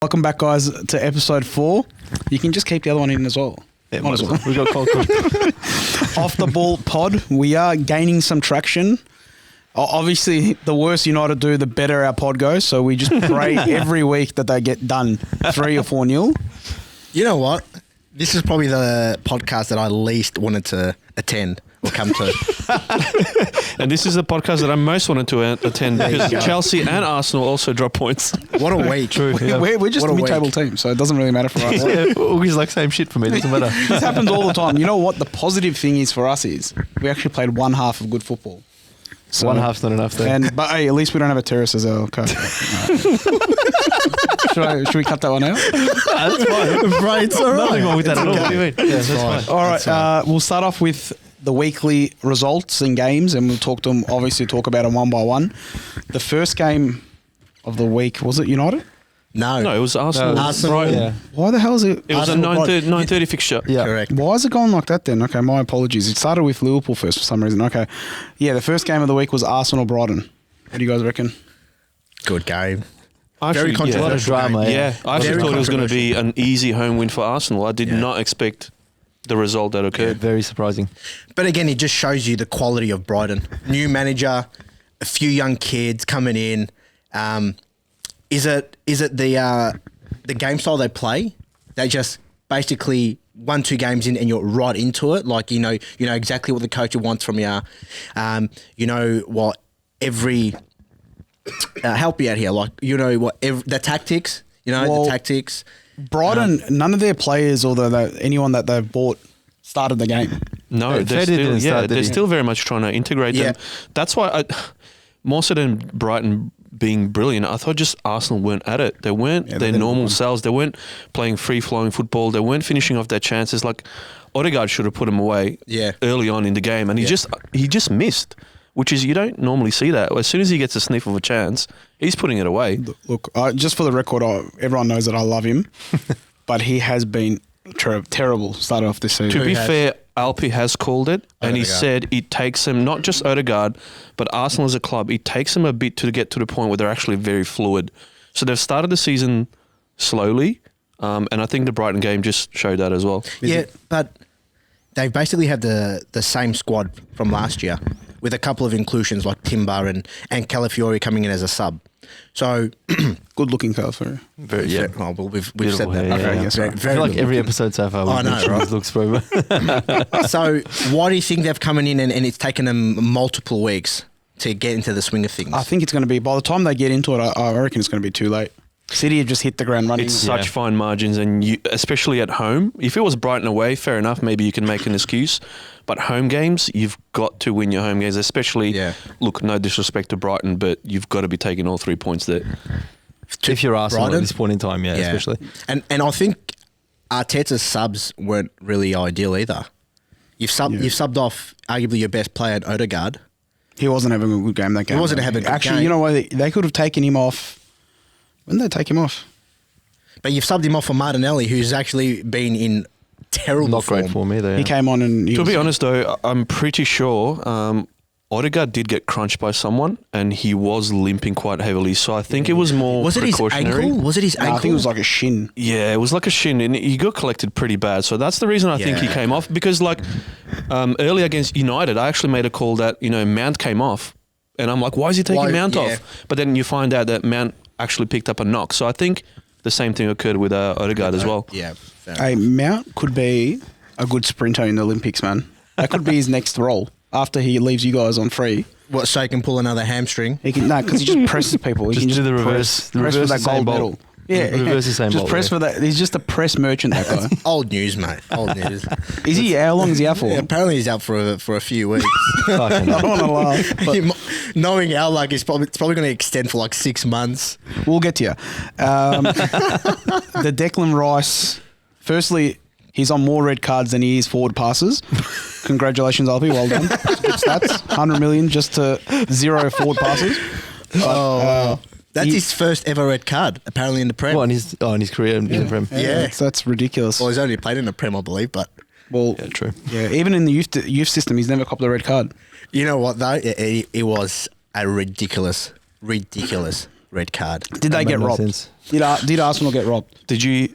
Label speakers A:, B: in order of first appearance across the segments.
A: Welcome back, guys, to episode 4. You can just keep the other one in as well.
B: Yeah, might as well. We've got cold.
A: Off the ball pod. We are gaining some traction. Obviously, the worse United do, the better our pod goes. So we just pray every week that they get done 3 or 4-0.
C: You know what? This is probably the podcast that I least wanted to attend or come to.
B: And this is the podcast that I most wanted to attend because Chelsea and Arsenal also drop points.
C: What a week.
B: True. Yeah.
A: We're just a mid-table team, so it doesn't really matter for us.
B: It's like same shit for me. It doesn't matter.
A: This happens all the time. You know what? The positive thing is for us is we actually played one half of good football. So,
B: one half's not enough though.
A: But hey, at least we don't have a terrace as our coach. Should we cut that one out?
B: That's fine.
C: Right, it's all right.
B: Nothing wrong with that at all.
C: Okay.
B: What do you mean? Yeah, that's fine.
A: All right, we'll start off with the weekly results and games, and we'll talk about them one by one. The first game of the week, was it United?
C: No,
B: it was Arsenal.
C: Arsenal.
B: Yeah.
A: Why the hell is it?
B: It was a 9:30 fixture.
C: Yeah, correct.
A: Why is it going like that then? Okay, my apologies. It started with Liverpool first for some reason. Okay. Yeah, the first game of the week was Arsenal-Brighton. What do you guys reckon?
C: Good game.
B: Actually,
C: Very controversial.
B: yeah.
C: A lot of
B: drama. Yeah, I actually
C: Very
B: thought it was going to be an easy home win for Arsenal. I did not expect the result that occurred.
D: Very surprising.
C: But again, it just shows you the quality of Brighton. New manager, a few young kids coming in. Is it the game style they play? They just basically 1-2 games in and you're right into it. Like you know exactly what the coach wants from you. You know what every help you out here. Like you know what the tactics. You know the tactics.
A: Brighton, none of their players or anyone that they've bought started the game.
B: No, they're still very much trying to integrate them. That's why more so than Brighton being brilliant, I thought just Arsenal weren't at it. They weren't their normal selves. They weren't playing free-flowing football. They weren't finishing off their chances. Like Odegaard should have put them away early on in the game, and he just missed, which is you don't normally see that. As soon as he gets a sniff of a chance, he's putting it away.
A: Look, just for the record, everyone knows that I love him, but he has been terrible started off this season.
B: To be fair, Alpy has called it, and he said it takes him, not just Odegaard, but Arsenal as a club, it takes them a bit to get to the point where they're actually very fluid. So they've started the season slowly, and I think the Brighton game just showed that as well.
C: Yeah, but they basically had the same squad from last year with a couple of inclusions like Timber and Calafiori coming in as a sub. So
A: good-looking Calafiori.
C: Well, we've said that.
A: Okay, yes,
C: very,
D: I
C: very
D: feel like
C: good
D: every
C: looking.
D: episode so far
C: I know, right?
D: looks for
C: So why do you think they've come in and it's taken them multiple weeks to get into the swing of things?
A: I think it's going to be, by the time they get into it, I reckon it's going to be too late. City have just hit the ground running.
B: It's such fine margins, and especially at home. If it was Brighton away, fair enough, maybe you can make an excuse. But home games, you've got to win your home games, especially, look, no disrespect to Brighton, but you've got to be taking all 3 points there.
D: if you're Arsenal
C: Brighton?
D: at this point in time, especially.
C: And I think Arteta's subs weren't really ideal either. You've subbed off arguably your best player at Odegaard.
A: He wasn't having a good game that game.
C: He wasn't having a good
A: Actually,
C: game.
A: you know what? They could have taken him off. When did they take him off?
C: But you've subbed him off for Martinelli, who's actually been in terrible
D: Not
C: form.
D: great form either.
A: He came on and...
B: To be honest, though, I'm pretty sure Odegaard did get crunched by someone, and he was limping quite heavily. So I think it was more
C: Was it his
B: precautionary.
C: ankle? Was it his ankle?
A: I think it was like a shin.
B: Yeah, it was like a shin, and he got collected pretty bad. So that's the reason I think he came off. Because earlier against United, I actually made a call that Mount came off, and I'm like, why is he taking Mount off? But then you find out that Mount actually picked up a knock. So I think the same thing occurred with Odegaard as well.
C: Yeah.
A: Hey, Mount could be a good sprinter in the Olympics, man. That could be his next role after he leaves you guys on free.
C: What, so he can pull another hamstring?
A: He can because he just presses people. He
D: Just
A: can
D: do the reverse.
A: press for that gold medal. Yeah,
D: Reverse the same
A: just
D: bolt,
A: press for that. He's just a press merchant, that guy.
C: Old news, mate. Old news.
A: Is he? How long is he out for?
C: Yeah, apparently he's out for a few weeks.
D: Fucking
A: I don't want to laugh, but
C: Knowing our luck, it's probably going to extend for like 6 months.
A: we'll get to you. The Declan Rice. Firstly, he's on more red cards than he is forward passes. Congratulations, Alpy. Well done. Good stats. 100 million just to 0 forward passes.
C: That's his first ever red card, apparently in the Prem.
D: Well, in his career in the Prem.
C: Yeah.
A: That's ridiculous.
C: Well, he's only played in the Prem, I believe, but...
A: Well,
D: Yeah, true.
A: yeah, even in the youth system, he's never copped a red card.
C: You know what, though? It was a ridiculous. red card.
A: Did they get
D: made no
A: robbed?
D: sense.
A: Did Arsenal get robbed?
B: Did you?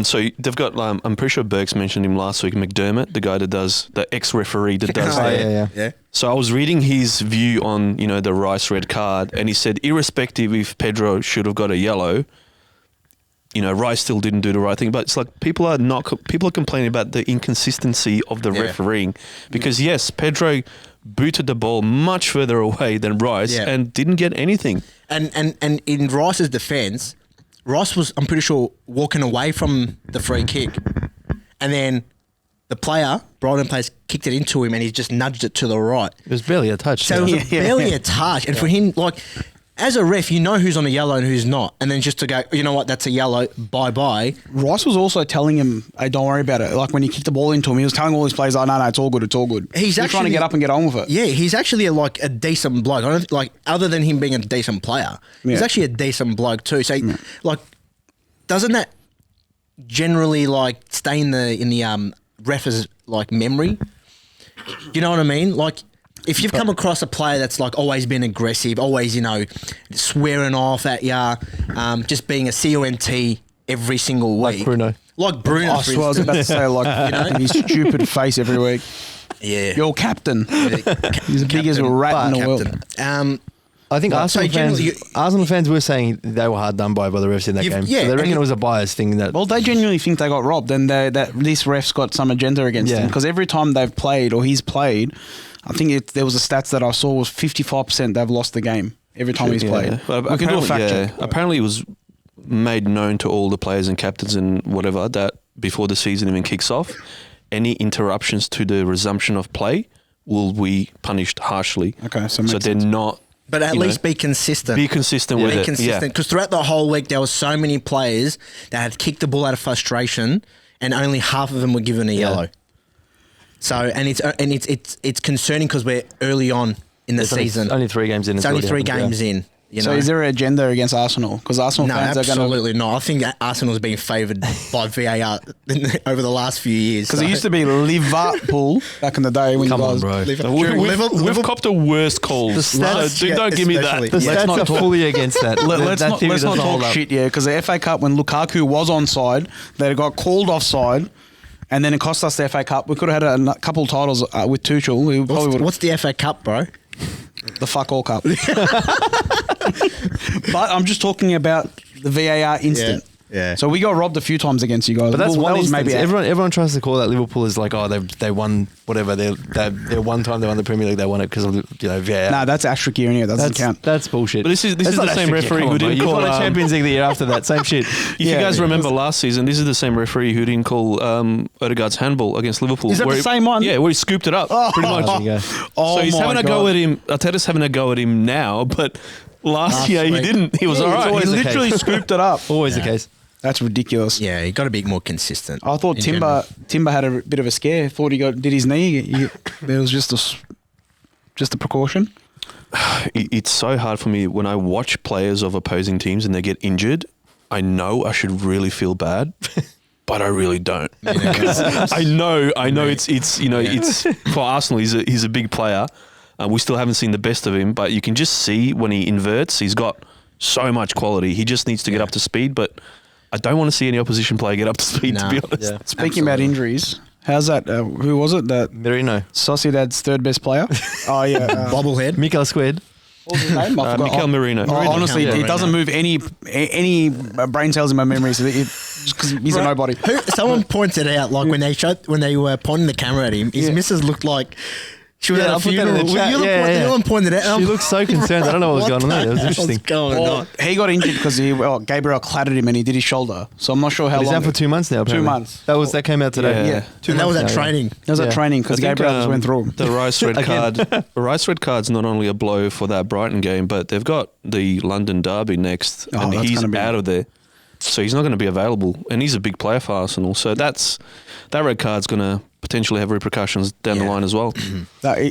B: So they've got. I'm pretty sure Burks mentioned him last week. McDermott, the guy that does the ex-referee that does
C: Oh,
B: that.
C: yeah.
B: So I was reading his view on the Rice red card, and he said, irrespective if Pedro should have got a yellow, Rice still didn't do the right thing. But it's like people are complaining about the inconsistency of the refereeing, because yes, Pedro booted the ball much further away than Rice and didn't get anything.
C: And in Rice's defence, Rice was, I'm pretty sure, walking away from the free kick, and then the Brighton players kicked it into him, and he just nudged it to the right.
D: It was barely a touch.
C: So it was barely a touch, and for him, like, as a ref, you know who's on a yellow and who's not, and then just to go, you know what, that's a yellow, bye-bye.
A: Rice was also telling him, hey, don't worry about it. Like when he kicked the ball into him, he was telling all his players, no, it's all good, it's all good.
C: He's
A: trying to get up and get on with it.
C: Yeah, he's actually a decent bloke. I don't like, other than him being a decent player, he's actually a decent bloke too. So, like, doesn't that generally like stay in the ref's like memory? You know what I mean? Like, if you've come across a player that's like always been aggressive, always, swearing off at ya, just being a CONT every single week. Like Bruno.
A: I was about to say, like, his stupid face every week.
C: Yeah.
A: Your captain. He's the biggest rat in the world.
D: I think Arsenal fans were saying they were hard done by the refs in that game.
C: Yeah,
D: so they reckon it was a bias thing.
A: Well, they genuinely think they got robbed, and that this ref's got some agenda against him, because every time they've played or he's played, I think there was a stats that I saw was 55% they've lost the game every time he's played.
B: Well,
A: we can do a fact check.
B: Apparently it was made known to all the players and captains and whatever that before the season even kicks off, any interruptions to the resumption of play will be punished harshly.
A: Okay, so
B: they're not.
C: But at least be consistent.
B: Be consistent with it.
C: Be consistent. Because throughout the whole week, there was so many players that had kicked the ball out of frustration, and only half of them were given a yellow. So, and it's concerning because we're early on in the season.
D: Only 3 games in.
C: It's only 3 games in.
A: So is there an agenda against Arsenal? Because Arsenal fans are going to...
C: absolutely not. I think Arsenal's been favoured by VAR over the last few years.
A: Because it used to be Liverpool back in the day when
D: Come
A: you
D: on,
A: guys...
D: bro.
B: We've copped the worst calls. Don't give me that.
D: The stats are fully against that.
A: Let's not talk shit, because the FA Cup, when Lukaku was onside, they got called offside, and then it cost us the FA Cup. We could have had a couple of titles with Tuchel.
C: What's the FA Cup, bro?
A: The fuck all cup. But I'm just talking about the VAR instant.
C: Yeah.
A: So we got robbed a few times against you guys.
D: But that's one instance.
A: maybe
D: Everyone tries to call that Liverpool is like, oh, they won whatever. They one time they won the Premier League. They won it because of VAR.
A: Nah, that's asterisk year. It doesn't count.
D: That's bullshit.
B: But this is the same referee who didn't call
D: the Champions League the year after that. Same shit.
B: If you guys remember last season, this is the same referee who didn't call Odegaard's handball against Liverpool.
A: Is that the same one?
B: Yeah, where he scooped it up. Pretty much.
A: Oh,
B: so he's having a go at him. Arteta's having a go at him now, but last year he didn't. He was all right.
A: He literally scooped it up.
D: Always the case.
A: That's ridiculous.
C: Yeah, you got to be more consistent.
A: I thought Timber had a bit of a scare. Thought he did his knee. It was just a precaution.
B: It's so hard for me when I watch players of opposing teams and they get injured. I know I should really feel bad, but I really don't. I know it's for Arsenal. He's a big player. We still haven't seen the best of him, but you can just see when he inverts, he's got so much quality. He just needs to get up to speed, but I don't want to see any opposition player get up to speed, to be honest.
D: Yeah.
A: Speaking about injuries, how's that? Who was it? That
D: Merino.
A: Sociedad's third best player? Oh, yeah.
C: Bobblehead.
D: Mikel Squid.
A: What was his name? I forgot.
B: Mikel Merino.
A: Honestly, it doesn't move any brain cells in my memory, so just because he's a nobody.
C: Someone pointed out, like when they were pointing the camera at him, his missus looked like she was at a funeral. Anyone pointed it out.
D: She looked so concerned. I don't know what was going on there. It was interesting.
A: He got injured because Gabriel clattered him and he did his shoulder. So I'm not sure how long.
D: He's out for 2 months now. Apparently.
A: 2 months.
D: That came out today.
A: Yeah.
C: And that was at training.
A: That was at training because Gabriel just went through.
B: The Rice red card. The Rice red card's not only a blow for that Brighton game, but they've got the London derby next, and he's out of there. So he's not going to be available, and he's a big player for Arsenal. So that red card's going to potentially have repercussions down the line as well.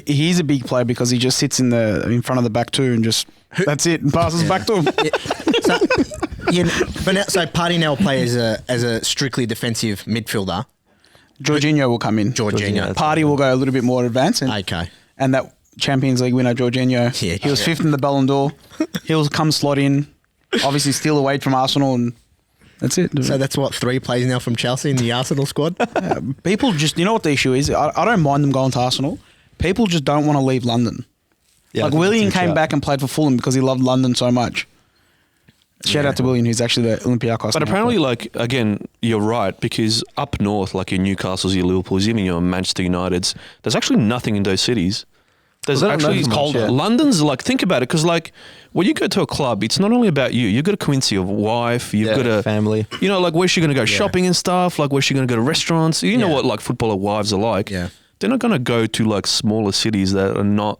A: He's a big player because he just sits in front of the back two and just that's it and passes back to him.
C: So Partey now will play as a strictly defensive midfielder.
A: Jorginho will come in.
C: Jorginho.
A: Partey will go a little bit more advanced. And that Champions League winner, Jorginho, he was fifth in the Ballon d'Or. He'll come slot in. obviously steal away from Arsenal, and that's it.
C: So that's what, 3 players now from Chelsea in the Arsenal squad?
A: People just, you know what the issue is? I don't mind them going to Arsenal. People just don't want to leave London.
D: Yeah,
A: like Willian came back and played for Fulham because he loved London so much. Shout out to Willian, who's actually the Olympiacos.
B: But apparently, like, again, you're right, because up north, like your Newcastles, your Liverpools, even your Manchester Uniteds, there's actually nothing in those cities. There's actually
A: colder.
B: London's like, think about it, because like when you go to a club, it's not only about you. You've got a Quincy of wife, you've got a
D: family.
B: You know, like where's she going to go shopping and stuff? Like where's she going to go to restaurants? You know what like footballer wives are like.
C: Yeah.
B: They're not going to go to like smaller cities that are not.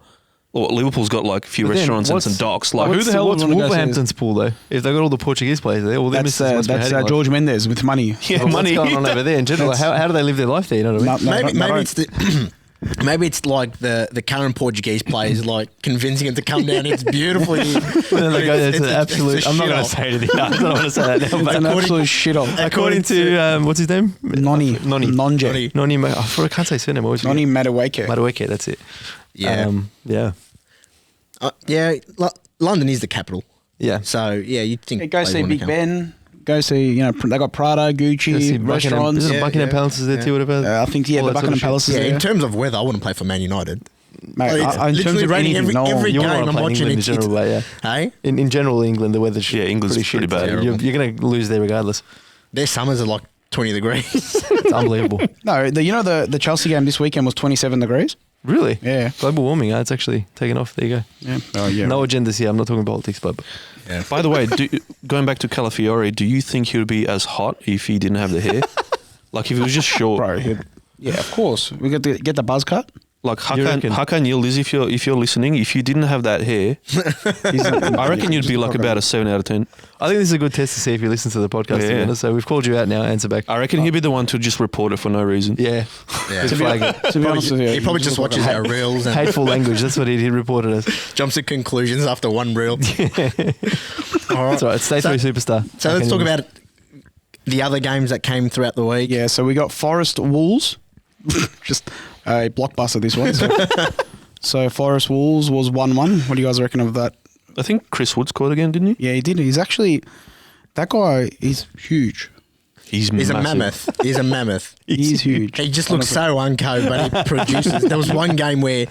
B: Well, Liverpool's got like a few restaurants and some docks. Like
D: who the hell wants Wolverhampton's pool though? If they've got all the Portuguese players there, well,
A: that's George Mendes with money.
B: Yeah,
D: well,
B: money.
D: What's going on over there in general? How do they live their life there? You know what I mean?
C: Maybe it's the. Maybe it's like the current Portuguese players like convincing them to come down. It's beautiful.
D: It's an absolute. I'm not going to say anything. No, I don't want to say that now.
A: It's an absolute shithole.
D: According to what's his name?
A: Noni.
D: Noni. I can't say surname.
A: Noni Madueke.
D: Madueke. That's it.
C: Yeah. London is the capital.
D: Yeah.
C: So you'd think.
A: Go see Big Ben. Go see, they got Prada, Gucci, restaurants.
D: Is it Buckingham Palace is there too? Whatever.
A: I think the Buckingham Palace is there.
C: In terms of weather, I wouldn't play for Man United.
A: Mate,
C: it's literally raining every game I'm watching.
D: In general,
C: Hey?
D: In general, England, the weather's
B: England's pretty bad.
D: You're going to lose there regardless.
C: Their summers are like 20 degrees.
D: It's unbelievable.
A: No, the Chelsea game this weekend was 27 degrees.
D: Really?
A: Yeah.
D: Global warming, it's actually taken off. There you go.
A: Yeah. Oh, yeah.
D: No agendas here. I'm not talking politics, but...
B: Yeah. By the way, going back to Calafiore, do you think he would be as hot if he didn't have the hair? Like if he was just short?
A: Bro, yeah, of course. We get the buzz cut.
B: Like Hakan Yildiz, if you're listening, if you didn't have that hair, I reckon you'd be like about a 7 out of 10.
D: I think this is a good test to see if you listen to the podcast. Yeah. So we've called you out now. Answer back.
B: I reckon he'd be the one to just report it for no reason.
D: Yeah.
A: To be honest with you,
C: he probably just watches our reels. And
D: hateful language. That's what he'd report it as.
C: Jumps to conclusions after one reel.
D: All right. That's all right. Stay through superstar.
C: So let's talk about the other games that came throughout the week.
A: Yeah. So we got Forest Wolves. Just a blockbuster this one. So Forest Wolves was 1-1. What do you guys reckon of that?
B: I think Chris Wood scored again, didn't he?
A: Yeah, he did. He's actually, that guy is huge.
C: He's a mammoth. He's a mammoth.
A: He's huge.
C: He just looks so unco, but he produces. There was one game where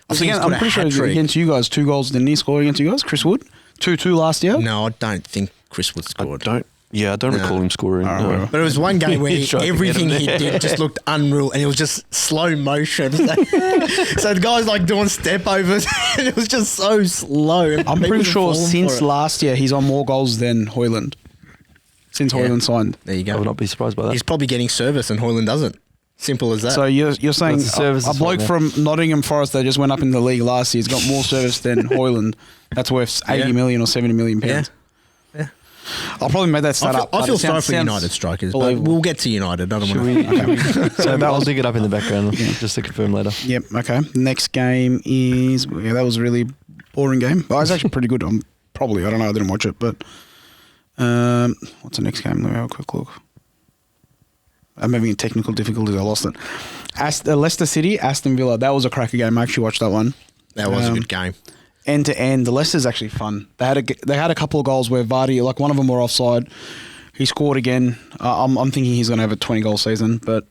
C: I think
A: I'm pretty sure against you guys, 2 goals. Didn't he score against you guys? Chris Wood? 2-2 last year?
C: No, I don't think Chris Wood scored.
B: I don't recall him scoring. No.
C: But it was one game where everything he did just looked unreal, and it was just slow motion. So the guy's like doing step overs, and it was just so slow.
A: I'm pretty sure since last year he's on more goals than Højlund. Since Højlund signed.
C: There you go.
D: I would not be surprised by that.
C: He's probably getting service, and Højlund doesn't. Simple as that.
A: So you're saying a bloke from Nottingham Forest that just went up in the league last year has got more service than Højlund. That's worth 80 million or 70 million pounds.
C: Yeah.
A: I'll probably make that stat up.
C: I feel sorry for United strikers, but we'll get to United. I don't want to.
D: So I'll dig it up in the background just to confirm later.
A: Yep. Okay. Next game is that was a really boring game. Well, it was actually pretty good. I don't know. I didn't watch it, but what's the next game? Let me have a quick look. I'm having technical difficulties. I lost it. Leicester City, Aston Villa. That was a cracker game. I actually watched that one.
C: That was a good game.
A: End to end, the Leicester's actually fun. They had a couple of goals where Vardy, like one of them were offside. He scored again. I'm thinking he's going to have a 20-goal season, but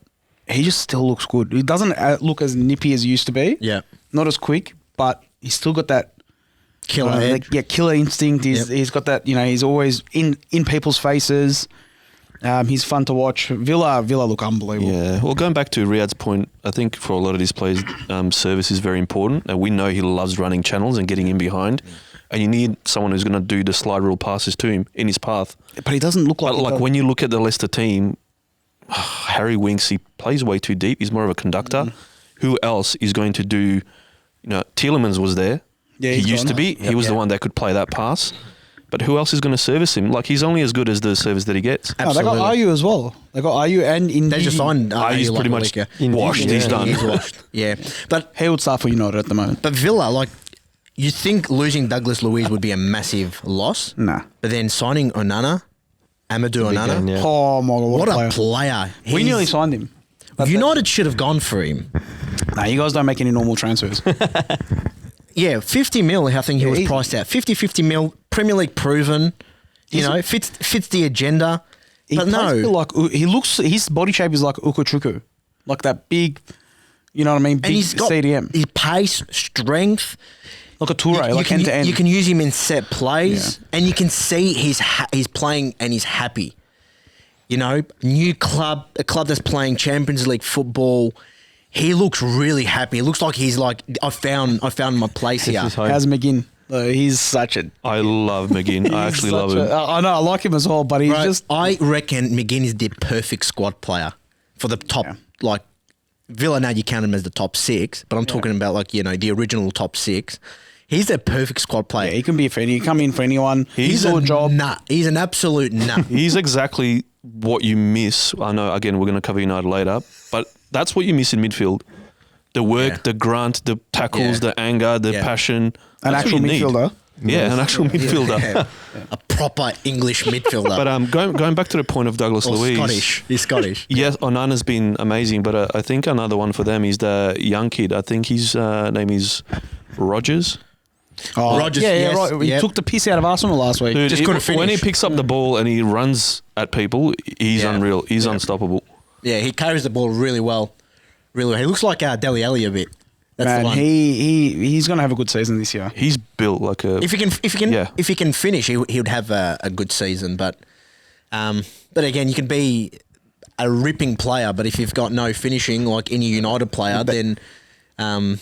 A: he just still looks good. He doesn't look as nippy as he used to be.
C: Yeah,
A: not as quick, but he's still got that
C: killer edge.
A: Killer instinct. He's got that. He's always in people's faces. He's fun to watch. Villa look unbelievable.
B: Yeah. Well, going back to Riad's point, I think for a lot of these players, service is very important. And we know he loves running channels and getting in behind. And you need someone who's going to do the slide rule passes to him in his path.
A: But he doesn't look like...
B: Like when you look at the Leicester team, Harry Winks, he plays way too deep. He's more of a conductor. Who else is going to do... Tielemans was there. Yeah, he used to be. He was the one that could play that pass. But who else is going to service him? Like, he's only as good as the service that he gets.
A: Absolutely. No, they got Ayew as well. They got Ayew and Indy.
C: They just signed
B: Ayew's pretty much washed. He's done.
C: He's washed. Yeah. But
A: he would start for United at the moment.
C: But Villa, you think losing Douglas Luiz would be a massive loss?
A: Nah.
C: But then signing Amadou Onana.
A: Oh, my God.
C: What a player.
A: We nearly signed him.
C: United should have gone for him.
A: Nah, you guys don't make any normal transfers.
C: Yeah, 50 mil, I think he was priced out. 50 mil, Premier League proven. fits the agenda. But
A: his body shape is like Ukuchuku, like that big, you know what I mean? Big
C: and he's got
A: CDM.
C: his pace, strength.
A: Like a Toure, like end to end.
C: You can use him in set plays, and you can see he's playing and he's happy. You know, new club, a club that's playing Champions League football. He looks really happy. It looks like he's like, I found my place here.
A: How's McGinn? He's such a...
B: I love McGinn. I actually love him.
A: I know, I like him as well, but he's just...
C: I reckon McGinn is the perfect squad player for the top, like, Villa now you count him as the top 6, but I'm talking about like, you know, the original top 6. He's a perfect squad player.
A: Yeah, he can be for any. He come in for anyone.
C: He's a job. Nut. He's an absolute nut.
B: He's exactly what you miss. I know, again, we're going to cover United later, but that's what you miss in midfield. The work, the grunt, the tackles, the anger, the passion.
A: An actual midfielder.
B: Yeah, an actual midfielder.
C: Yeah. A proper English midfielder.
B: But going back to the point of Douglas Luiz.
C: Scottish. He's Scottish.
B: Yes, Onana's been amazing, but I think another one for them is the young kid. I think his name is Rogers.
A: Oh,
C: Rogers,
A: yeah, right. He took the piss out of Arsenal last week.
B: Dude,
C: just couldn't finish.
B: When he picks up the ball and he runs at people, he's unreal. He's unstoppable.
C: Yeah, he carries the ball really well. Really well. He looks like Dele Alli a bit. That's the one.
A: He's going to have a good season this year.
B: He's built like a...
C: If he can finish, he would have a good season. But again, you can be a ripping player, but if you've got no finishing, like any United player, then...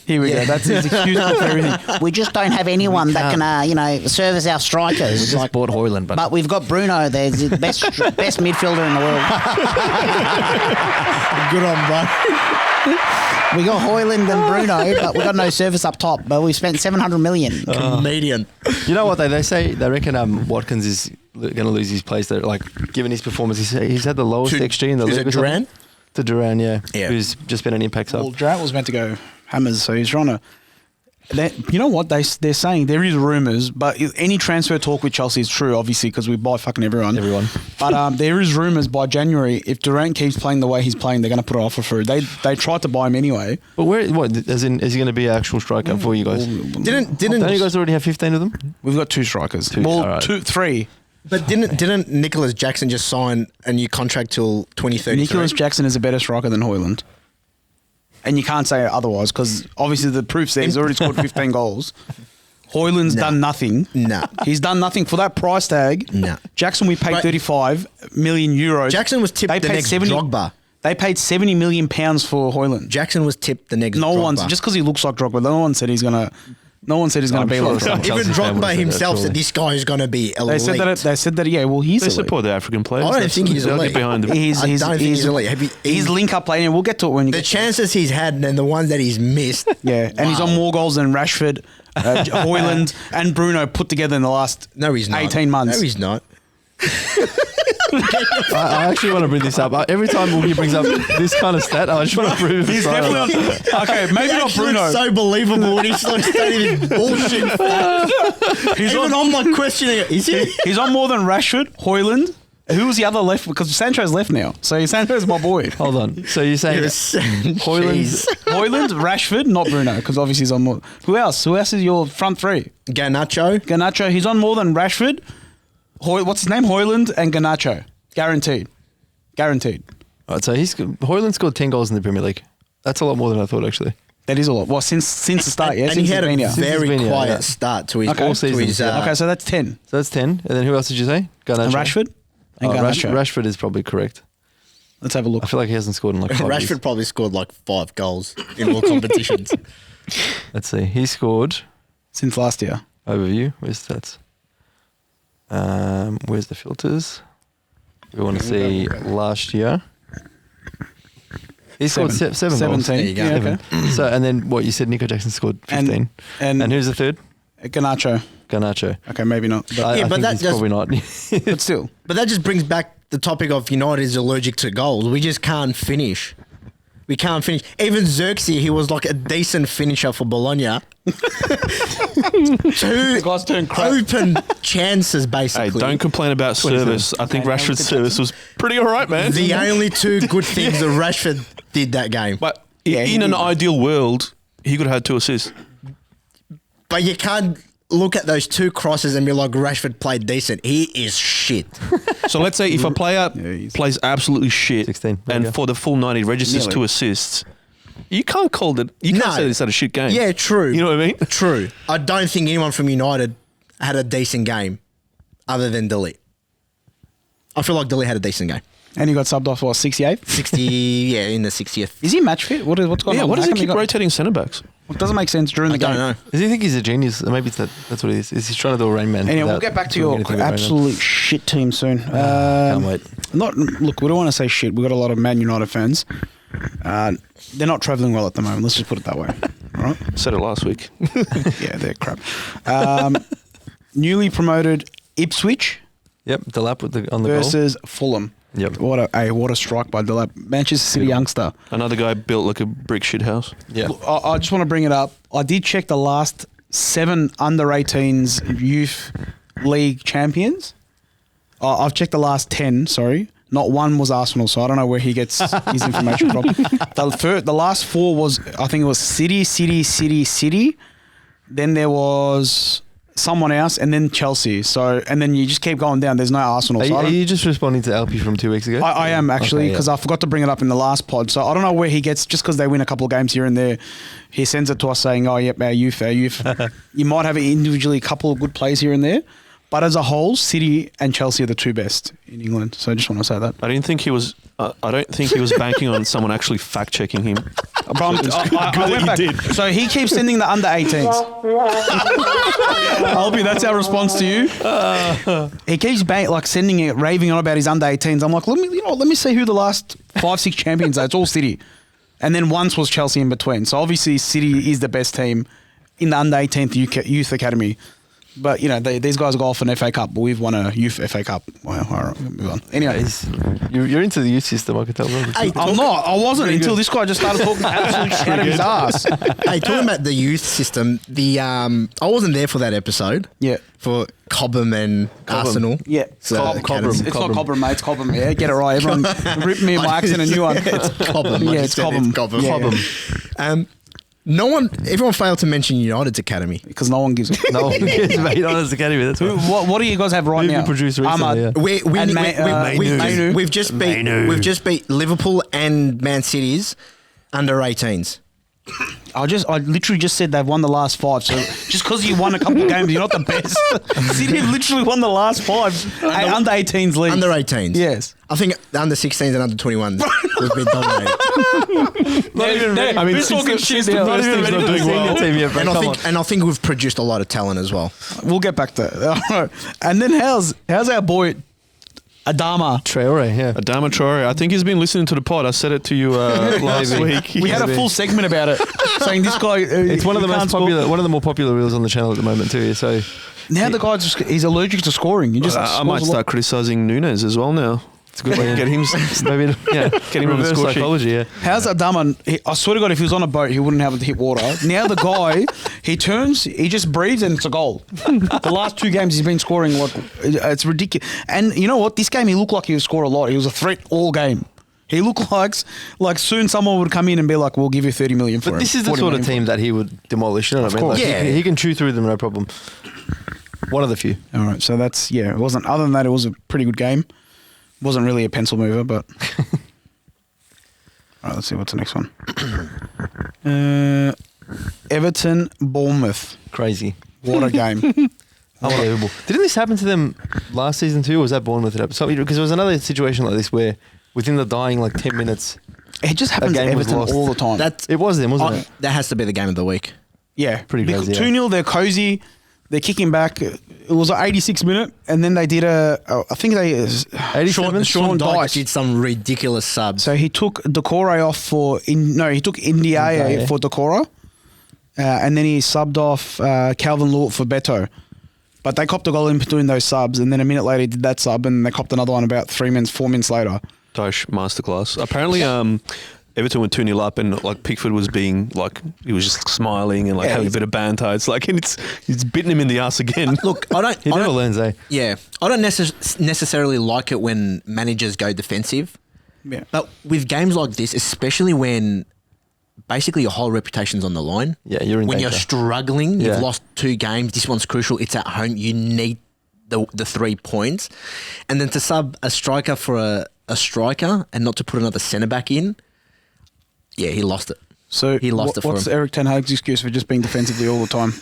A: Here we go. That's his excuse for everything.
E: We just don't have anyone that can, service our strikers.
D: We just bought Højlund,
E: but we've got Bruno. There's the best midfielder in the world.
C: Good on, bro.
E: We got Højlund and Bruno, but we got no service up top. But we spent 700 million.
C: Comedian.
D: You know what they say? They reckon Watkins is going to lose his place. They're like, given his performance, he's had the lowest XG in the league.
C: Is it Duran?
D: To Duran, yeah. Who's just been an impact sub.
A: Well, Duran was meant to go Hammers, so he's trying to... You know what they're saying? There is rumours, but any transfer talk with Chelsea is true, obviously, because we buy fucking everyone. But there is rumours by January, if Durant keeps playing the way he's playing, they're going to put an offer through. They tried to buy him anyway.
D: But is he going to be an actual striker for you guys?
C: Don't you
D: guys already have 15 of them?
A: We've got 2 strikers. Three.
C: But didn't Nicholas Jackson just sign a new contract till 2033?
A: Nicholas Jackson is a better striker than Højlund. And you can't say otherwise because obviously the proof's there. He's already scored 15 goals. Højlund's done nothing.
C: No.
A: He's done nothing for that price tag.
C: No.
A: Jackson, we paid 35 million euros.
C: Jackson was tipped the next Drogba.
A: They paid £70 million for Højlund.
C: Jackson was tipped the next Drogba.
A: Just because he looks like Drogba, no one said he's going to... No one said he's going to be like that.
C: Even Drogba himself said this guy is going to be elite.
A: They said that, yeah, well, he's
B: elite. They support the African players.
C: I don't think he's elite.
B: Behind him.
C: I don't think he's elite.
A: He's link-up playing. We'll get to it when you
C: the chances he's had and the ones that he's missed.
A: Yeah, and he's on more goals than Rashford, Højlund, and Bruno put together in the last 18 months.
C: No, he's not.
D: I actually want to bring this up. Every time he brings up this kind of stat, I just want to prove
A: he's definitely on. Okay, maybe not Bruno.
C: So believable when he's like stating his bullshit facts. He's on my questioning. Is he?
A: He's on more than Rashford, Højlund. Who was the other left? Because Sancho's left now. So Sancho's my boy.
D: Hold on. So you're saying
A: Højlund, Rashford, not Bruno, because obviously he's on more. Who else? Who else is your front three?
C: Garnacho.
A: He's on more than Rashford. What's his name? Højlund and Garnacho. Guaranteed.
D: All right, so Højlund scored 10 goals in the Premier League. That's a lot more than I thought, actually.
A: That is a lot. Well, since the start, yeah.
C: And he had a very quiet start to his
A: all
C: seasons.
A: Okay, so that's 10.
D: So that's 10. And then who else did you say? Garnacho.
A: And Rashford and Garnacho.
D: Rashford is probably correct.
A: Let's have a look.
D: I feel like he hasn't scored in like 5 years.
C: Rashford probably scored like 5 goals in all competitions.
D: Let's see. He scored...
A: Since last year.
D: Overview. Where's stats? Where's the filters? We want to see last year. He scored 7 goals.
A: 17.
C: There you go.
A: Yeah, okay.
D: So, and then what you said, Nico Jackson scored 15. And who's the third?
A: Garnacho.
D: Okay,
A: maybe not.
C: But I think
D: that's probably not.
A: But still.
C: But that just brings back the topic of United is allergic to goals. We just can't finish. We can't finish. Even Xerxes, he was like a decent finisher for Bologna. 2 open chances, basically.
B: Hey, don't complain about service. I think Rashford's service was pretty all right, man.
C: The only 2 good things that Rashford did that game.
B: But in an ideal world, he could have had 2 assists.
C: But you can't... look at those 2 crosses and be like, Rashford played decent. He is shit.
B: So let's say if a player plays absolutely shit
D: 16,
B: and for the full 90 registers 2 assists, you can't call it. You can't say this at a shit game.
C: Yeah, true.
B: You know what I mean?
C: True. I don't think anyone from United had a decent game other than Delete. I feel like Delete had a decent game.
A: And he got subbed off, what, 68th?
C: 60, yeah, in the 60th.
A: Is he match fit? What's going on?
B: Yeah, what does
A: How
B: he
A: come
B: keep
A: got-
B: rotating centre backs?
A: It doesn't make sense during the
C: I
A: game.
C: don't know.
D: Does he think he's a genius? Maybe it's that's what it is. Is he trying to do a Rain Man?
A: Anyway, we'll
D: without
A: get back to
D: doing
A: your
D: anything with Rain Man?
A: absolute shit team soon.
D: Can't wait.
A: Look, we don't want to say shit. We've got a lot of Man United fans. They're not travelling well at the moment. Let's just put it that way. All right?
B: Said it last week.
A: Yeah, they're crap. Newly promoted Ipswich
D: Yep, Delap on the
A: versus Fulham.
D: goal. Yep.
A: What a strike by Delap. Manchester City youngster.
B: Another guy built like a brick shit house.
D: Yeah.
A: Look, I just want to bring it up. I did check the last 7 under-18s youth league champions. I've checked the last 10, sorry. Not one was Arsenal, so I don't know where he gets his information from. The last 4 was, I think it was City. Then there was someone else, and then Chelsea. So, and then you just keep going down. There's no Arsenal. So
D: Are you just responding to Alpy from 2 weeks ago?
A: I am actually, because I forgot to bring it up in the last pod. So I don't know where he gets, just because they win a couple of games here and there, he sends it to us saying, oh, yep, our youth. You might have individually a couple of good plays here and there. But as a whole, City and Chelsea are the 2 best in England. So I just want to say that.
B: I don't think he was banking on someone actually fact checking him.
A: But I went back. So he keeps sending the under 18s. Alpy, that's our response to you. He keeps sending it, raving on about his under 18s. I'm like, let me see who the last 5-6 champions are. It's all City, and then once was Chelsea in between. So obviously City is the best team in the under 18th youth academy. But, these guys go off an FA Cup, but we've won a youth FA Cup. Well, all right, move on. Anyway.
D: You're into the youth system, I can tell.
C: Hey,
A: I'm not. I wasn't until this guy just started talking absolute shit out of his ass.
C: Hey, talking about the youth system, I wasn't there for that episode.
A: Yeah.
C: For Cobham and Arsenal.
A: Yeah.
C: Cobham.
A: It's not Cobham, mate. It's Cobham. Yeah, get it right. Everyone rip me and my accent a new one.
C: It's Cobham.
A: Yeah, it's Cobham.
C: Cobham.
A: Yeah.
C: Everyone failed to mention United's academy.
A: Because no one gives a
D: No one cares about United's academy. That's right.
A: What do you guys have right
D: Who've
A: now?
D: been produced recently, yeah.
C: We've just beat Liverpool and Man City's under 18s.
A: I literally just said they've won the last 5. So just because you won a couple of games, you're not the best. City have literally won the last 5 under 18s league.
C: Under 18s.
A: Yes.
C: I think the under 16s and under 21s we've been dominated.
A: We're talking shit now.
D: Not even ready to sing the team yet, bro.
C: And I think we've produced a lot of talent as well.
A: We'll get back to it. And then how's our boy Adama
D: Traore, yeah.
B: Adama Traore. I think he's been listening to the pod. I said it to you last week.
A: We had a full segment about it, saying this guy.
D: It's one of the most popular, one of the more popular reels on the channel at the moment too. So
A: now the guy he's allergic to scoring. He just
B: I might start criticising Nunes as well now.
D: it's a good way.
B: Get him,
D: Maybe
B: get him on the
D: reverse
B: score sheet.
D: psychology. Yeah.
A: How's Adama? I swear to God, if he was on a boat, he wouldn't have to hit water. Now the guy, he turns, he just breathes, and it's a goal. The last 2 games he's been scoring, it's ridiculous. And you know what? This game he looked like he would score a lot. He was a threat all game. He looked like soon someone would come in and be like, "We'll give you 30 million for him."
D: But this is the sort of team that he would demolish. You know what I mean?
A: course.
D: Like,
C: Yeah.
D: he can chew through them, no problem. One of the few.
A: All right, so that's it wasn't. Other than that, it was a pretty good game. Wasn't really a pencil mover, but. All right, let's see what's the next one. Everton, Bournemouth.
D: Crazy.
A: What a game.
D: Unbelievable. Didn't this happen to them last season too, or was that Bournemouth? Because there was another situation like this where within the dying 10 minutes,
A: It just happens to
D: game was
A: Everton
D: lost.
A: all the time.
D: it was them, wasn't it?
C: That has to be the game of the week.
A: Yeah.
D: Pretty crazy, yeah.
A: 2-0, they're cozy. They're kicking back. It was an 86 minute, and then they did I think they...
D: 87?
C: Sean Dyche
A: Dyche.
C: did some ridiculous subs.
A: So he took Decore off he took Ndiaye for Decore. And then he subbed off Calvin Lewis for Beto. But they copped a goal in between those subs, and then a minute later he did that sub, and they copped another one about 4 minutes later.
B: Dyche masterclass. Apparently, Everton were 2-0 up, and Pickford was being he was just smiling and having a bit of banter. It's and it's bitten him in the ass again.
C: Look,
D: He never learns, eh?
C: Yeah, I don't necessarily like it when managers go defensive.
A: Yeah.
C: But with games like this, especially when basically your whole reputation's on the line.
D: Yeah, you're in
C: when
D: danger.
C: you're struggling,
D: Yeah.
C: you've lost 2 games. This one's crucial. It's at home. You need the 3 points, and then to sub a striker for a striker and not to put another centre back in. Yeah, he lost it.
A: So
C: He lost it for
A: what's
C: him.
A: Eric Ten Hag's excuse for just being defensively all the time?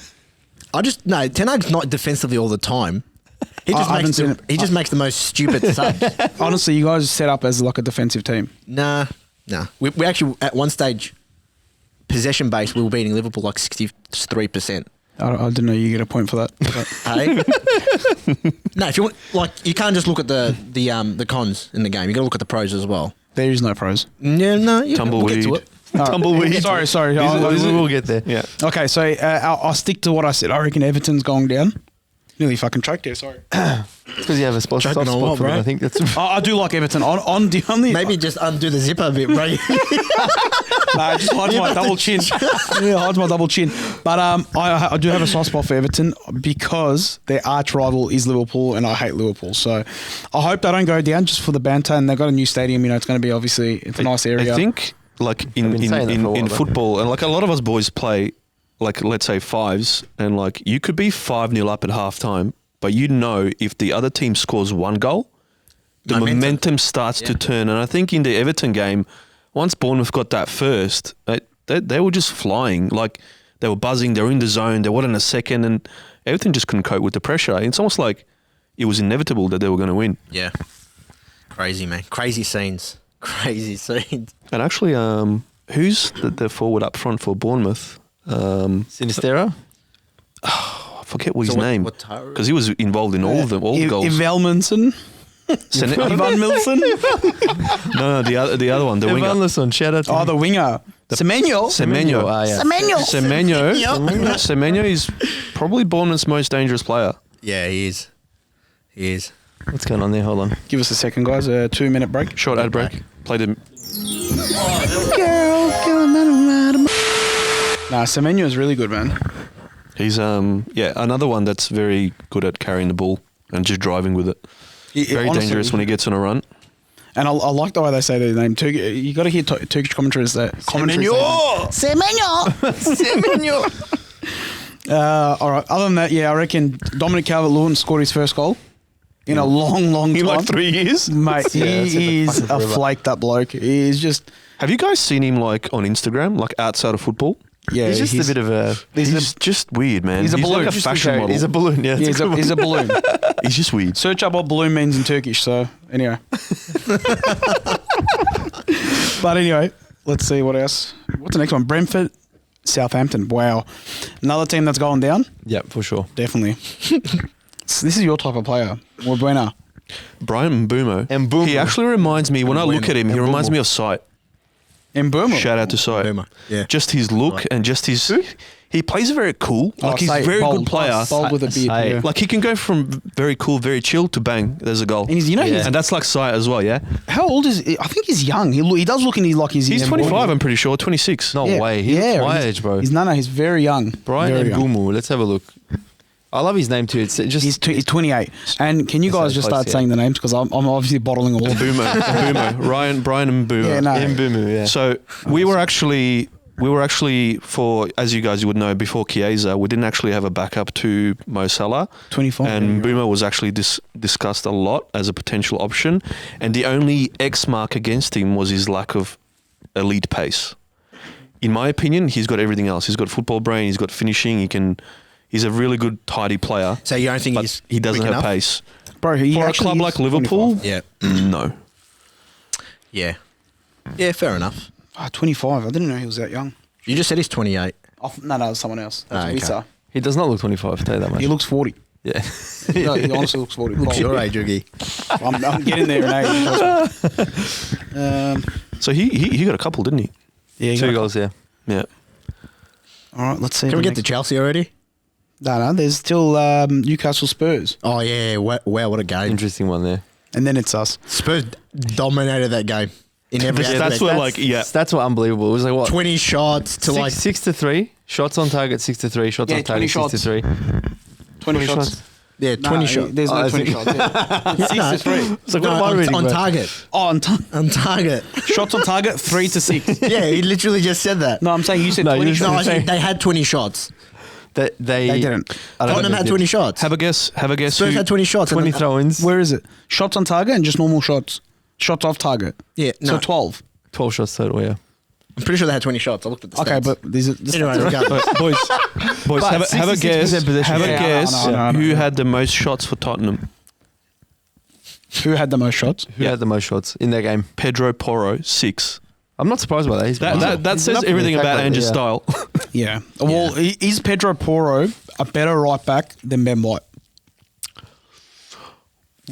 C: Ten Hag's not defensively all the time. He just
A: I haven't seen it.
C: he just makes the most stupid subs.
A: Honestly, you guys set up as like a defensive team.
C: Nah. We actually at one stage, possession base, we were beating Liverpool like 63%.
A: I didn't know you get a point for that. But
C: Hey? No, if you want, like, you can't just look at the cons in the game. You got to look at the pros as well.
A: there is no pros.
C: No,
B: Tumbleweed.
C: We'll get to it.
B: Tumbleweed.
A: Sorry.
D: We'll get there.
B: Yeah.
A: Okay, so I'll stick to what I said. I reckon Everton's going down. Nearly fucking choked there. Sorry.
D: It's because you have a soft
C: Choking
D: spot
C: on what,
D: for them.
C: bro?
D: I think that's.
A: I do like Everton. On the only
C: Maybe just undo the zipper a bit, bro.
A: Nah, it just hides my double chin. Yeah, hides my double chin. But I do have a soft spot for Everton because their arch rival is Liverpool, and I hate Liverpool. So I hope they don't go down just for the banter. And they've got a new stadium. You know, it's going to be obviously it's a nice area.
B: I think like
D: I've been saying that for a while,
B: in
D: though.
B: football, and like a lot of us boys play, like let's say fives, and like you could be 5-0 up at halftime, but you know if the other team scores 1 goal, the momentum starts to turn. And I think in the Everton game, once Bournemouth got that first, they were just flying. Like they were buzzing, they were in the zone, they wasn't a second, and Everton just couldn't cope with the pressure. It's almost like it was inevitable that they were going to win.
C: Yeah. Crazy, man. Crazy scenes.
B: And actually, who's the forward up front for Bournemouth?
D: Sinistero?
B: I forget his
C: So what-
B: name
C: what Taro-
B: because he was involved in all of them, all the goals.
A: Ivan Milson.
B: No, the other one, the winger.
D: Evanilson, shout out to
A: Oh,
D: him.
A: the winger. Semenyo.
B: Semenyo.
D: Ah, yeah.
B: Semenyo is probably Bournemouth's most dangerous player.
C: Yeah, he is.
D: What's going on there? Hold on.
A: Give us a second, guys. A 2-minute break.
B: Short ad break. Played him.
A: Nah, Semenyo is really good, man.
B: He's another one that's very good at carrying the ball and just driving with it. Very
A: Honestly,
B: dangerous when he gets on a run.
A: And I like the way they say their name. You got to hear Turkish commentaries.
C: Semenyo!
A: All right. Other than that, I reckon Dominic Calvert-Lewin scored his first goal in a long time.
B: In like 3 years?
A: Mate, he is a flaked up bloke. He's just...
B: Have you guys seen him like on Instagram, like outside of football?
A: Yeah,
D: He's just a bit of a.
B: He's just weird, man.
A: he's a balloon.
B: like a
A: Just
B: fashion model.
D: He's a balloon. Yeah,
A: He's a balloon.
B: He's just weird.
A: Search up what balloon means in Turkish. So anyway. But anyway, let's see what else. What's the next one? Brentford, Southampton. Wow. Another team that's going down?
D: Yeah, for sure.
A: Definitely. So this is your type of player. Buena.
B: Brian Mbumo.
D: Mbumo.
B: He actually reminds me, when I look at him, he reminds me of Sight.
A: Mbeumo.
B: Shout out to Sight.
C: Mbeumo, yeah.
B: Just his look and just his... He plays very cool. Like he's a
A: Say
B: very
A: bold.
B: good player.
A: Bold with a beard.
D: Say.
A: Yeah.
B: Like he can go from very cool, very chill to bang, there's a goal.
A: And he's,
D: Yeah.
B: And that's like Sight as well, yeah?
A: how old is he? I think he's young. He does look like he's
B: He's
A: in
B: 25, I'm pretty sure, 26.
D: No way. He's my age, bro.
A: He's very young.
D: Brian
A: Very young.
D: Mbumo. Let's have a look. I love his name too. It's just
A: He's 28. And can you guys
D: so
A: just
D: close,
A: start
D: yeah.
A: saying the names? Because I'm obviously bottling all of them.
B: Mbumo. Brian and Mbumo.
A: Yeah, no.
D: Mbumo. Yeah.
B: So we were actually for, as you guys would know, before Chiesa, we didn't actually have a backup to Mo Salah.
A: 25.
B: And Mbumo was actually discussed a lot as a potential option. And the only X mark against him was his lack of elite pace. In my opinion, he's got everything else. He's got football brain. He's got finishing. He's a really good, tidy player.
C: So you don't think
B: But he doesn't
C: quick
B: have
C: enough?
B: pace.
A: Bro, he
B: For a
A: actually
B: club
A: is
B: like Liverpool,
A: 25.
C: Yeah.
B: no.
C: Yeah. Yeah, fair enough.
A: 25. I didn't know he was that young.
C: You just said he's 28.
A: No, it was someone else. That's
C: Okay.
A: Wissa.
D: He does not look 25. I'll tell you that much.
A: He looks 40.
D: Yeah.
A: He honestly looks 40.
C: Looks your age, Oogie.
A: I'm getting there in age. trust me.
B: So he got a couple, didn't he?
A: Yeah,
D: 2 goals. Yeah.
B: Yeah.
A: All right, let's see.
C: Can we
A: the
C: get to
A: next-
C: Chelsea already?
A: No, there's still Newcastle Spurs.
C: Oh, yeah. Wow, what a game.
D: Interesting one there.
A: And then it's us.
C: Spurs dominated that game in every
B: That's
C: aspect.
B: where, like, yeah.
D: That's what unbelievable. It was like what
C: 20 shots to like...
D: 6 to 3 shots on target. 6 to 3 shots
A: Yeah,
D: on target.
A: 20
D: 6 to 3.
A: 20 shots.
C: Yeah, 20 shots.
A: There's no 20 shots. Yeah. 6 to 3.
D: So what am I reading,
C: on
D: bro?
C: target.
A: Oh, on
C: target.
A: shots on target, 3 to 6.
C: Yeah, he literally just said that.
A: No, I'm saying you said
D: No,
A: 20
D: you
A: shots.
C: No, I said they had 20 shots.
D: They
A: didn't.
D: I don't
C: Tottenham
D: know if
C: had
D: they
C: 20
D: did.
C: shots.
B: Have a guess.
C: Spurs had 20 shots.
D: 20
C: and then-
D: throw-ins.
A: Where is it? Shots on target and just normal shots. Shots off target.
C: Yeah,
A: So
C: no.
A: 12.
D: 12 shots total, yeah.
C: I'm pretty sure they had 20 shots. I looked at the stats.
A: Okay, but these are
C: Anyway, regardless.
B: But boys,
A: But
B: have a
D: 66%
B: guess.
D: possession.
B: Have a
A: Yeah,
B: guess
A: no,
B: who
A: no.
B: had the most shots for Tottenham.
A: who had the most shots?
D: Who had the most shots in their game?
B: Pedro Porro, 6.
D: I'm not surprised by that.
B: That
D: He's
B: says
D: up in the
B: everything
D: attack
B: about
D: rate,
B: Ange's
D: yeah.
B: style.
A: Yeah. Well, is Pedro Porro a better right back than Ben White?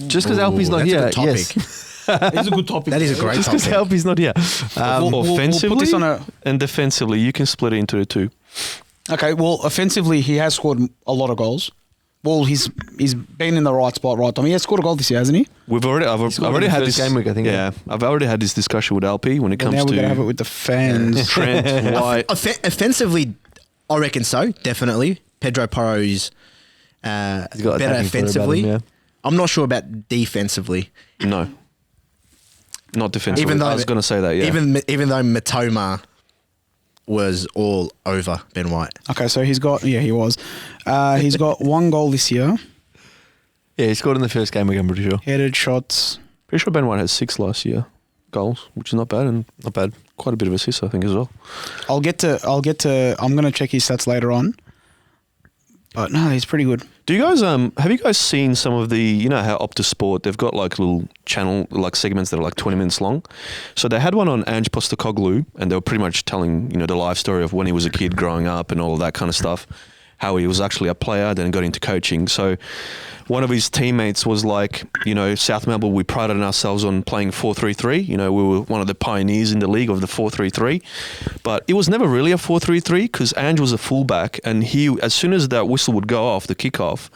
D: Just because Alpy's not
C: that's a
D: here,
C: good topic.
D: yes.
A: It's a good topic.
C: That is a great
D: Just because
C: topic.
D: Alpy's not here.
A: we'll put
B: Offensively
A: this on a-
B: and defensively, you can split it into the two.
A: Okay, well, offensively, he has scored a lot of goals. Well, he's been in the right spot, right time. He has scored a goal this year, hasn't he?
B: I've already
D: scored in
B: had
D: the
B: this
D: first game week, I think,
B: Yeah, I've already had this discussion with Alpy when it
A: Well,
B: comes
A: now we're
B: to
A: going to have it with the fans.
B: Trent, White.
C: Offensively, I reckon so. Definitely. Pedro Porro's
D: He's got
C: better
D: attacking flair about
C: offensively.
D: him, yeah.
C: I'm not sure about defensively.
B: No, not defensively.
C: Even though
B: I was going to say that. Yeah,
C: Even though Matoma was all over Ben White.
A: Okay, so he's got he's got 1 goal this year.
D: Yeah, he scored in the first game week, I'm pretty sure.
A: Headed shots.
B: pretty sure Ben White had 6 last year goals, which is not bad, and not bad. Quite a bit of assists, I think, as well.
A: I'm going to check his stats later on. But no, he's pretty good.
B: Do you guys have you guys seen some of the, you know how Optus Sport, they've got like little channel like segments that are like 20 minutes long. So they had one on Ange Postecoglou, and they were pretty much telling, you know, the life story of when he was a kid growing up and all of that kind of stuff. How he was actually a player, then got into coaching. So one of his teammates was like, you know, South Melbourne, we prided ourselves on playing 4-3-3. You know, we were one of the pioneers in the league of the 4-3-3. But it was never really a 4-3-3 because Ange was a fullback, and he, as soon as that whistle would go off, the kickoff,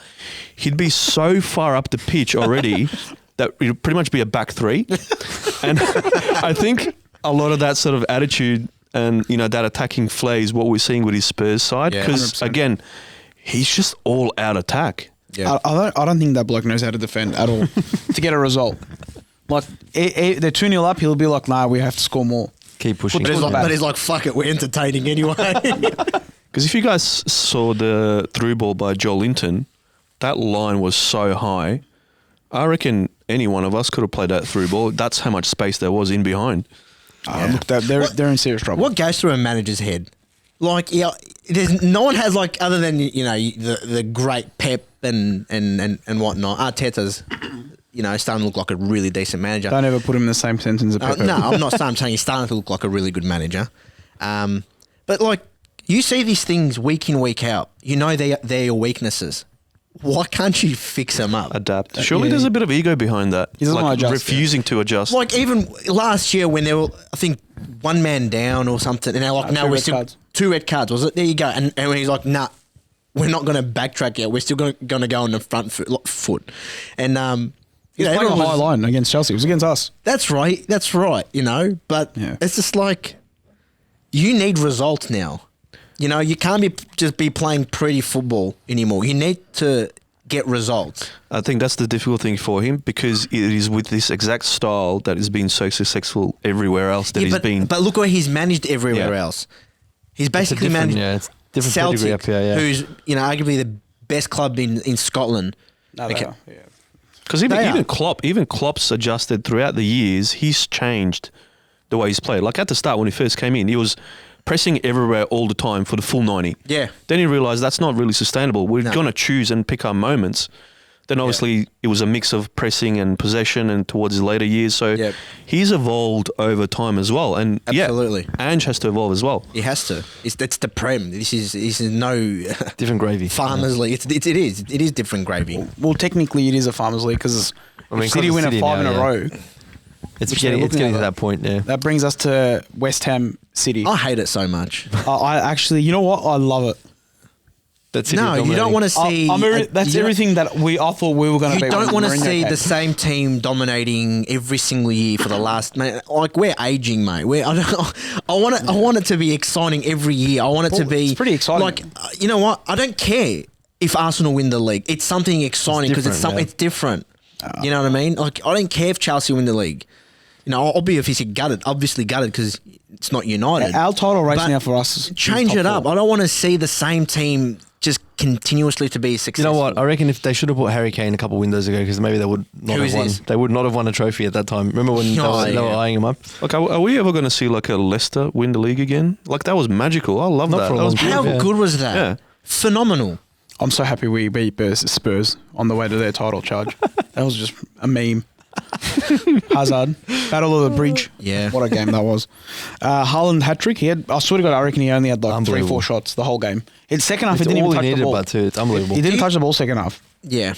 B: he'd be so far up the pitch already that it would pretty much be a back three. And I think a lot of that sort of attitude and, you know, that attacking flair is what we're seeing with his Spurs side.
C: Yeah,
B: Because,
A: 100%.
B: again, he's just all out attack.
C: Yeah.
A: I don't think that bloke knows how to defend at all to get a result. Like, they're 2-0 up, he'll be like, nah, we have to score more.
D: Keep pushing.
C: But
A: But
C: he's like, fuck it, we're entertaining anyway.
B: Because if you guys saw the through ball by Joe Linton, that line was so high. I reckon any one of us could have played that through ball. That's how much space there was in behind.
A: Look, they're in serious trouble.
C: What goes through a manager's head? Like, yeah, there's no one has like, other than, you know, the great Pep and whatnot. Arteta's, you know, starting to look like a really decent manager.
A: Don't ever put him in the same sentence as Pep.
C: No, I'm not saying. I'm saying he's starting to look like a really good manager. But like, you see these things week in, week out. You know they're your weaknesses. Why can't you fix them up?
B: Adapt. Surely
A: yeah.
B: there's a bit of ego behind that.
A: He doesn't
B: like
A: wanna adjust,
B: refusing to adjust.
C: Like even last year when they were, I think, 1 man down or something, and they're like, no,
A: 2
C: we're
A: red
C: still
A: cards.
C: 2 red cards. Was it? There you go. And when he's like, nah, we're not going to backtrack yet. We're still going to go on the front foot. And
A: He's
C: you know,
A: playing a
C: everyone
A: high
C: was-
A: line against Chelsea. It was against us.
C: That's right. That's right. You know, but
A: Yeah.
C: it's just like, you need results now. You know, you can't just be playing pretty football anymore. You need to get results.
B: I think that's the difficult thing for him because it is with this exact style that has been so successful everywhere else that
C: Yeah,
B: he's
C: but,
B: been.
C: but look where he's managed everywhere
B: Yeah.
C: else. He's basically managed
D: it's different pedigree
C: Celtic,
D: up here, yeah.
C: who's, you know, arguably the best club in Scotland.
A: No,
C: Okay.
B: Because
C: They are.
B: even Klopp's adjusted throughout the years. He's changed the way he's played. Like at the start when he first came in, he was pressing everywhere all the time for the full 90.
C: Yeah.
B: Then he realised that's not really sustainable. We're
C: No.
B: going to choose and pick our moments. Then obviously it was a mix of pressing and possession and towards his later years. So
C: Yep.
B: he's evolved over time as well. And
C: Absolutely.
B: yeah, Ange has to evolve as well.
C: He has to. It's the Prem. This is no
D: Different gravy.
C: farmers league. It is different gravy.
A: Well, technically, it is a Farmers League because
D: I mean,
A: City
D: 'cause
A: win
D: City
A: a 5
D: now,
A: in a
D: yeah.
A: row.
D: It's
A: Which
D: getting
A: they're
D: to
A: looking at
D: that point, yeah.
A: That brings us to West Ham City.
C: I hate it so much.
A: I actually, you know what? I love it.
D: That's
C: No, you don't want to see.
A: That's everything that I thought we were going to be.
C: You don't want to
A: Mourinho
C: see
A: came.
C: the same team dominating every single year for the last. Mate, like we're aging, mate. I want it to be exciting every year. I want it to
A: Well,
C: be
A: it's pretty exciting.
C: Like you know what? I don't care. if Arsenal win the league. It's something exciting because it's different. You know what I mean? Like, I don't care if Chelsea win the league. You know, I'll be obviously gutted because it's not United.
A: Our title race now for us is
C: change it up. I don't want to see the same team just continuously to be successful.
D: You know what? I reckon if they should have put Harry Kane a couple of windows ago, because maybe they would not have won. They would not have won a trophy at that time. Remember when they were eyeing him up?
B: Like, are we ever going to see like a Leicester win the league again? Like, that was magical. I love that.
C: How good was that? Yeah. Phenomenal.
A: I'm so happy we beat Spurs on the way to their title charge. That was just a meme. Hazard, Battle of the Bridge.
C: Yeah.
A: What a game that was. Haaland hat-trick. I swear to God, I reckon he only had like 3-4 shots the whole game. In second half, he didn't even touch the ball.
D: Too. It's unbelievable.
A: He didn't touch the ball second half.
C: Yeah.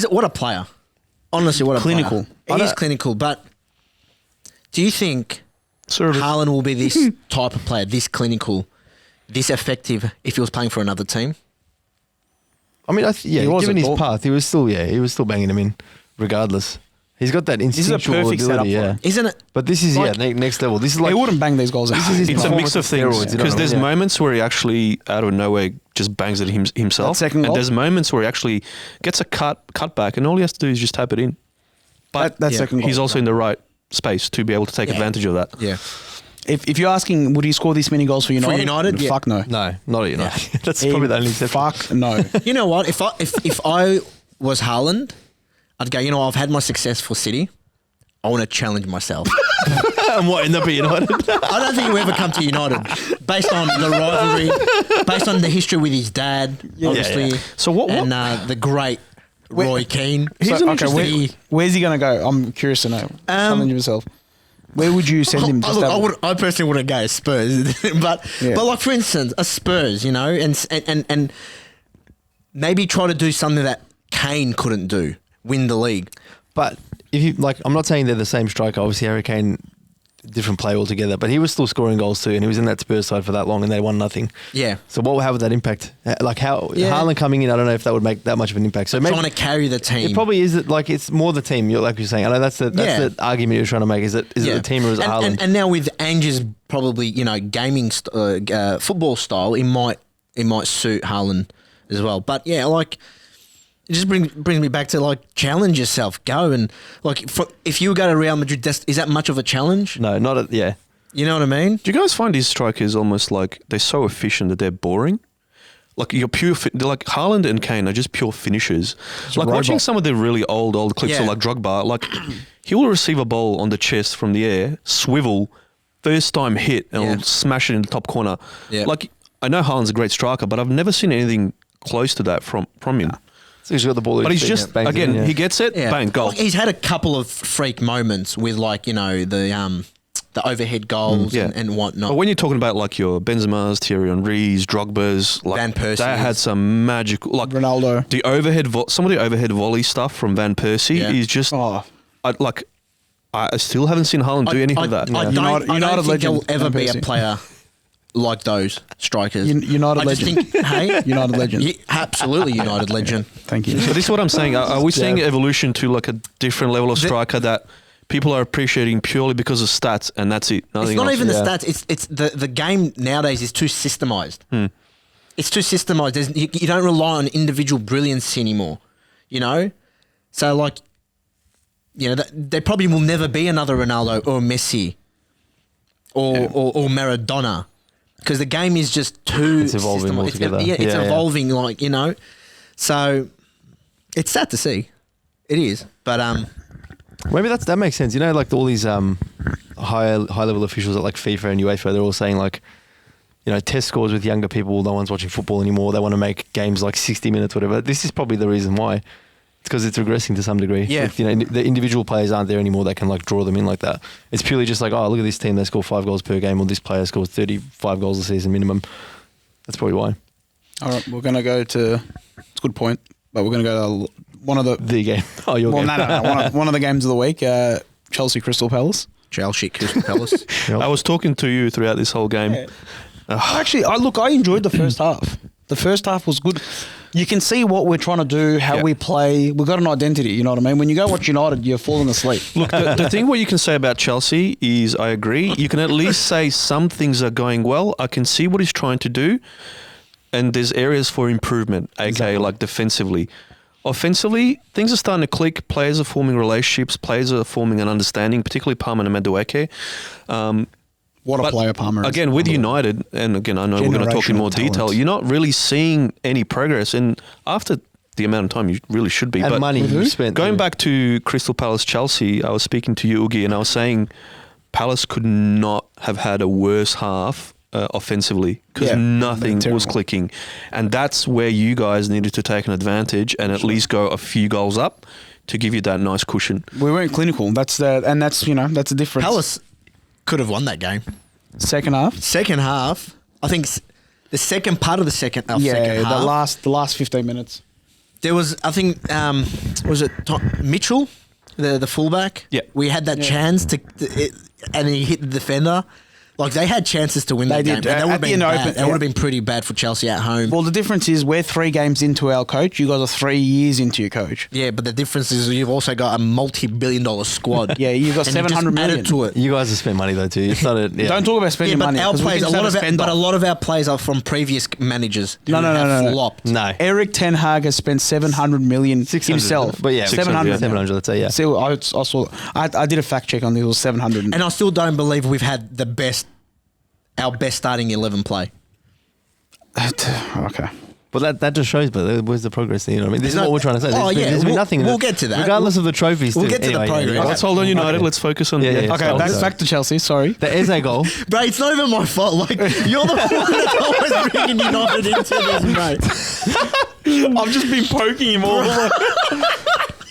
C: What a player. Honestly, what a
A: clinical
C: player. He is clinical, but do you think Haaland will be this type of player, this clinical, this effective if he was playing for another team?
D: I mean, given his path, he was still banging him in, regardless. He's got that instinctual ability,
C: Isn't it?
D: But this is next level. This is like
A: he wouldn't bang these goals.
B: It's a mix of things because there's moments where he actually out of nowhere just bangs it himself, and there's moments where he actually gets a cut back, and all he has to do is just tap it in. But
A: second goal,
B: he's also in the right space to be able to take advantage of that.
C: Yeah.
A: If you're asking, would he score this many goals for United?
C: For United?
A: Fuck no.
D: No, not at United. That's probably the only exception.
A: Fuck no.
C: You know what? If I was Haaland, I'd go, I've had my success for City. I want to challenge myself.
D: And what, end up at United?
C: I don't think he'll ever come to United based on the rivalry, based on the history with his dad, obviously. Yeah.
B: So what?
C: And the great Roy Keane.
A: Where's he going to go? I'm curious to know. Challenge himself. Where would you send him?
C: I personally wouldn't go to Spurs, but like for instance, a Spurs, and maybe try to do something that Kane couldn't do, win the league.
D: But if you I'm not saying they're the same striker. Obviously, Harry Kane, different player altogether, but he was still scoring goals too, and he was in that Spurs side for that long, and they won nothing.
C: Yeah.
D: So how would that impact? Like Haaland coming in, I don't know if that would make that much of an impact. So maybe
C: trying to carry the team.
D: It probably is that it's more the team. Like you're saying, I know that's the argument you're trying to make. Is it the team or is it Haaland?
C: And now with Ange's probably gaming football style, it might suit Haaland as well. But it just brings me back to challenge yourself, go and if you go to Real Madrid, is that much of a challenge?
D: No, not
C: You know what I mean?
B: Do you guys find these strikers almost like they're so efficient that they're boring? Like you're pure, like Haaland and Kane are just pure finishers. Watching some of the really old clips of Drogba, he will receive a ball on the chest from the air, swivel, first time hit, and will smash it in the top corner. Yeah. I know Haaland's a great striker, but I've never seen anything close to that from him.
D: So he's got the ball.
B: But he's just he gets it, bang, goal.
C: He's had a couple of freak moments with the overhead goals and whatnot.
B: But when you're talking about your Benzema's, Thierry Henry's, Drogba's,
C: Van Persie,
B: they had some magical
A: Ronaldo.
B: The overhead, some of the overhead volley stuff from Van Persie is just I still haven't seen Haaland do anything of that.
C: I don't think there'll ever be a player like those strikers.
A: United legend. United legend.
C: Absolutely United legend.
A: Thank you.
B: So this is what I'm saying. Are we seeing evolution to a different level of striker that people are appreciating purely because of stats and that's it?
C: It's not even the stats. It's the game nowadays is too systemized. It's too systemized. You don't rely on individual brilliance anymore. So there probably will never be another Ronaldo or Messi or Maradona. Because the game is just too...
D: It's evolving altogether.
C: It's evolving, So, it's sad to see. It is. But...
D: maybe that makes sense. All these high-level officials at FIFA and UEFA, they're all saying, test scores with younger people, no one's watching football anymore. They want to make games 60 minutes, whatever. This is probably the reason why. It's because it's regressing to some degree.
C: Yeah.
D: The individual players aren't there anymore that can draw them in like that. It's purely just look at this team, they score 5 goals per game, or this player scores 35 goals a season minimum. That's probably why.
A: All right, we're going to go to... It's a good point, but we're going to go to one of the
D: game. Oh, your game.
A: No. One of the games of the week, Chelsea Crystal Palace.
C: Chelsea Crystal Palace.
B: I was talking to you throughout this whole game.
A: Yeah. Actually, I enjoyed the first half. The first half was good. You can see what we're trying to do, how we play. We've got an identity, you know what I mean? When you go watch United, you're falling asleep.
B: Look, the thing what you can say about Chelsea is, I agree, you can at least say some things are going well. I can see what he's trying to do. and there's areas for improvement, aka like defensively. Offensively, things are starting to click. Players are forming relationships. Players are forming an understanding, particularly Palmer and 𝙌𝙐𝙄𝙕.
A: What a player Palmer is.
B: Again, with United, and again, I know we're going to talk in more detail, you're not really seeing any progress. And after the amount of time, you really should be.
D: And
B: but
D: money you spent.
B: Going back to Crystal Palace Chelsea, I was speaking to you, Oogie, and I was saying Palace could not have had a worse half offensively because nothing was clicking. And that's where you guys needed to take an advantage and at least go a few goals up to give you that nice cushion.
A: We weren't clinical. That's the difference.
C: Palace could have won that game.
A: Second half.
C: Second half, I think the second part of the second half.
A: the last 15 minutes.
C: There was, I think, was it Mitchell, the fullback?
B: Yeah.
C: We had that chance and he hit the defender. Like, they had chances to win that game. And that would have been bad. That would have been pretty bad for Chelsea at home.
A: Well, the difference is we're 3 games into our coach. You guys are 3 years into your coach.
C: Yeah, but the difference is you've also got a multi-billion-dollar squad.
A: Yeah, you've got
C: and
A: 700 million
C: added to it.
D: You guys have spent money though too. It's not
A: Don't talk about spending
C: but
A: money.
C: our
A: 'cause we
C: players,
A: can
C: a
A: spend
C: lot of our players are from previous managers. who have flopped.
D: No.
A: Eric Ten Hag has spent 700 million
D: 600,
A: himself.
D: but yeah,
A: 700.
D: 700, let's say, yeah.
A: See, I saw. I did a fact check on this. It was 700.
C: And I still don't believe we've had our best starting 11 play.
A: Okay.
D: But that just shows, but where's the progress? You know what I mean? This is what we're trying to say. There's been nothing.
C: We'll get to that.
D: Regardless of the trophies.
C: We'll get to the progress.
B: Let's hold on United. Let's focus on...
A: Okay, back to Chelsea. Sorry.
D: The Eze goal.
C: Bro, it's not even my fault. Like, you're the one that's always bringing United into this, mate.
A: I've just been poking him all the way.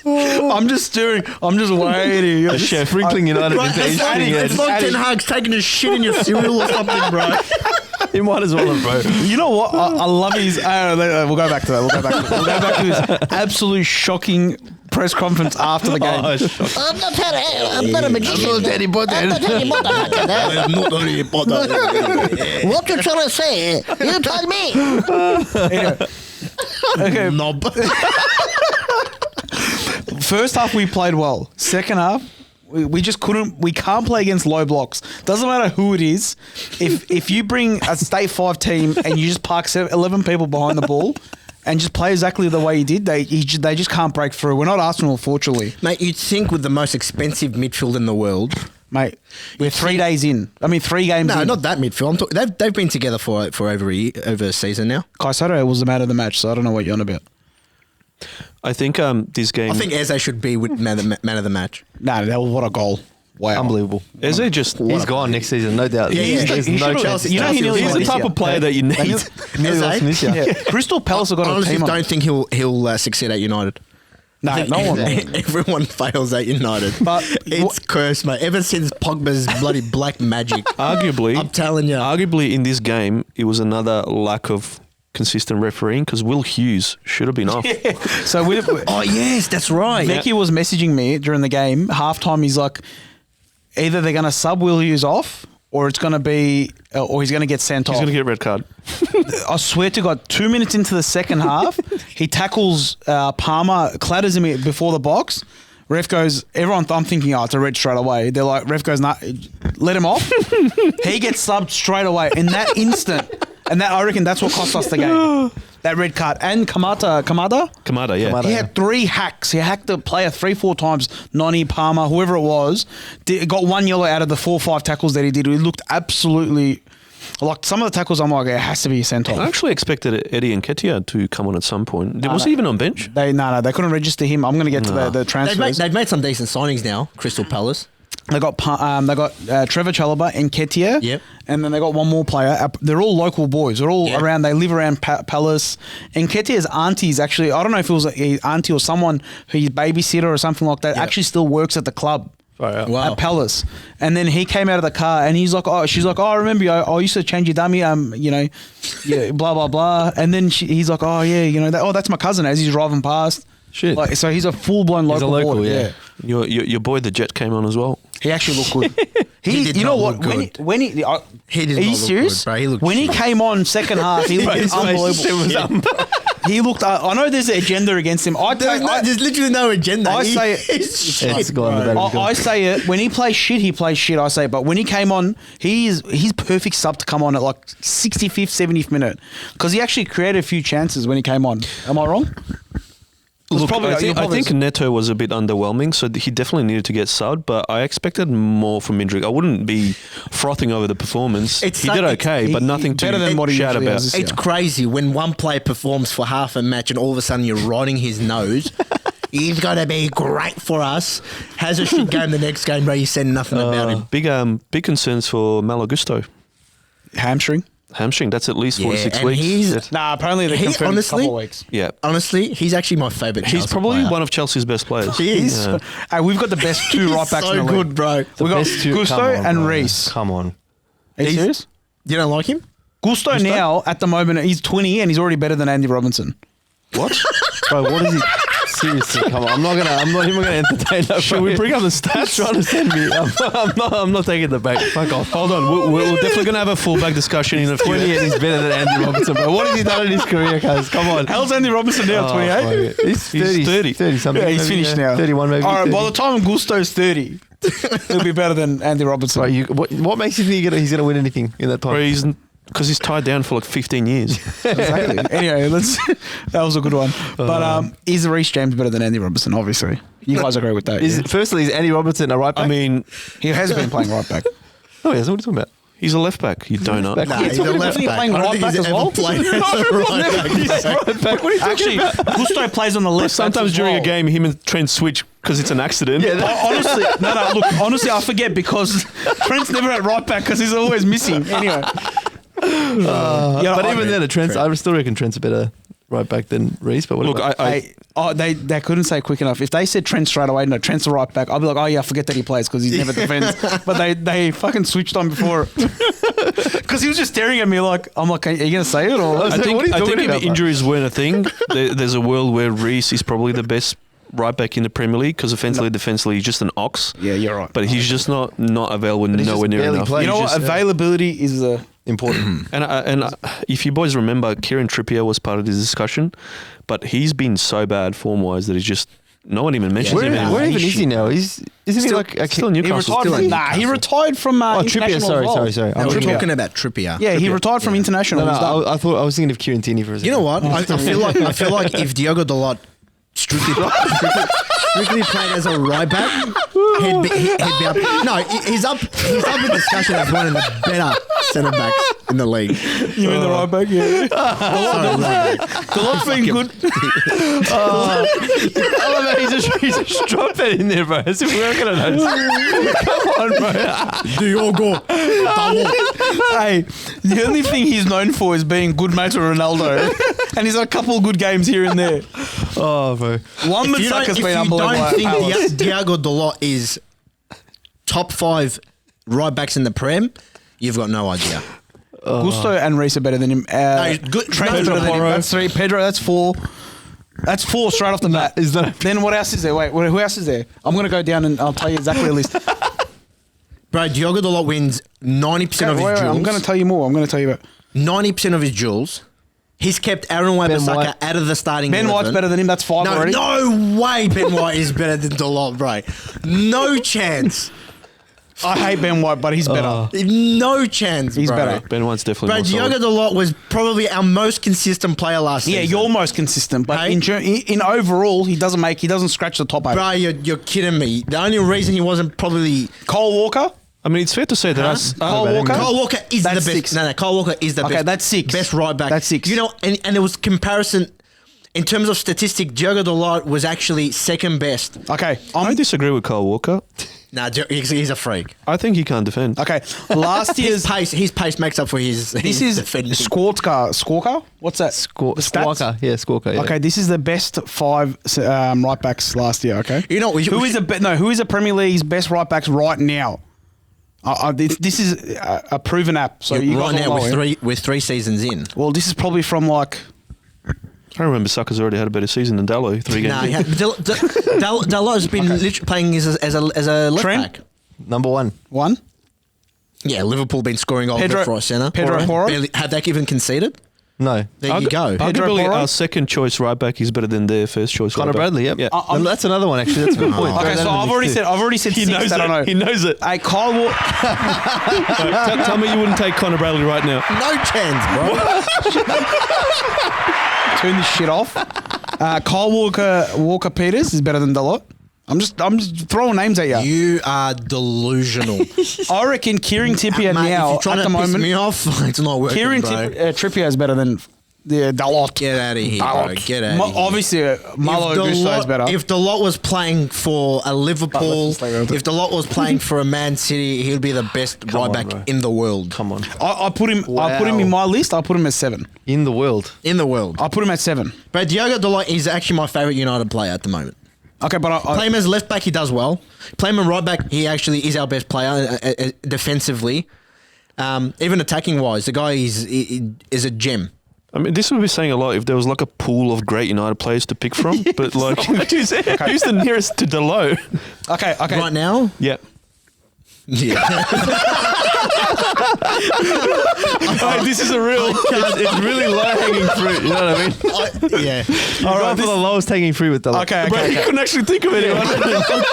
A: I'm just staring. I'm just waiting.
D: The chef wrinkling United into
C: it's like Ten Hag's taking a shit in your cereal or something, bro.
D: He might as well have, bro.
A: You know what? I love his... we'll go back to that. We'll go back to his absolute shocking press conference after the game.
E: I'm not a magician. I'm not Harry Potter.
C: I'm not Harry Potter.
E: What you trying to say? You tell me.
A: Okay.
C: Knob.
A: First half we played well. Second half we just couldn't. We can't play against low blocks. Doesn't matter who it is. If you bring a state 5 team and you just park 11 people behind the ball and just play exactly the way you did, they just can't break through. We're not Arsenal, fortunately.
C: Mate, you'd think with the most expensive midfield in the world,
A: mate, we're 3 days in. I mean, 3 games in.
C: No, not that midfield. they've been together for over a season now.
A: 𝙁𝙗 was the man of the match, so I don't know what you're on about.
B: I think this game...
C: I think Eze should be with man of the match.
A: No, what a goal. Wow.
D: Unbelievable.
B: Eze just...
D: He's gone next season, no doubt.
C: Yeah,
D: There's no chance.
C: You know,
B: he's the type of player that you need.
A: Crystal Palace have got
C: I
A: a team on.
C: don't think he'll succeed at United.
A: No, no one.
C: Everyone fails at United.
A: But
C: it's cursed, mate. Ever since Pogba's bloody black magic.
B: Arguably...
C: I'm telling you.
B: Arguably, in this game, it was another lack of consistent refereeing because Will Hughes should have been off.
A: So
C: oh yes, that's right.
A: Becky was messaging me during the game. Halftime, he's like, either they're going to sub Will Hughes off, or it's going to be, or he's going to get sent off.
B: He's going to get a red card.
A: I swear to God, 2 minutes into the second half, he tackles Palmer, clatters him before the box. Ref goes, I'm thinking, it's a red straight away. They're like, ref goes, nah, let him off. He gets subbed straight away in that instant. And I reckon that's what cost us the game. That red card. And Kamada,
B: yeah.
A: He had 3 hacks. He hacked the player 3-4 times. Noni, Palmer, whoever it was. Got 1 yellow out of the 4-5 tackles that he did. It looked absolutely... Like, some of the tackles, I'm like, it has to be sent off.
B: I actually expected Eddie Nketiah to come on at some point. Was he even on bench?
A: They couldn't register him. I'm going to get to the transfers.
C: They've made some decent signings now, Crystal Palace.
A: They got Trevor Chalobah and Nketiah.
C: Yep.
A: And then they got one more player. They're all local boys. They're all around. They live around Palace. And Nketiah's auntie's actually, I don't know if it was an auntie or someone who's babysitter or something like that, actually still works at the club.
C: Wow.
A: At Palace. And then he came out of the car and she's like, I remember you. I used to change your dummy. Blah, blah, blah. And then he's like, that's my cousin as he's driving past.
D: Shit.
A: Like, so he's a full-blown local boy.
D: Yeah.
B: Your boy, the Jet, came on as well.
A: He actually looked good.
C: He did not look good.
A: When he
C: did
A: are
C: not
A: you
C: look
A: serious?
C: good, bro. He looked
A: when he came on second half, he looked unbelievable. He looked. I know there's an agenda against him.
C: There's literally no agenda.
A: I say
D: It's gone.
A: I say it when he plays shit. He plays shit. I say, but when he came on, he's perfect sub to come on at like 65th, 70th minute because he actually created a few chances when he came on. Am I wrong?
B: Look, I think Neto was a bit underwhelming, so he definitely needed to get subbed, but I expected more from Indrik. I wouldn't be frothing over the performance. He did okay, but nothing
A: better than what he
B: shout
A: usually
B: about.
A: has.
C: It's crazy when one player performs for half a match and all of a sudden you're riding his nose. He's going to be great for us. Has a shit game the next game, bro. You said nothing about him.
B: Big concerns for Malo Gusto.
A: Hamstring.
B: That's at least 4 to 6
C: and
B: weeks.
A: Apparently they confirmed a couple of weeks.
B: Yeah.
C: Honestly, he's actually my favourite.
B: He's probably one of Chelsea's best players.
C: He is.
A: Hey, we've got the best two right backs in the league.
C: So good, bro.
A: We got Gusto and Reece.
D: Come on.
A: Are you serious?
C: You don't like him?
A: Gusto now, at the moment, he's 20 and he's already better than Andy Robertson.
B: What?
D: Bro, what is he? Seriously, come on. I'm not even gonna entertain that.
B: Should we bring up the stats?
D: Trying to send me. I'm not taking the back. Fuck off.
B: Hold on. We're definitely gonna have a fullback discussion in a few.
D: 20 and he's better than Andy Robertson, bro. What has he done in his career, cuz? Come on.
A: How's Andy Robertson now? 28.
D: He's 30 something.
A: Yeah, he's finished now.
D: 31 maybe.
A: All right.
D: 30.
A: By the time Gusto's 30, he'll be better than Andy Robertson.
D: Right, what makes you think he's gonna win anything in that time?
B: Because he's tied down for like 15 years.
A: Exactly. Anyway, that was a good one. But is Reece James better than Andy Robertson? Obviously, you guys agree with that.
D: Firstly, is Andy Robertson a right back?
B: I mean,
A: he has been playing right back.
D: Oh, yeah, that's what are you talking about?
B: He's a left back. You don't know.
C: Nah, he's a left back.
A: Playing right back as well. Actually, Gusto plays on the left.
B: Sometimes during a game, him and Trent switch because it's an accident.
A: Yeah, honestly, honestly, I forget because Trent's never at right back because he's always missing. Anyway.
D: But even then, I still reckon Trent's a better right back than Reece. But
B: look,
A: they couldn't say quick enough. If they said Trent straight away, no, Trent's the right back, I'll be like, oh yeah, I forget that he plays because he never defends. But they fucking switched on before because he was just staring at me like, I'm like, are you gonna say it or?
B: I think if injuries weren't a thing, there's a world where Reece is probably the best right back in the Premier League because offensively, defensively, he's just an ox.
A: Yeah, you're right.
B: But he's just not available nowhere near enough.
A: You know what? Availability is
D: important.
B: and if you boys remember, Kieran Trippier was part of this discussion, but he's been so bad form-wise that he's just no one even mentions him anymore.
D: Where even is he now? Isn't he like
B: still Newcastle?
A: He retired from
D: Trippier. Sorry.
C: We're talking about Trippier.
A: Yeah, he retired from international.
D: No, I was thinking of Kieran Tierney for a second.
C: You know what? I feel like if Diogo Dalot strictly played as a right back, he'd be up. No, he's up in discussion as one of the better centre backs in the league.
A: You mean the right back? Yeah. Dalot's been good.
D: I love that he's just dropped that in there, bro. As if we weren't going to know. Come on, bro.
C: Diogo Dalot.
A: Hey, the only thing he's known for is being good mate with Ronaldo. And he's had a couple of good games here and there.
D: Oh, bro.
A: Wan-Bissaka's been unbelievable.
C: If you don't think Diogo Dalot is top 5 right backs in the Prem, you've got no idea.
A: Gusto and Reece are better than him. Trent's better than him. That's 3. Pedro, that's 4. That's 4 straight off the bat. Then what else is there? Wait, who else is there? I'm going to go down and I'll tell you exactly a list.
C: Bro, Diogo Dalot wins 90% of his duels.
A: I'm going to tell you more.
C: 90% of his duels. He's kept Aaron Wan-Bissaka out of the starting 11.
A: Ben White's better than him. That's 5 already.
C: No way Ben White is better than Dalot, bro. No chance.
A: I hate Ben White, but he's better.
C: No chance,
A: He's
C: bro.
A: better.
B: Ben White's definitely more
C: Diogo Dalot was probably our most consistent player last season.
A: Yeah, you're most consistent, but in overall, he doesn't scratch the top 8.
C: Bro, you're kidding me. The only reason he wasn't probably...
A: Cole Walker?
B: I mean, it's fair to say that
A: Cole Walker
C: is the best.
A: 6.
C: No, Cole Walker is the best.
A: Okay, that's 6.
C: Best right back.
A: That's 6.
C: You know, and there was comparison... In terms of statistic, Diogo Dalot was actually second best.
A: Okay.
B: I disagree with Kyle Walker.
C: Nah, he's a freak.
B: I think he can't defend.
A: Okay. Last year's...
C: His pace makes up for his...
A: This is Squawka. What's that?
D: Squawka. Yeah, Squawka. Yeah.
A: Okay, this is the best 5 right backs last year, okay?
C: You know...
A: Who is a Premier League's best right backs right now? This is a proven app. So you
C: right
A: guys
C: now,
A: know
C: we're 3 seasons in.
A: Well, this is probably from like...
B: I remember Saka's already had a better season than Dalot 3 games.
C: Nah, Dalot has been literally playing as a left back.
D: Number 1.
C: Yeah, Liverpool been scoring goals for our centre.
A: Pedro Porro.
C: Have they even conceded?
D: No.
C: There you go.
B: Arguably, our second choice right back is better than their first choice.
D: Connor
B: right back.
D: Bradley, yep.
B: Yeah.
D: And that's another one, actually. That's a good point.
A: Okay, so I've already said
B: He
A: six
B: knows
A: that I know.
B: it. He knows it.
A: Hey, Kyle Walker.
B: Tell me you wouldn't take Connor Bradley right now.
C: No chance, bro.
A: Turn this shit off. Kyle Walker Peters is better than Dalot. I'm just throwing names at you.
C: You are delusional.
A: I reckon Kieran Trippier
C: Mate, if
A: now
C: you're trying
A: at
C: to
A: the
C: piss
A: moment.
C: me off, it's not working,
A: Kieran
C: bro.
A: Trippier is better than the Dalot.
C: Get out of here, bro. Get out of here.
A: Obviously, Malo Gusto is better.
C: If Dalot was playing for a Liverpool,
A: just like-
C: if Dalot was playing for a Man City, he'd be the best right
D: on,
C: back
D: bro.
C: in the world.
D: Come on.
A: I put him. I put him in my list. I put him at 7.
D: In the world.
C: In the world.
A: I put him at 7.
C: But Diogo Dalot is actually my favourite United player at the moment.
A: Okay, but
C: Play him as left back, he does well. Play him as right back, he actually is our best player defensively. Even attacking wise, the guy is a gem.
B: I mean, this would be saying a lot if there was like a pool of great United players to pick from. But like, who's the nearest to Delo?
A: okay.
C: Right now,
B: Yeah.
C: yeah.
B: This is a real.
D: It's really low hanging fruit. You know what I mean?
C: Yeah.
D: All right, for the lowest hanging fruit with the.
A: Okay,
B: Bro, you couldn't actually think of anyone.
C: I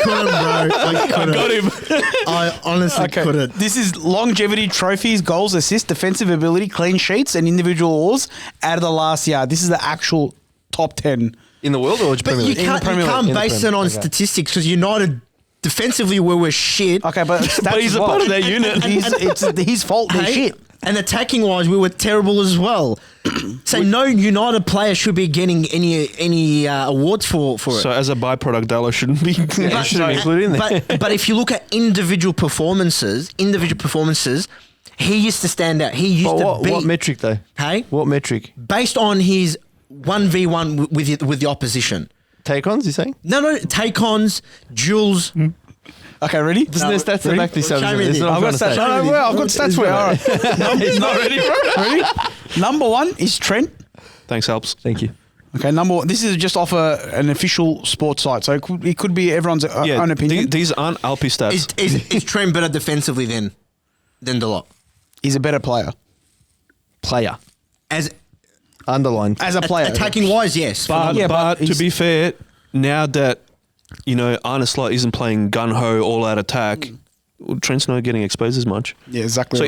C: couldn't, bro. I couldn't.
B: Got him.
C: I honestly couldn't.
A: This is longevity, trophies, goals, assists, defensive ability, clean sheets, and individual awards out of the last year. This is the actual top 10.
D: In the world or
C: But
D: Premier
C: you
D: League?
C: can't
A: Premier League.
D: In the
C: base it
D: Premier
C: on
D: League, okay.
C: statistics because United defensively we're shit.
A: Okay, but
B: But he's a part of that unit.
A: It's his fault. They're
C: Hey,
A: shit.
C: And attacking wise, we were terrible as well. So no United player should be getting any awards for it.
B: So as a byproduct, Delo shouldn't be.
D: It
C: But-
D: should be included in there.
C: But if you look at individual performances, he used to stand out. He used
D: But
C: to be.
D: what metric though?
C: Hey,
D: What metric?
C: based on his 1v1 with the opposition.
D: Take-ons, you saying?
C: No, take-ons, duels.
A: Okay, ready?
D: Doesn't their stats
C: ready?
D: back themselves?
C: Show me
D: It's
C: this.
D: not
A: I've
D: what
A: got
D: I'm
A: stats.
D: trying to say.
A: No, I've got stats for you. All right.
B: He's not ready, bro.
A: Ready? Number 1 is Trent.
B: Thanks, helps.
D: Thank you.
A: Okay, number 1. This is just off an official sports site, so it could be everyone's
B: Yeah,
A: own opinion.
B: these aren't Alpy stats.
C: Is Trent better defensively than Dalot?
A: He's a better player
D: Player.
C: As
D: Underlined.
A: as a player.
C: attacking wise, yes.
B: But,
A: Yeah, but
B: to
A: he's-
B: be fair, now that Arne Slot isn't playing gun ho all out attack, Trent's not getting exposed as much.
A: Yeah, exactly.
B: So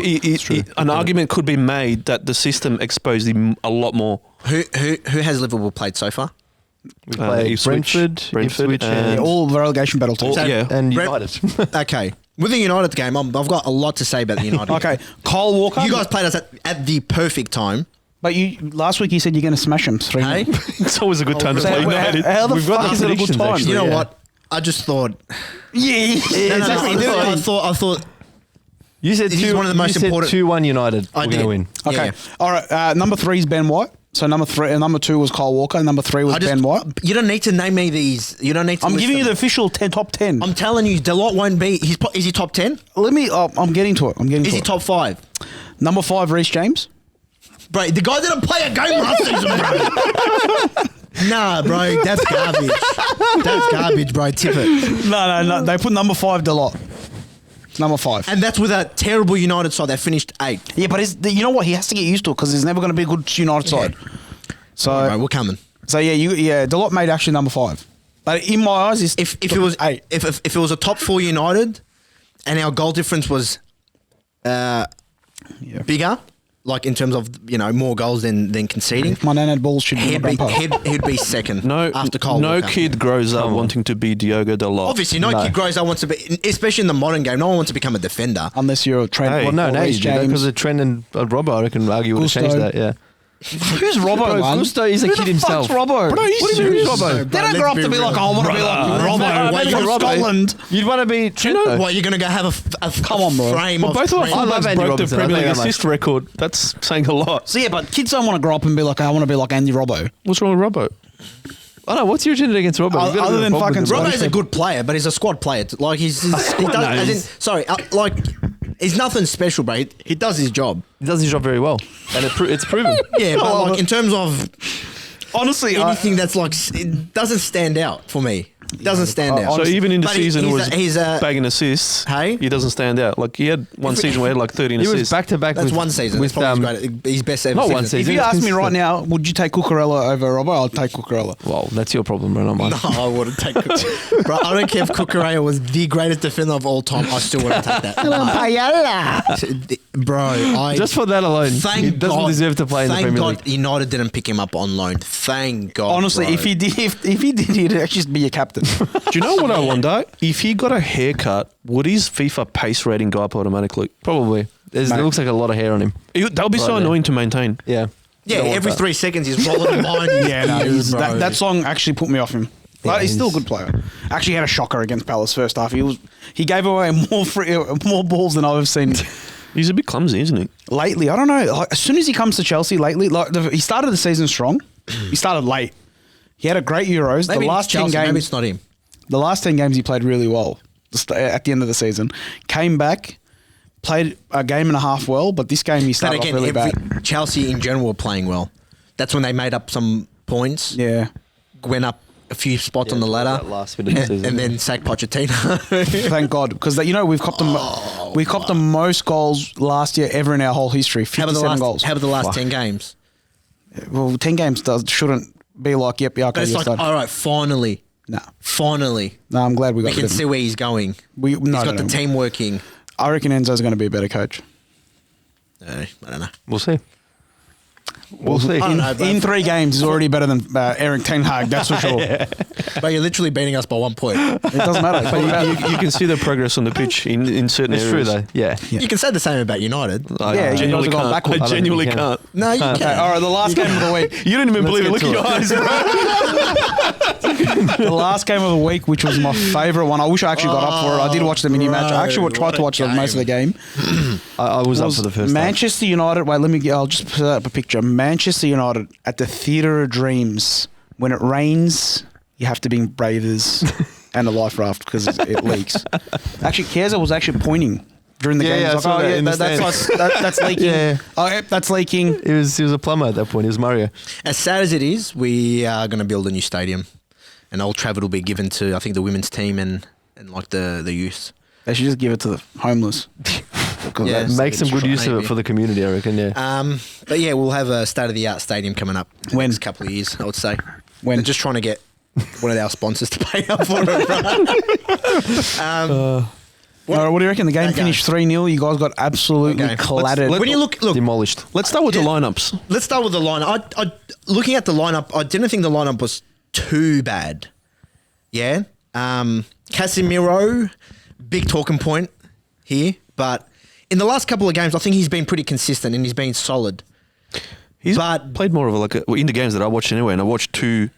A: right.
B: an argument could be made that the system exposed him a lot more.
C: Who has Liverpool played so far?
D: We played
B: Ipswich,
D: Brentford,
B: and-
A: Yeah, all the relegation battle teams.
B: All- yeah.
D: and
C: Brent-
D: United.
C: Okay. With the United game, I've got a lot to say about the United.
A: Okay, Kyle Walker.
C: You guys played us at the perfect time.
A: but last week you said you're going to smash him 3.
C: Hey?
B: It's always a good time to
A: So
B: play
A: how
B: United.
A: the
D: We've got
A: fuck
D: the
A: is it a good
D: predictions,
A: time?
D: actually.
C: You know
D: Yeah.
C: what? I just thought.
A: Yeah, exactly.
C: I thought.
D: You said
C: This is one of the most important-
D: 2-1 United.
C: I
D: We're
C: did.
D: going to win.
A: Okay.
C: Yeah.
A: All right. Number 3 is Ben White. So number 2 was Kyle Walker. Number 3 was Ben White.
C: You don't need to name me these. You don't need to.
A: I'm
C: list
A: giving you the
C: them.
A: official top 10.
C: I'm telling you, Dalot won't be. Is he top 10?
A: Let me. I'm getting to it.
C: Is he top 5?
A: Number 5, Reece James.
C: Bro, the guy didn't play a game last season, bro. Nah, bro, that's garbage. That's garbage, bro. Tip it.
A: No. They put number 5 Dalot. Number 5.
C: And that's with a terrible United side that finished 8th.
A: Yeah, but you know what? He has to get used to it because there's never going to be a good United side. So,
C: Bro, we're coming.
A: Dalot made actually number 5. But in my eyes, it's
C: If it was
A: 8.
C: if it was a top 4 United, and our goal difference was bigger, like in terms of more goals than conceding,
A: If my nan had balls, she'd be
C: he'd
A: my
C: be
A: grandpa.
C: he'd be second.
B: No,
C: after Cole
B: no
C: Walker.
B: kid grows up wanting to be Diogo Dalot.
C: Obviously, no kid grows up wants to be, especially in the modern game. No one wants to become a defender.
A: Unless you're a Trent.
B: Hey.
A: or
D: Well, no,
A: Reece
D: you do
A: James.
D: because of Trent and Robbo, I reckon argue would have
A: Gusto.
D: changed that, yeah.
A: Who's Robbo,
D: Bro,
A: man?
D: Gusto is a
A: Who
D: kid
A: the
D: himself.
A: fuck's Robbo?
B: Bro, he's
A: What do you mean,
B: serious.
A: Robbo? They don't grow up to be like, I want to be like Robbo.
C: Wait,
A: From
C: Robbo.
A: Scotland.
D: You'd want to be Trent, though.
C: What, you're going to go have a
A: Come on, bro.
C: frame
B: Well,
C: of
B: both of our
C: Trent?
D: I love
B: fullbacks
D: Andy
B: broke the
D: Robertson.
B: Premier
D: I
B: League
D: think that
B: assist record. That's saying a lot.
A: So yeah, but kids don't want to grow up and be like, I want to be like Andy Robbo.
B: What's wrong with Robbo?
D: I know, what's your agenda against Robbo? You've got a
A: Other
D: bit of
A: than
D: a problem
A: fucking
D: with him,
C: Robbo
D: bro.
C: is a good player, but he's a squad player. Like he does. As in, sorry, he's nothing special, bro. He does his job.
D: He does his job very well. And it's proven.
C: Yeah, but like in terms of
A: Honestly,
C: anything that's like, it doesn't stand out for me. Doesn't stand out.
B: So even in the
C: But
B: season,
C: he's
B: was bagging assists.
C: Hey?
B: He doesn't stand out. Like he had one season where he had like 13
D: He
B: assists.
D: was back to back.
C: That's one season.
D: With
C: That's probably his best ever
D: not
C: season.
D: one season.
A: If you
D: it's
A: ask me right
D: consistent.
A: now, would you take Cucurella over Robbo? I'll take Cucurella.
D: Well, that's your problem, bro, not mine.
C: No, I wouldn't take Bro, I don't care if Cucurella was the greatest defender of all time. I still wouldn't take that. Bro,
D: Just for that alone,
C: thank
D: he doesn't
C: God,
D: deserve to play in the
C: thank
D: Premier
C: God
D: League.
C: United didn't pick him up on loan. Thank God.
A: Honestly,
C: bro.
A: if he did, he'd actually just be a captain.
B: Do you know what I wonder? If he got a haircut, would his FIFA pace rating go up automatically?
D: Probably. It looks like a lot of hair on him.
B: That would be so
D: Right there.
B: annoying to maintain.
D: Yeah.
C: Yeah,
D: Don't want
C: every
D: that.
C: 3 seconds he's rolling behind.
A: Yeah, no,
C: bro.
A: that song actually put me off him. But he's still a good player. Actually had a shocker against Palace first half. He gave away more balls than I've ever seen
B: He's a bit clumsy, isn't he?
A: lately. I don't know. Like, as soon as he comes to Chelsea lately, he started the season strong. He started late. He had a great Euros.
C: Maybe
A: the last
C: it's Chelsea,
A: 10 games,
C: maybe it's not him.
A: the last 10 games he played really well at the end of the season. Came back, played a game and a half well, but this game he started off really bad.
C: Chelsea in general were playing well. That's when they made up some points.
A: Yeah.
C: Went up a few spots on the ladder.
D: that last bit of the season.
C: and then sacked Pochettino.
A: Thank God, because we've copped the most goals last year ever in our whole history. 57 goals.
C: How about the last 10 games?
A: Well, 10 games shouldn't be like, yep, yeah, okay,
C: But it's
A: you're
C: like,
A: done.
C: all right, finally.
A: No,
C: Finally.
A: I'm glad we got
C: We can
A: rid of
C: see
A: him.
C: where he's going.
A: He's
C: He's got the team working.
A: I reckon Enzo's going to be a better coach.
C: I don't know.
D: We'll see. We'll see.
C: I don't know,
A: In 3 games, he's already better than Ten Hag, that's for sure.
C: But you're literally beating us by 1 point.
A: It doesn't matter.
B: But you can see the progress on the pitch in certain
D: It's true,
B: areas.
D: though. Yeah.
C: You can say the same about United.
B: I
A: Yeah, you
B: genuinely
A: guys have gone
B: can't.
A: backwards.
B: I genuinely
D: I don't think
B: can't.
C: No, you
A: Okay,
C: can't.
A: all right, the last game of the week.
B: You didn't even believe it.
D: get
B: Look at
D: to
B: your
D: it.
B: eyes, bro.
A: The last game of the week, which was my favourite one. I wish I actually got up for it. I did watch the mini match. I actually tried to watch most of the game.
D: I was up for the first half.
A: Manchester United. Wait, I'll just put up a picture. Manchester United at the Theatre of Dreams. When it rains, you have to bring bathers and a life raft because it leaks. Actually, Chiesa was actually pointing during the game.
D: Yeah,
A: He
D: I
A: was
D: saw
A: like,
D: that in the
A: that's leaking.
D: Yeah.
A: Oh, yep, that's leaking.
D: He was a plumber at that point. He was Mario.
C: As sad as it is, we are going to build a new stadium. And Old Trafford will be given to, I think, the women's team and like the youth.
A: They should just give it to the homeless.
C: Yeah.
D: Make some good
C: Maybe.
D: use of it for the community, I reckon, yeah.
C: But yeah, we'll have a state-of-the-art stadium coming up in the
A: When?
C: next couple of years, I would say.
A: When?
C: They're just trying to get one of our sponsors to pay up for it, bro.
A: All right, what do you reckon? The game
C: Okay.
A: finished 3-0. You guys got absolutely
C: Okay.
A: clattered.
C: When you look,
D: Demolished.
B: Let's start with the
C: Yeah.
B: lineups.
C: let's start with the lineup. Looking at the lineup, I didn't think the lineup was too bad. Yeah. Casemiro, big talking point here, but in the last couple of games, I think he's been pretty consistent and he's been solid.
B: He's
C: But-
B: played more of in the games that I watched anyway, and I watched 2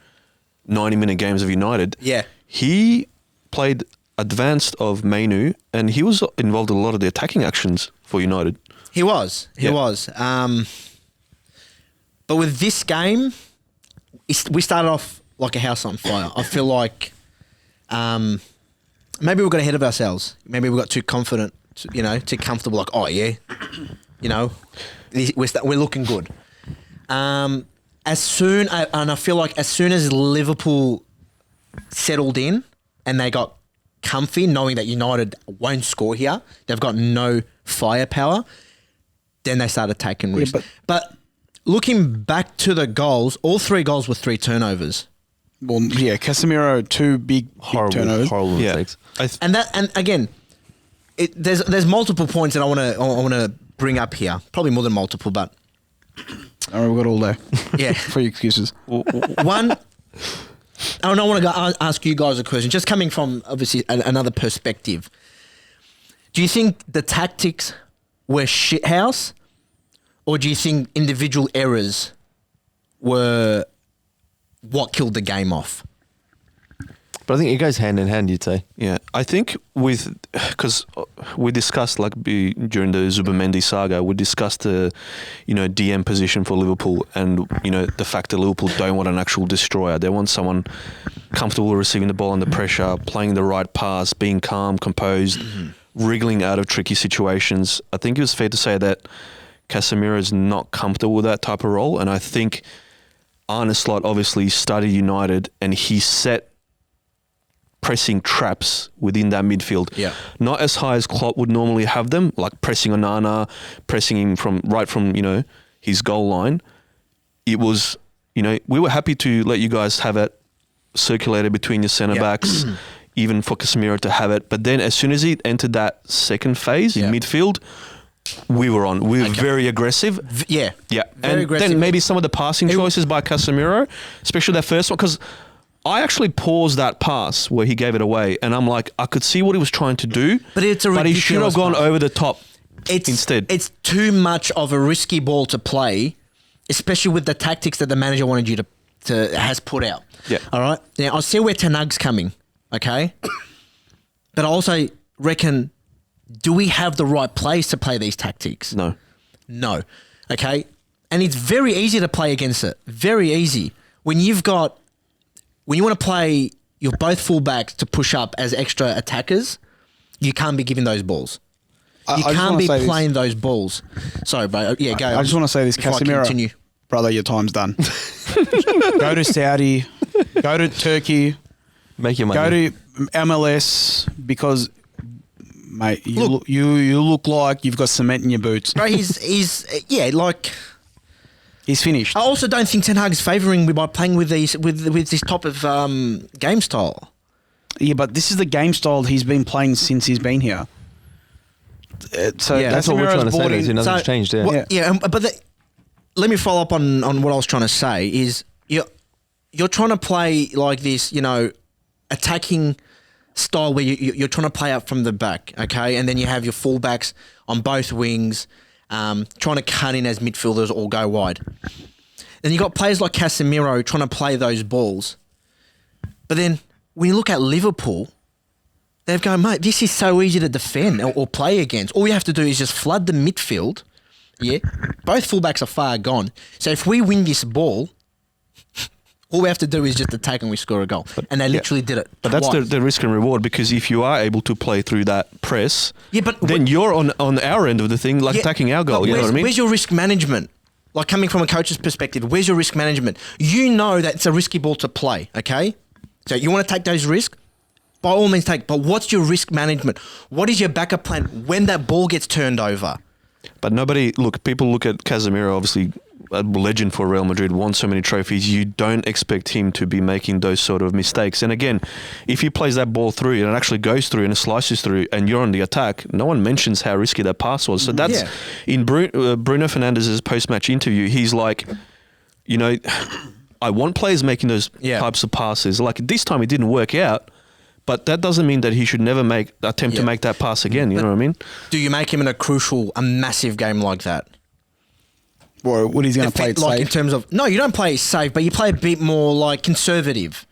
B: 90-minute games of United.
C: Yeah.
B: He played advanced of Mainu, and he was involved in a lot of the attacking actions for United.
C: He was. He
B: Yeah.
C: was. But with this game, we started off like a house on fire. I feel like maybe we got ahead of ourselves. Maybe we got too confident, too comfortable. Like, oh, yeah, we're looking good. And I feel like as soon as Liverpool settled in and they got comfy, knowing that United won't score here, they've got no firepower, then they started taking risks. But looking back to the goals, all 3 goals were 3 turnovers.
A: Well, yeah, Casemiro, 2 big turnovers.
D: Horrible
B: Yeah.
D: mistakes.
C: And again, there's multiple points that I want to bring up here. Probably more than multiple, but
A: All right, we've got all day.
C: yeah.
A: For your excuses.
C: One, I want to ask you guys a question, just coming from obviously another perspective. Do you think the tactics were shithouse, or do you think individual errors were what killed the game off?
D: But I think it goes hand in hand, you'd say.
B: Yeah, I think because we discussed during the Zubimendi saga, we discussed the DM position for Liverpool, and the fact that Liverpool don't want an actual destroyer. They want someone comfortable receiving the ball under pressure, playing the right pass, being calm, composed, wriggling out of tricky situations. I think it was fair to say that Casemiro is not comfortable with that type of role, and I think Arne Slot obviously studied United, and he set pressing traps within that midfield.
C: Yeah.
B: Not as high as Klopp would normally have them, like pressing Onana, pressing him from his goal line. It was, we were happy to let you guys have it circulated between your centre backs, even for Casemiro to have it. But then as soon as he entered that second phase in midfield, we were on. We were very aggressive.
C: Yeah.
B: Very aggressive. Then maybe some of the passing choices by Casemiro, especially that first one, because I actually paused that pass where he gave it away, and I'm like, I could see what he was trying to do,
C: but he
B: should have gone over the top instead.
C: It's too much of a risky ball to play, especially with the tactics that the manager wanted you to has put out.
B: Yeah.
C: All right. Now I see where Ten Hag's coming. Okay. But I also reckon, do we have the right players to play these tactics?
B: No.
C: Okay. And it's very easy to play against it. Very easy. When you want to play your both fullbacks to push up as extra attackers, you can't be giving those balls. You can't be playing those balls. Sorry, bro. Yeah, go.
A: I just want to say this, Casemiro. Brother, your time's done. Go to Saudi. Go to Turkey.
D: Make your money.
A: Go to MLS because, mate, you look like you've got cement in your boots.
C: Bro, he's
A: finished.
C: I also don't think Ten Hag is favouring by playing with this type of game style.
A: Yeah, but this is the game style he's been playing since he's been here. So
D: that's what we're trying to say. Nothing's changed.
C: Let me follow up on what I was trying to say. Is you're trying to play like this, attacking style where you're trying to play up from the back, okay, and then you have your fullbacks on both wings, trying to cut in as midfielders or go wide. Then you got players like Casemiro trying to play those balls, but then when you look at Liverpool, they've gone, mate, this is so easy to defend or play against. All you have to do is just flood the midfield. Yeah, both fullbacks are far gone. So if we win this ball, all we have to do is just attack and we score a goal. And they literally did it.
B: But that's the risk and reward, because if you are able to play through that press, then you're on our end of the thing, attacking our goal. You know what I mean?
C: Where's your risk management? Like, coming from a coach's perspective, where's your risk management? You know that it's a risky ball to play, okay? So you want to take those risks? By all means take. But what's your risk management? What is your backup plan when that ball gets turned over?
B: But people look at Casemiro, obviously a legend for Real Madrid, won so many trophies. You don't expect him to be making those sort of mistakes. And again, if he plays that ball through and it actually goes through and it slices through and you're on the attack, no one mentions how risky that pass was. So that's in Bruno Fernandes's post-match interview. He's like, I want players making those types of passes. Like, this time it didn't work out. But that doesn't mean that he should never attempt to make that pass again. You know what I mean?
C: Do you make him in a massive game like that?
A: Or what he's going to play it safe?
C: In terms of, no, you don't play it safe, but you play a bit more like conservative.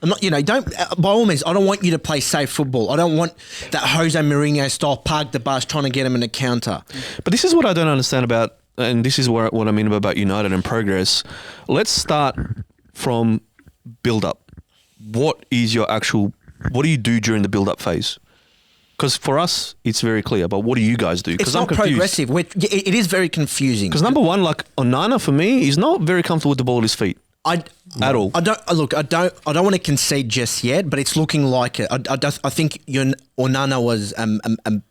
C: I'm not, don't. By all means, I don't want you to play safe football. I don't want that Jose Mourinho style park the bus trying to get him in a counter.
B: But this is what I don't understand about, and this is what I mean about United and progress. Let's start from build up. What do you do during the build-up phase? Because for us, it's very clear. But what do you guys do?
C: It's not progressive. It is very confusing.
B: Because number one, like Onana, for me, he's not very comfortable with the ball at his feet at all.
C: I don't want to concede just yet, but it's looking like it. I think Onana was a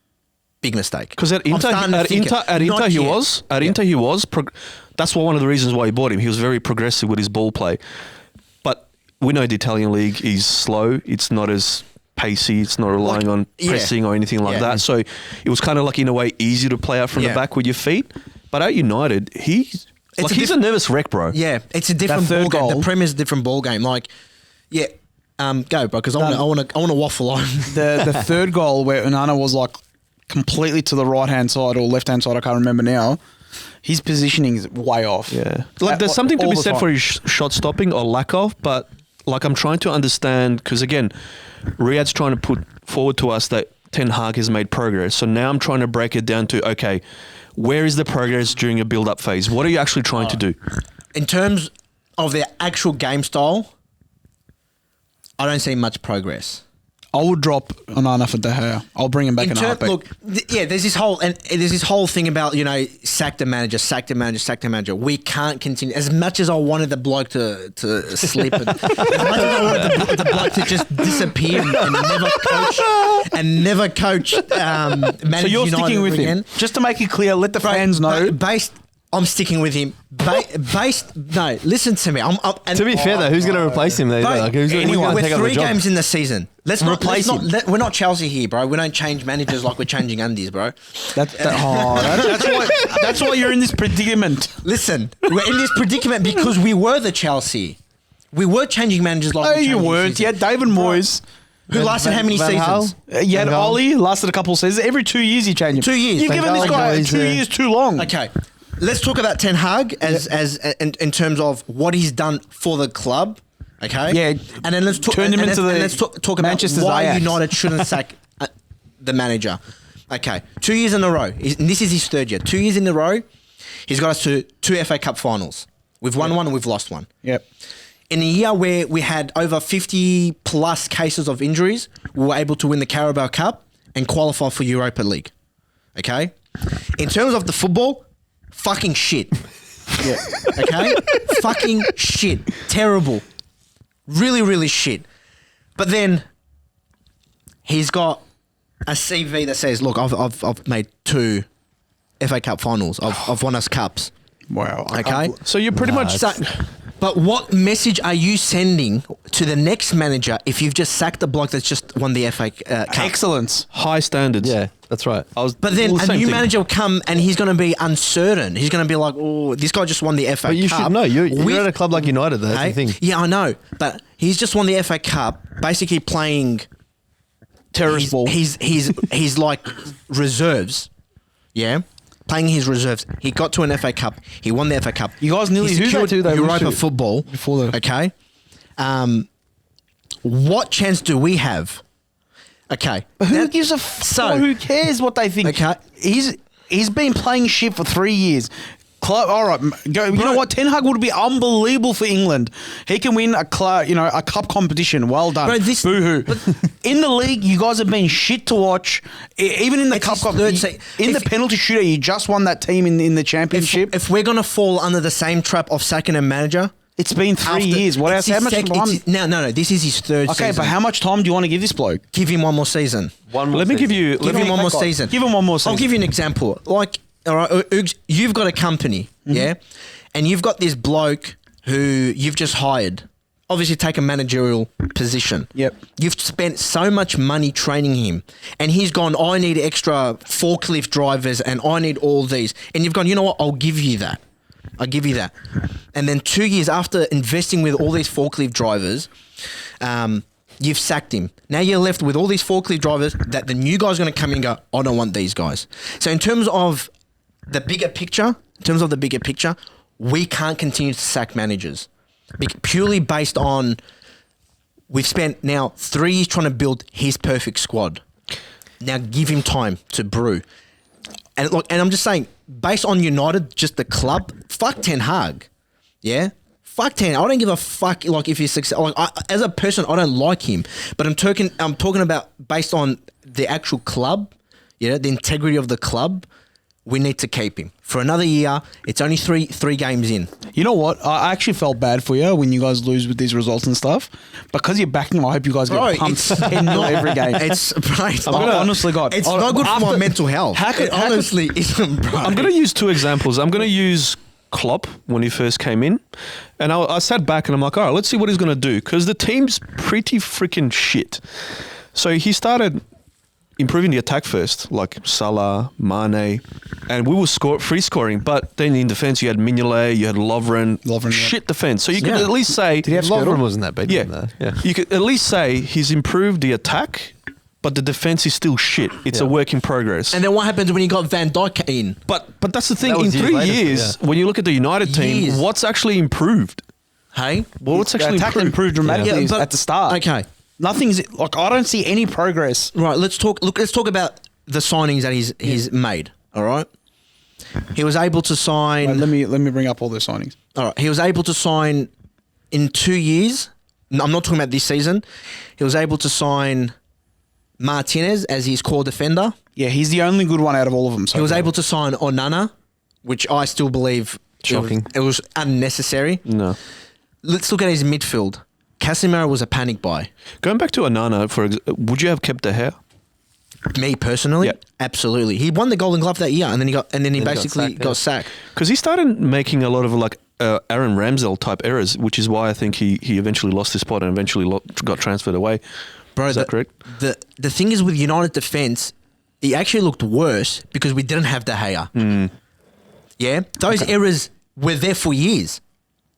C: big mistake.
B: Because at Inter, he was. That's one of the reasons why he bought him. He was very progressive with his ball play. We know the Italian league is slow. It's not as pacey. It's not relying on pressing or anything like that. So it was kind of like, in a way, easy to play out from the back with your feet. But at United, he's a nervous wreck, bro.
C: Yeah, it's a different ball game. The Premier's a different ball game. Go, bro, because I want to waffle on.
A: The third goal where Onana was like completely to the right-hand side or left-hand side, I can't remember now. His positioning is way off.
B: Yeah. There's something to be said for his shot stopping or lack of, but I'm trying to understand, because again, Riad's trying to put forward to us that Ten Hag has made progress. So now I'm trying to break it down to, okay, where is the progress during a build-up phase? What are you actually trying to do?
C: In terms of their actual game style, I don't see much progress.
A: I would drop Onana for De Gea. I'll bring him back in a heartbeat.
C: Look, there's this whole thing about, sack the manager. We can't continue. As much as I wanted the bloke to slip, as much as I wanted the bloke to just disappear and never coach. Manage
A: So you're
C: United
A: sticking with
C: again.
A: him, just to make it clear. Let the fans know.
C: I'm sticking with him. No, listen to me.
D: To be fair though, who's going to replace him? Though? Who's going to
C: We're
D: take over the
C: 3
D: job?
C: games in the season. Let's
A: Replace him.
C: We're not Chelsea here, bro. We don't change managers like we're changing undies, bro.
A: That's why you're in this predicament.
C: Listen, we're in this predicament because we were the Chelsea. We were changing managers like
A: No, you weren't. You had David Moyes.
C: Who lasted how many seasons?
A: You had Ollie, lasted a couple of seasons. Every 2 years you change him.
C: 2 years.
A: You've given this guy 2 years too long.
C: Okay. Let's talk about Ten Hag in terms of what he's done for the club. Okay.
A: Yeah.
C: And then let's talk.
A: Turn him into the
C: let's talk about
A: Manchester's
C: why
A: Ajax.
C: United shouldn't sack the manager. Okay. 2 years in a row. And this is his 3rd year. 2 years in a row. He's got us to 2 FA Cup finals. We've won one and we've lost one.
A: Yep.
C: In a year where we had over 50 plus cases of injuries, we were able to win the Carabao Cup and qualify for Europa League. Okay? In terms of the football, fucking shit. Yeah. Okay? Fucking shit. Terrible. Really, really shit. But then he's got a CV that says, look, I've made 2 FA Cup finals. I've won us cups.
A: Wow.
C: Okay?
B: So you're pretty much...
C: But what message are you sending to the next manager if you've just sacked the bloke that's just won the FA Cup?
A: Excellence.
B: high standards.
D: Yeah, that's right.
C: But then a new manager will come and he's going to be uncertain. He's going to be like, oh, this guy just won the FA Cup.
D: But you should know. You're at a club like United, though. That's the thing.
C: Yeah, I know. But he's just won the FA Cup, basically playing
A: Terrorist ball.
C: He's like reserves. Yeah. Playing his reserves. He got to an FA Cup. He won the FA Cup.
A: You guys nearly
C: he secured
A: who they
C: Europa football.
A: before the...
C: Okay. What chance do we have? Okay.
A: But who gives a who cares what they think?
C: Okay.
A: He's been playing shit for 3 years. All right, go. You know what? Ten Hag would be unbelievable for England. He can win a cup competition. Well done.
C: Bro,
A: boo-hoo. In the league, you guys have been shit to watch. Even in the cup competition, in the penalty shootout, you just won that team in the championship.
C: If we're gonna fall under the same trap of sacking a manager,
A: it's been 3 years. What else? How much time?
C: No. This is his 3rd season.
A: Okay, but how much time do you want to give this bloke?
C: Give him one more season.
B: Let me give you...
C: Give him one more season.
A: Give him one more season.
C: I'll give you an example. Like, all right, Uggs, you've got a company, yeah, and you've got this bloke who you've just hired. Obviously, take a managerial position.
A: Yep.
C: You've spent so much money training him, and he's gone, I need extra forklift drivers, and I need all these. And you've gone, you know what? I'll give you that. And then 2 years after investing with all these forklift drivers, you've sacked him. Now you're left with all these forklift drivers that the new guy's going to come in and go, I don't want these guys. So in terms of the bigger picture, we can't continue to sack managers purely based on we've spent now 3 years trying to build his perfect squad. Now give him time to brew. And look, and I'm just saying, based on United, just the club, fuck Ten Hag. Yeah? Fuck Ten. I don't give a fuck like if he's successful. Like, as a person, I don't like him. But I'm talking about based on the actual club, yeah, the integrity of the club. We need to keep him for another year. It's only three games in.
A: You know what? I actually felt bad for you when you guys lose with these results and stuff. Because you're backing him, I hope you guys get pumped 10-0 every game. Honestly, God.
C: It's not good for my mental health. Honestly isn't, bro.
B: I'm going to use 2 examples. I'm going to use Klopp when he first came in. And I sat back and I'm like, all right, let's see what he's going to do. Because the team's pretty freaking shit. So he started improving the attack first, like Salah, Mane, and we were free scoring. But then in defense, you had Mignolet, you had Lovren, shit defense. So you could at least say
D: Lovren wasn't that bad.
B: Yeah, you could at least say he's improved the attack, but the defense is still shit. It's a work in progress.
C: And then what happens when you got Van Dijk in?
B: But that's the thing. In 3 years, when you look at the United team, what's actually improved?
C: Hey,
B: what's actually
A: improved dramatically at the start.
C: Okay.
A: Nothing's like I don't see any progress.
C: Right, let's talk about the signings that he's made. All right, he was able to sign.
A: Right, let me bring up all the signings.
C: All right, he was able to sign in 2 years. No, I'm not talking about this season. He was able to sign Martinez as his core defender.
A: Yeah, he's the only good one out of all of them. So
C: He was
A: far.
C: able to sign Onana, which I still believe
D: Shocking.
C: It was unnecessary.
B: No.
C: Let's look at his midfield. Casemiro was a panic buy.
B: Going back to Onana, would you have kept De Gea?
C: Me personally,
B: Yep.
C: absolutely. He won the Golden Glove that year, and then he
D: got
C: basically
D: sacked,
C: got
D: yeah.
C: sacked.
B: Because he started making a lot of like Aaron Ramsdale type errors, which is why I think he eventually lost his spot and eventually got transferred away.
C: Bro,
B: Is that correct?
C: The thing is with United defense, it actually looked worse because we didn't have De Gea. Yeah, those errors were there for years.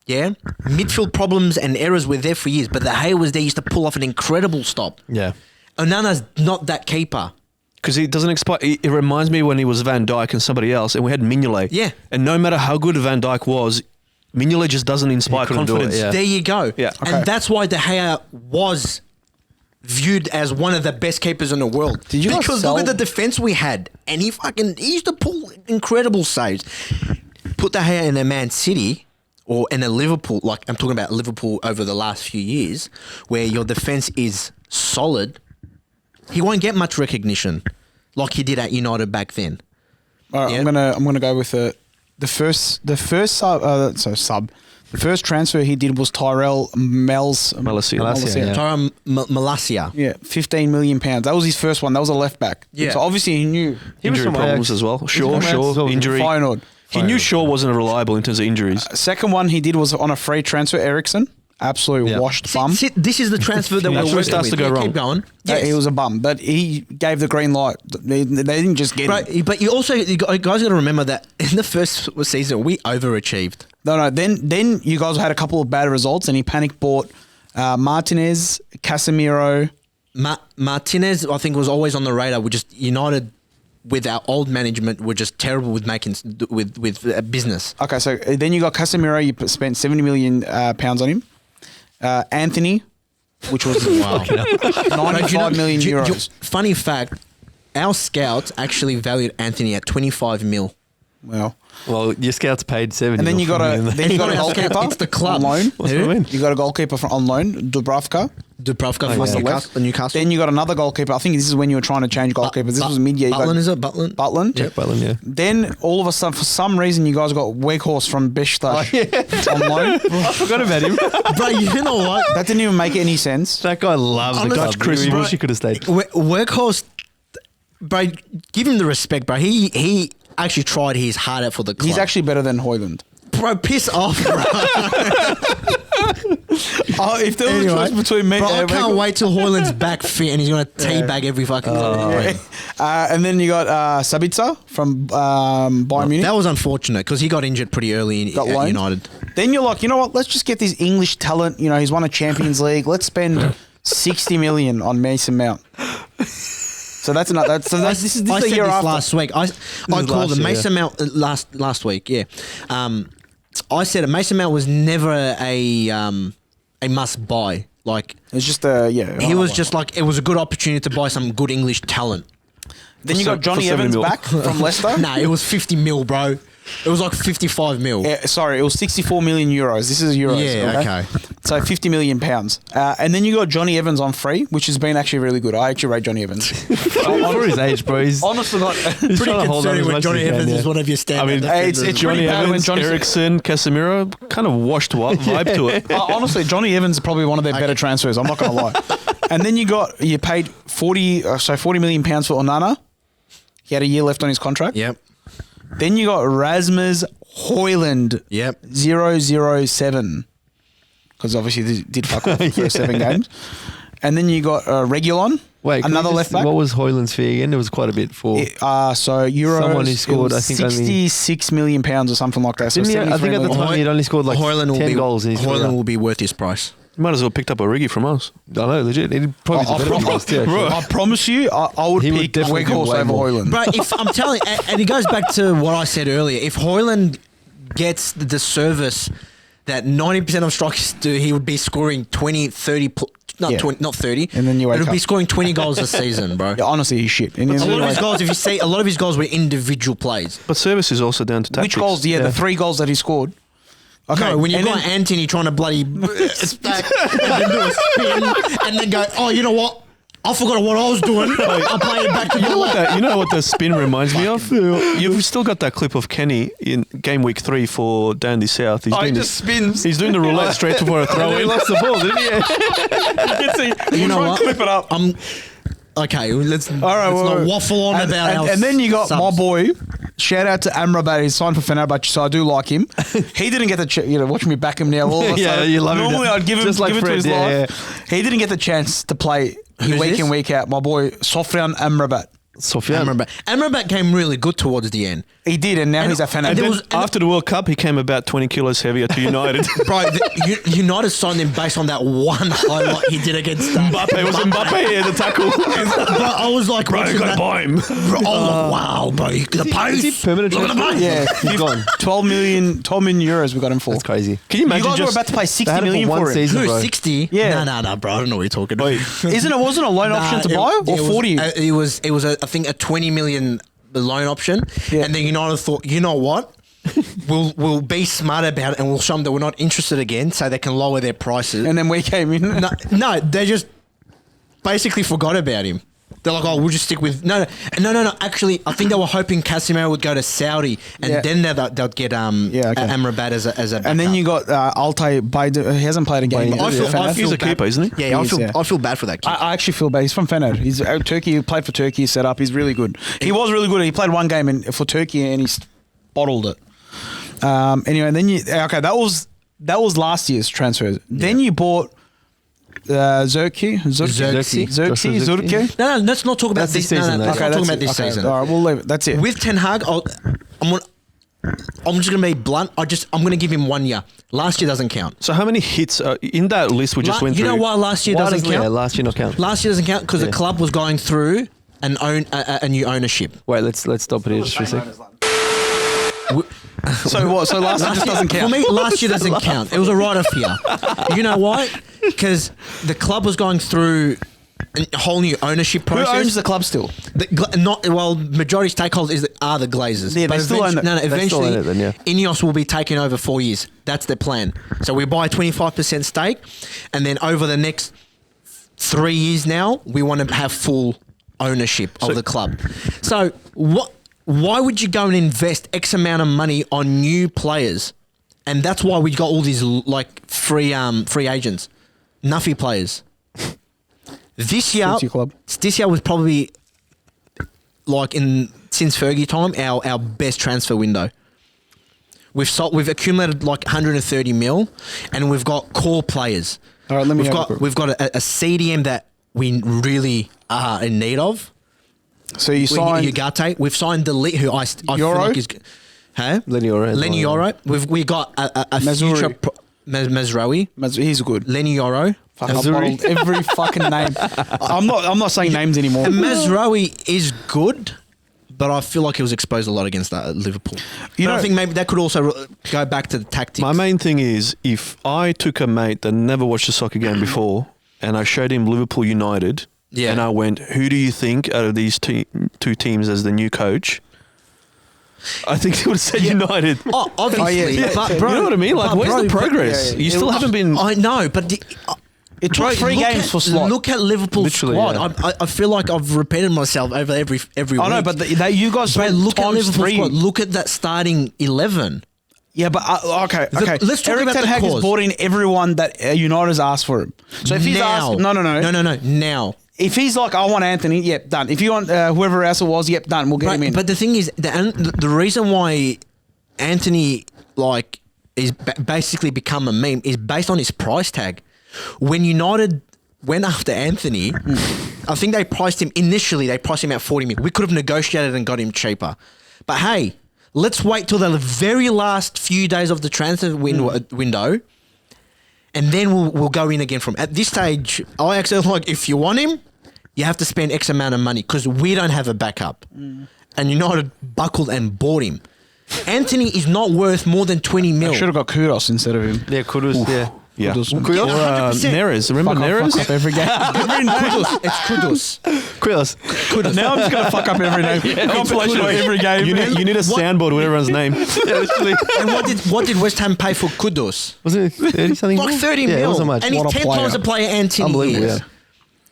C: Yeah, midfield problems and errors were there for years, but De Gea was there. He used to pull off an incredible stop.
D: Yeah.
C: Onana's not that keeper.
B: Because he doesn't expire. It reminds me when he was Van Dijk and somebody else, and we had Mignolet.
C: Yeah.
B: And no matter how good Van Dijk was, Mignolet just doesn't inspire
D: couldn't do it,
B: confidence.
D: yeah.
C: There you go.
B: Yeah.
A: Okay.
C: And that's why De Gea was viewed as one of the best keepers in the world.
A: Did you guys
C: because
A: sell-
C: look at the defense we had, and he used to pull incredible saves. Put De Gea in a Man City or in a Liverpool, like I'm talking about Liverpool over the last few years, where your defense is solid. He won't get much recognition like he did at United back then.
A: All right,
C: Yeah.
A: I'm gonna go with the first sub. The first transfer he did was Tyrell
B: Malacia.
D: Malacia, yeah.
C: Tyron Malacia.
A: Yeah, £15 million. That was his first one. That was a left back.
C: Yeah.
A: So obviously he knew.
D: He was
B: Injury
D: from
B: problems
D: Ajax.
B: as well.
D: from
B: Sure,
D: Ajax as well.
B: injury.
A: Feyenoord.
B: He knew Shaw wasn't reliable in terms of injuries.
A: Second one he did was on a free transfer. Ericsson, absolute
D: Yeah.
A: washed bum.
C: This is the transfer that
B: That's
C: we're
B: where it
C: working
B: starts
C: with.
B: to go
C: Yeah,
B: wrong.
C: Keep going. Yes.
A: He was a bum, but he gave the green light. They didn't just get him.
C: Right, but you guys got to remember that in the first season we overachieved.
A: No. Then you guys had a couple of bad results, and he panic bought Martinez, Casemiro.
C: Martinez, I think, was always on the radar. We just United with our old management were just terrible with making with business.
A: Okay, so then you got Casemiro. You spent £70 million pounds on him. Anthony, which was
C: Wow.
A: 95 million euros.
C: Funny fact, our scouts actually valued Anthony at 25 mil.
A: Well,
D: Well, your scouts paid 70.
A: and then you got a
D: million.
A: then you got a goalkeeper.
C: It's the club.
A: on loan.
D: What's that mean?
A: You got a goalkeeper on loan, Dubravka.
C: Dubravka
D: Oh,
C: from
D: yeah.
C: Newcastle.
A: Then you got another goalkeeper. I think this is when you were trying to change goalkeepers. This was mid-year. You got
C: Butland, is it? Butland?
A: Butland.
D: Yeah, Butland, yeah.
A: Then all of a sudden, for some reason, you guys got Weghorst from Besiktas on loan.
D: I forgot about him.
C: Bro, you know what?
A: That didn't even make any sense.
D: That guy loves the
C: Honest-
D: club. We wish he could have stayed.
C: Workhorse, bro, give him the respect, bro. He actually tried his heart out for the club.
A: He's actually better than Højlund.
C: Bro, piss off, bro.
A: If there was a choice between me,
C: Bro, I can't wait till Højlund's back fit and he's going to teabag every fucking time.
A: And then you got Sabitzer from Bayern Munich.
C: That was unfortunate because he got injured pretty early
A: Got
C: at
A: loaned.
C: United.
A: Then you're like, you know what? Let's just get this English talent. You know, he's won a Champions League. Let's spend 60 million on Mason Mount. So that's not that. So that's, this is
C: I
A: the
C: said
A: year
C: this
A: after.
C: last week. I called
D: last
C: him
D: year,
C: Mason Mount last week. Yeah, I said it. Mason Mount was never a must buy. Like
A: It's just
C: he was just like it was a good opportunity to buy some good English talent.
A: Then you got
B: for
A: Johnny
B: 7
A: Evans
B: mil.
A: back from Leicester.
C: Nah, it was 50 mil, bro. It was like 55 mil.
A: Yeah, sorry, it was 64 million euros. This is euros.
C: Yeah, okay.
A: So 50 million pounds. And then you got Johnny Evans on free, which has been actually really good. I actually rate Johnny Evans.
D: For his age, bro. He's
A: Honestly, not.
D: he's trying to hold on as much as he can, yeah.
C: one of your standard.
A: it's
B: Johnny
A: pretty bad when
B: Evans,
A: Johnny-
B: Ericsson, Casemiro, kind of washed vibe to it.
A: Honestly, Johnny Evans is probably one of their better transfers. I'm not going to lie. And then you paid 40 million pounds for Onana. He had a year left on his contract.
C: Yep.
A: Then you got Rasmus Højlund.
C: Yep.
A: 007. Because obviously they did fuck off the first 7 games. And then you got Reguilon.
D: Wait, can
A: another
D: we
A: left
D: just-
A: back.
D: What was Højlund's fee again? There was quite a bit for.
A: So euros.
D: Someone who scored,
A: it was
D: I think, only-
A: 66 million pounds or something like that. So
D: Didn't he, I
A: 73
D: think at the
A: million.
D: time he'd only scored like 10 goals in his career.
C: Højlund will be worth his price.
B: Might as well picked up a Origi from us.
D: I know, legit. He'd probably be better than us too, actually.
A: I promise you, I would
D: He would
A: pick
D: definitely do
A: Weghorst
D: way
A: over
D: more.
A: Højlund.
C: Bro, if I'm telling, and it goes back to what I said earlier. If Højlund gets the service that 90% of strikers do, he would be scoring 20, 30, not
A: Yeah.
C: 20, not 30.
A: And then you wake
C: It would be
A: up.
C: scoring 20 goals a season, bro.
A: Yeah, honestly, he's shit. And
C: A
A: then
C: lot of
A: you
C: his
A: wake-
C: goals, if you see, a lot of his goals were individual plays.
B: But service is also down to tactics.
A: Which goals? Yeah, the 3 goals that he scored.
C: Okay, when you
A: and
C: got
A: then-
C: Anthony trying to bloody stack and then do a spin and then go, oh, you know what? I forgot what I was doing. I'm playing it back to
B: You know what the spin reminds me of? You've still got that clip of Kenny in game week 3 for Dandy South. He's doing
A: spins.
B: He's doing the roulette straight before a throw.
D: He lost the ball, didn't he?
C: You know what?
A: Clip it up.
C: Okay, let's not waffle on
A: and,
C: about
A: and then you got my boy. Shout out to Amrabat. He's signed for Fenerbahce, so I do like him. He didn't get the chance. Watch me back him now. All of a sudden.
D: You love him.
A: Normally, I'd give him
D: Just like
A: give it to
D: Fred,
A: his life. He didn't get the chance to play week in, week out. My boy Sofyan Amrabat.
C: Amrabat came really good towards the end.
A: He did, and now he's a fan.
B: And then after the World Cup, he came about 20 kilos heavier to United.
C: Bro, United signed him based on that one highlight he did against
B: Mbappe. It was Mbappe at the tackle.
C: Bro, I was like,
B: bro, you got to buy him.
C: Bro, wow, bro. The post.
D: Is he permanent?
A: Yeah, he's gone. 12 million euros we got him for.
D: That's crazy.
B: Can you imagine
A: you guys were about to pay 60 million for him.
D: season, bro.
C: 60?
A: Yeah.
C: No, bro. I don't know what you're talking about.
A: Wasn't a loan option to buy or 40?
C: It was I think a 20 million loan option, and then United thought, you know what? we'll be smart about it and we'll show them that we're not interested again, so they can lower their prices.
A: And then we came in.
C: No, they just basically forgot about him. They're like, we'll just stick with no. Actually, I think they were hoping Casemiro would go to Saudi, and then they'll get Amrabat as a backup.
A: And then you got Altay. He hasn't played a game.
B: He's a keeper, isn't he?
C: Yeah, I feel bad for that kid.
A: I actually feel bad. He's from Fener. He's Turkey. He played for Turkey. Set up. He's really good. He was really good. He played one game for Turkey and he bottled it. Anyway, and then that was last year's transfers. Then you bought. Zirkzee.
C: No, let's not talk about this season. Let's not talk about this season.
A: All right, we'll leave it. That's it.
C: With Ten Hag, I'm just going to be blunt. I'm going to give him 1 year. Last year doesn't count.
B: So how many hits in that list we just went through?
C: You know why last year doesn't count?
D: Yeah, last year not count.
C: Last year doesn't count because the club was going through a new ownership.
D: Wait, let's stop it here just for a second.
A: So what? So last year just doesn't count.
C: For me, last year doesn't count. It was a write-off here. You know why? Because the club was going through a whole new ownership process.
A: Who owns the club still?
C: Majority stakeholders are the Glazers.
A: Yeah, they still own it.
C: Eventually,
D: own it then,
C: Ineos will be taking over 4 years. That's their plan. So we buy a 25% stake, and then over the next 3 years now, we want to have full ownership of the club. So why would you go and invest X amount of money on new players? And that's why we got all these free agents, nuffy players. This year was probably since Fergie time our best transfer window. We've accumulated 130 mil, and we've got core players.
A: All right,
C: we've got a CDM that we really are in need of.
A: So you signed
C: Ugarte. We've signed the who I feel like is. Huh?
D: Lenny
C: Yoro. We got a future Mazraoui.
A: He's good.
C: Lenny Yoro.
A: Every fucking name. I'm not saying names anymore.
C: And Mazraoui is good, but I feel like he was exposed a lot against Liverpool. I think maybe that could also go back to the tactics.
B: My main thing is, if I took a mate that never watched a soccer game before and I showed him Liverpool United, and I went, who do you think out of these two teams as the new coach? I think he would have said United.
C: Oh, obviously.
B: But, bro, you know what I mean? Where's the progress? You still haven't been...
C: I know, but...
A: It took 3 games for slot.
C: Look at Liverpool's squad. Yeah. I feel like I've repeated myself over every week.
A: I know, but you guys...
C: look at Liverpool's squad. Look at that starting 11.
A: Yeah, but okay.
C: Let's talk about
A: Ten Hag has brought in everyone that United has asked for him. So if he's asked... No.
C: Now.
A: If he's like, I want Anthony, yep, done. If you want whoever else it was, yep, done. We'll get him in.
C: But the thing is, the reason why Anthony is basically become a meme is based on his price tag. When United went after Anthony, I think they priced him at 40 million. We could have negotiated and got him cheaper. But hey, let's wait till the very last few days of the transfer window. And then we'll go in again from... At this stage, I actually if you want him, you have to spend X amount of money because we don't have a backup. And United buckled and bought him. Anthony is not worth more than 20 mil.
A: I should have got Kudos instead of him.
D: Yeah, Kudos,
B: Yeah.
C: Neres.
B: Remember Neres?
A: Fuck up every game.
C: It's Kudos.
A: Now I'm just going to fuck up every name. Compilation of every game.
B: You need a soundboard with everyone's name.
C: And what did West Ham pay for Kudos?
D: Was it 30 something?
C: Like 30 mil.
D: It wasn't much.
C: And he's 10 times the player Anthony is.
D: Yeah.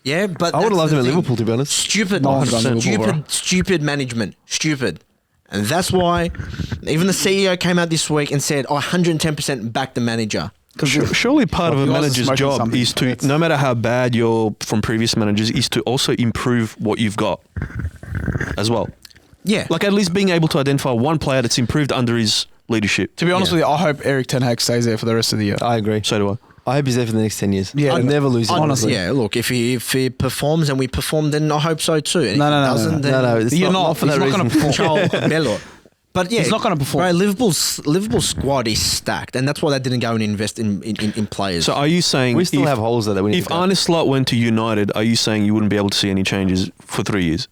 C: Yeah, but
D: I would have loved him at Liverpool, to be honest.
C: Stupid,
A: No one's done Liverpool,
C: stupid management. Stupid. And that's why even the CEO came out this week and said, I 110% back the manager.
B: Surely part of a
A: You guys are
B: manager's
A: smoking
B: job
A: something.
B: is to, no matter how bad you're from previous managers, is to also improve what you've got as well.
C: Yeah.
B: Like at least being able to identify one player that's improved under his leadership.
A: To be honest with you, I hope Eric Ten Hag stays there for the rest of the year.
D: I agree.
B: So do I.
D: I hope he's there for the next 10 years.
A: Yeah.
D: I'd never lose him, honestly.
C: Yeah, look, if he performs and we perform, then I hope so too. And
A: No,
C: if
A: no,
C: he
A: no,
C: doesn't,
A: no.
C: then
D: No, it's
A: You're
D: not,
A: not.
D: for
A: He's
D: that
A: not
D: reason.
A: going to perform.
C: Joel Bello. But yeah,
A: He's not gonna perform.
C: Bro, Liverpool's squad is stacked, and that's why they didn't go and invest in players.
B: So are you saying
D: We still have holes there that we need
B: if
D: to go.
B: Arne Slot went to United, are you saying you wouldn't be able to see any changes for 3 years?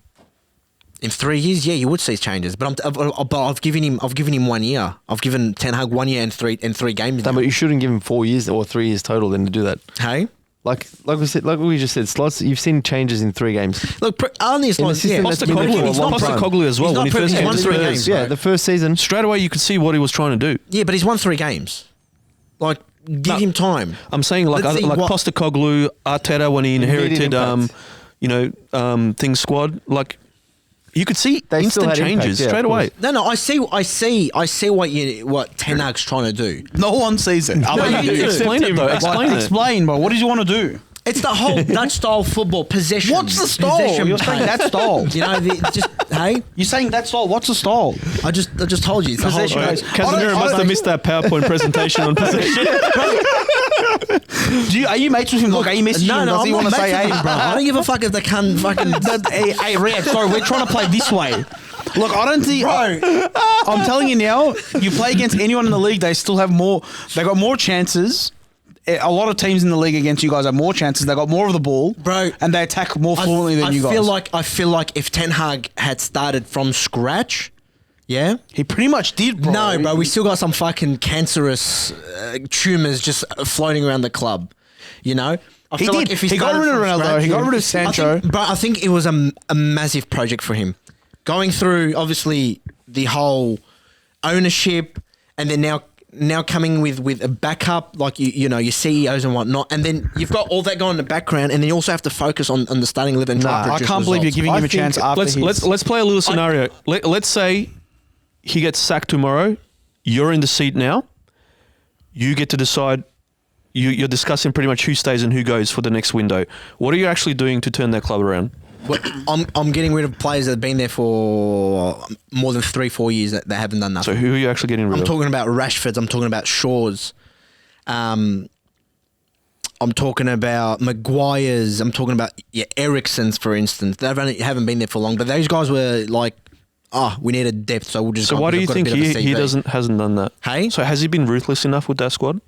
C: in 3 years, yeah, you would see changes. But I've given him 1 year. I've given Ten Hag 1 year and three games.
D: No,
C: now.
D: but you shouldn't give him 4 years or 3 years total then to do that.
C: Hey,
D: Like we just said, Slots. You've seen changes in 3 games.
C: look, Arne's
D: In a
C: not.
D: system
C: Yeah,
D: that's been there for a
B: Postecoglou,
D: long time.
B: Postecoglou as well.
C: He's
B: When he
C: not
B: first
C: he's
B: came
C: won
B: to
C: 3
B: Spurs,
C: games.
D: Yeah,
C: bro.
D: the first season.
B: straight away you could see what he was trying to do.
C: Yeah, but he's won 3 games. Like, give him time.
B: I'm saying like
C: Let's see what-
B: Postecoglou, Arteta when he inherited
D: impact.
B: things squad, like you could see
D: They still
B: instant
D: had impact,
B: changes
D: yeah,
B: straight
D: of
B: away.
C: No, I see what Ten Hag's trying to do.
A: No one sees it.
C: you do.
B: Explain it though. Explain it.
A: Explain, bro. What does you want to do?
C: It's the whole Dutch style football possession.
A: What's the style?
C: Possession
A: You're saying
C: play.
A: that style.
C: You know, hey,
A: You're saying that's all. What's the style?
C: I just told you. It's the whole
A: Possession.
C: play.
B: Casemiro must have missed that PowerPoint presentation on possession.
A: Are you mates with him? Like, are you messaging him? Does
C: I'm
A: he
C: not
A: want to say,
C: mates with
A: hey,
C: him, bro. I don't give a fuck if they can fucking.
A: hey, Riad, sorry, we're trying to play this way. Look, I don't think. I'm telling you now, you play against anyone in the league, they still have more. They got more chances. A lot of teams in the league against you guys have more chances. They got more of the ball,
C: Bro,
A: and they attack more fluently than you guys.
C: I feel like if Ten Hag had started from scratch, yeah.
A: He pretty much did, bro.
C: No, bro, we still got some fucking cancerous tumors just floating around the club. You know, I
A: He
C: feel
A: did.
C: like if
A: He got
C: started
A: rid of
C: from
A: Ronaldo,
C: scratch,
A: he got rid of Sancho.
C: I think it was a massive project for him, going through obviously the whole ownership, and then now coming with a backup like you know your CEOs and whatnot, and then you've got all that going in the background, and then you also have to focus on the starting 11 and try to
A: I
C: produce
A: can't believe you're
C: results.
A: giving him a chance after
B: Let's play a little scenario. Let's say he gets sacked tomorrow. You're in the seat now. You get to decide. You're discussing pretty much who stays and who goes for the next window. What are you actually doing to turn that club around?
C: Well, I'm getting rid of players that have been there for more than 3-4 years that they haven't done
B: So
C: nothing.
B: who are you actually getting rid
C: I'm
B: of?
C: talking about Rashfords. I'm talking about Shaws. I'm talking about Maguire's. I'm talking about Ericsson's, for instance. They haven't been there for long, but those guys were like, we need a depth, so we'll just.
B: So why do you think he hasn't done that?
C: Hey?
B: So has he been ruthless enough with that squad?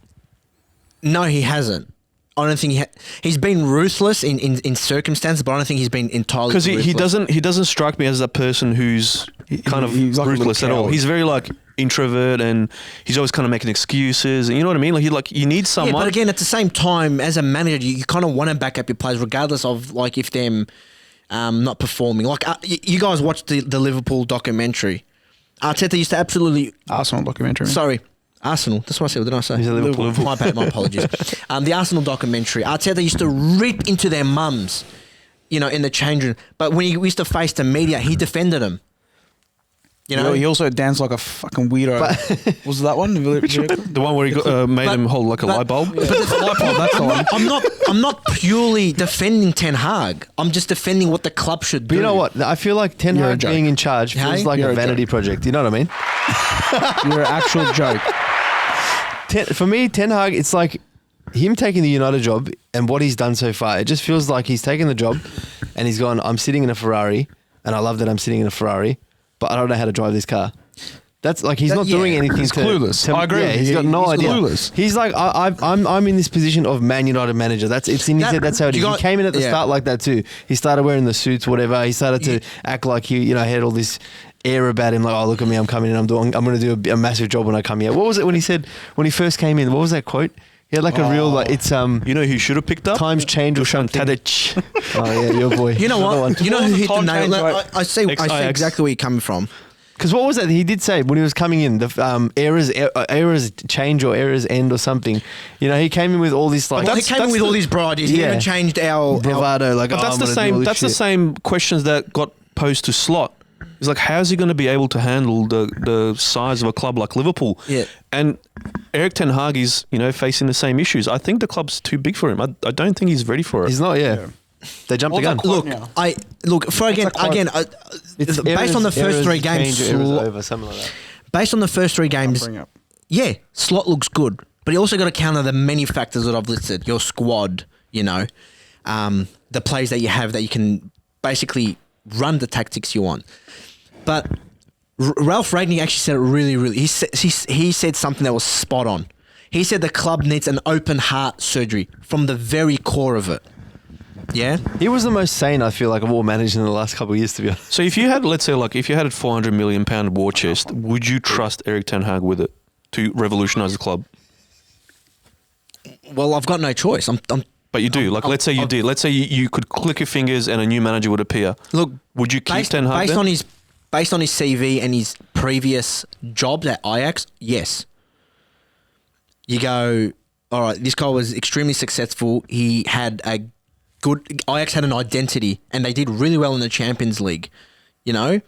C: No, he hasn't. I don't think he's been ruthless in circumstances, but I don't think he's been entirely
B: Because
C: ruthless.
B: he doesn't strike me as a person who's kind of
A: he's like a little
B: ruthless at all.
A: coward.
B: He's very like introvert, and he's always kind of making excuses. And you know what I mean? Like you need someone.
C: Yeah, but again, at the same time, as a manager, you kind of want to back up your players, regardless of like if them not performing. Like you guys watched the Liverpool documentary. Arteta used to absolutely.
A: Arsenal documentary.
C: Sorry, Arsenal. That's what I said. What did I say?
D: He's a Liverpool.
C: My bad. My apologies. The Arsenal documentary. Arteta used to rip into their mums, in the change room. But when he used to face the media, he defended them. You know,
A: He also danced like a fucking weirdo. Was that one?
B: the one where he made him hold like a light bulb.
A: That's the one.
C: I'm not purely defending Ten Hag. I'm just defending what the club should do.
D: But you know what? I feel like Ten
A: You're a
D: Hag
A: joke.
D: being in charge feels
C: Hey?
D: like
A: You're
D: a
A: a
D: vanity project. You know what I mean?
A: You're an actual joke.
D: For me, Ten Hag, it's like him taking the United job and what he's done so far. It just feels like he's taken the job and he's gone, I'm sitting in a Ferrari and I love that I'm sitting in a Ferrari, but I don't know how to drive this car. That's like he's not doing anything.
A: He's clueless. I agree
D: Yeah,
A: with
D: he's
A: you.
D: got no
A: He's
D: idea.
A: clueless.
D: He's like I'm in this position of Man United manager. It's in his head. That's how it is. He came in at the start like that too. He started wearing the suits, whatever. He started to act like he had all this air about him, like, oh, look at me, I'm coming in, I'm going to do a massive job when I come here. What was it when he said when he first came in? What was that quote? He had like a real like it's
B: You know who should have picked up?
D: times change or
B: Dusan
D: something.
B: Tadic.
D: Oh yeah, your boy.
C: You know
D: Another
C: what?
D: one.
C: You know who hit the
A: Time
C: nail?
A: change, right?
C: I see
B: Ex-Ajax.
C: exactly where you're coming from.
D: Because what was that he did say when he was coming in? The errors change or errors end or something. You know, he came in with all this like.
C: Well, he came in with all these bright ideas. He even changed our
D: bravado. Like,
B: but that's the same. That's the same questions that got posed to Slot. It's like, how's he going to be able to handle the size of a club like Liverpool?
C: Yeah.
B: And Erik Ten Hag is, you know, facing the same issues. I think the club's too big for him. I don't think he's ready for it.
D: He's not. Yeah. They jumped the gun.
C: Look, based on the first three games, based on the first three games, yeah, Slot looks good, but you also got to counter the many factors that I've listed. Your squad, you know, the players that you have that you can basically run the tactics you want. But Ralph Rangnick actually said it really. He said something that was spot on. He said the club needs an open heart surgery from the very core of it. Yeah,
D: he was the most sane, I feel like, of all managers in the last couple of years, to be honest.
B: So if you had, let's say, like if you had a £400 million war chest, would you trust Erik Ten Hag with it to revolutionise the club?
C: Well, I've got no choice.
B: But you do. Let's say you did. Let's say you could click your fingers and a new manager would appear.
C: Look,
B: would you keep Ten Hag
C: based on his CV and his previous jobs at Ajax? Yes. You go, all right. This guy was extremely successful. He had a good. Ajax had an identity, and they did really well in the Champions League. You know,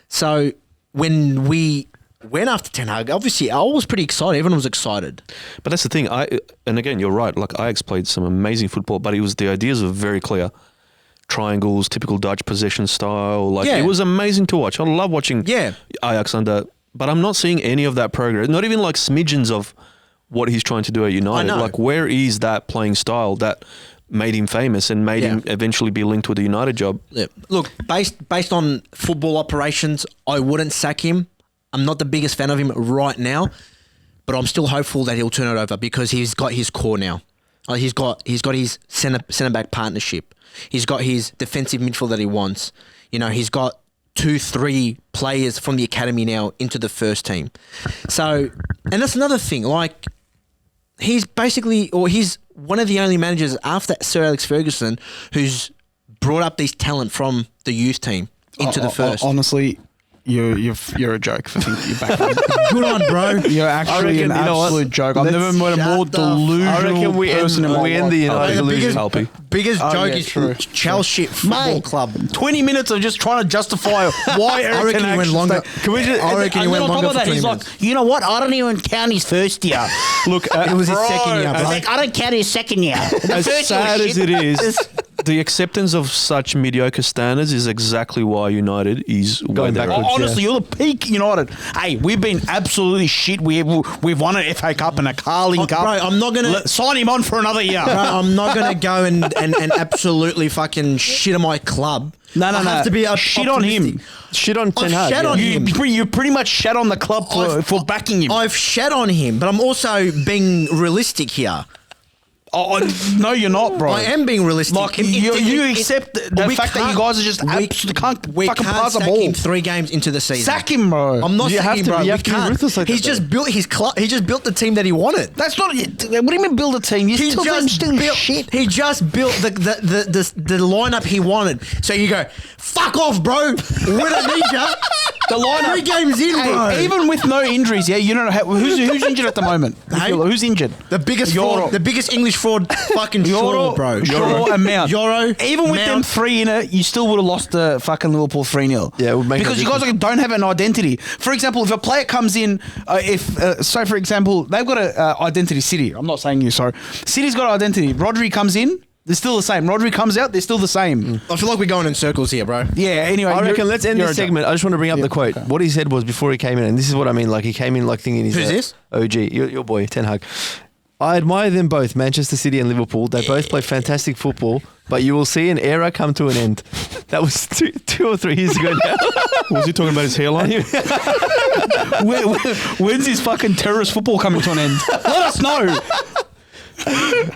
C: so when we went after Ten Hag, obviously I was pretty excited. Everyone was excited.
B: But that's the thing. And again, you're right. Like Ajax played some amazing football, but the ideas were very clear. Triangles, typical Dutch possession style. Like it was amazing to watch. I love watching Ajax under. But I'm not seeing any of that progress. Not even like smidgens of what he's trying to do at United. Like where is that playing style that made him famous and made him eventually be linked with the United job?
C: Yeah. Look, based on football operations, I wouldn't sack him. I'm not the biggest fan of him right now, but I'm still hopeful that he'll turn it over because he's got his core now. He's got his centre back partnership. He's got his defensive midfield that he wants. You know, he's got 2-3 players from the academy now into the first team. So, and that's another thing. Like, he's one of the only managers after Sir Alex Ferguson who's brought up these talent from the youth team into the first.
A: Honestly, you're a joke for thinking you're back.
C: Good on, bro.
A: You're actually an absolute joke. I've never met a more delusional person in my life.
D: We end the United delusion.
B: Alpy.
C: Biggest joke is Chelsea Football Club.
A: 20 minutes of just trying to justify why Erik Ten Hag
C: went longer.
A: I reckon he went longer for 20 minutes.
E: You know what? I don't even count his first year.
B: Look,
C: it was his second year, bro.
E: I don't count his second year.
B: As sad as it is, the acceptance of such mediocre standards is exactly why United is
D: going backwards.
A: Honestly, you're the peak United. Hey, we've been absolutely shit. We've won an FA Cup and a Carling Cup.
C: Bro, I'm not gonna
A: sign him on for another year.
C: Bro, I'm not gonna go and absolutely fucking shit on my club.
A: No.
C: Have to be
A: shit on him.
D: Shit on Ten Hag.
C: Shat on him.
A: You pretty much shat on the club for backing him.
C: I've shat on him, but I'm also being realistic here.
A: Oh, no, you're not, bro.
C: I am being realistic.
A: Like, you accept the fact that you guys are just absolutely can't fucking pass a ball.
C: Sack him 3 games into the season.
A: Sack him, bro.
C: I'm not sacking him, bro.
D: You have to be ruthless like
C: He's just built his club. He just built the team that he wanted.
A: That's not. What do you mean build a team?
C: He just built the lineup he wanted. So you go, fuck off, bro. We don't need you.
A: The lineup
C: 3 games in, bro.
A: Even with no injuries, you don't know who's injured at the moment. Who's injured?
C: The biggest fraud, the biggest English fraud, fucking Shaw, bro.
A: Shaw and Mount. Even with
C: Mount.
A: them 3 in it, you still would have lost the fucking Liverpool 3-0.
D: Yeah, it would make
A: because you guys don't have an identity. For example, if a player comes in, for example, they've got an identity. City. I'm not saying you. Sorry. City's got an identity. Rodri comes in. They're still the same. Rodri comes out, they're still the same.
C: I feel like we're going in circles here, bro.
A: Yeah, anyway.
D: I reckon let's end this segment. I just want to bring up the quote. Okay. What he said was before he came in, and this is what I mean, like he came in like thinking he's
C: Who's this?
D: OG, your boy, Ten Hag. I admire them both, Manchester City and Liverpool. They both play fantastic football, but you will see an era come to an end. That was 2 or 3 years ago now.
B: Was he talking about his hairline?
A: When's his fucking terrorist football coming to an end? Let us know.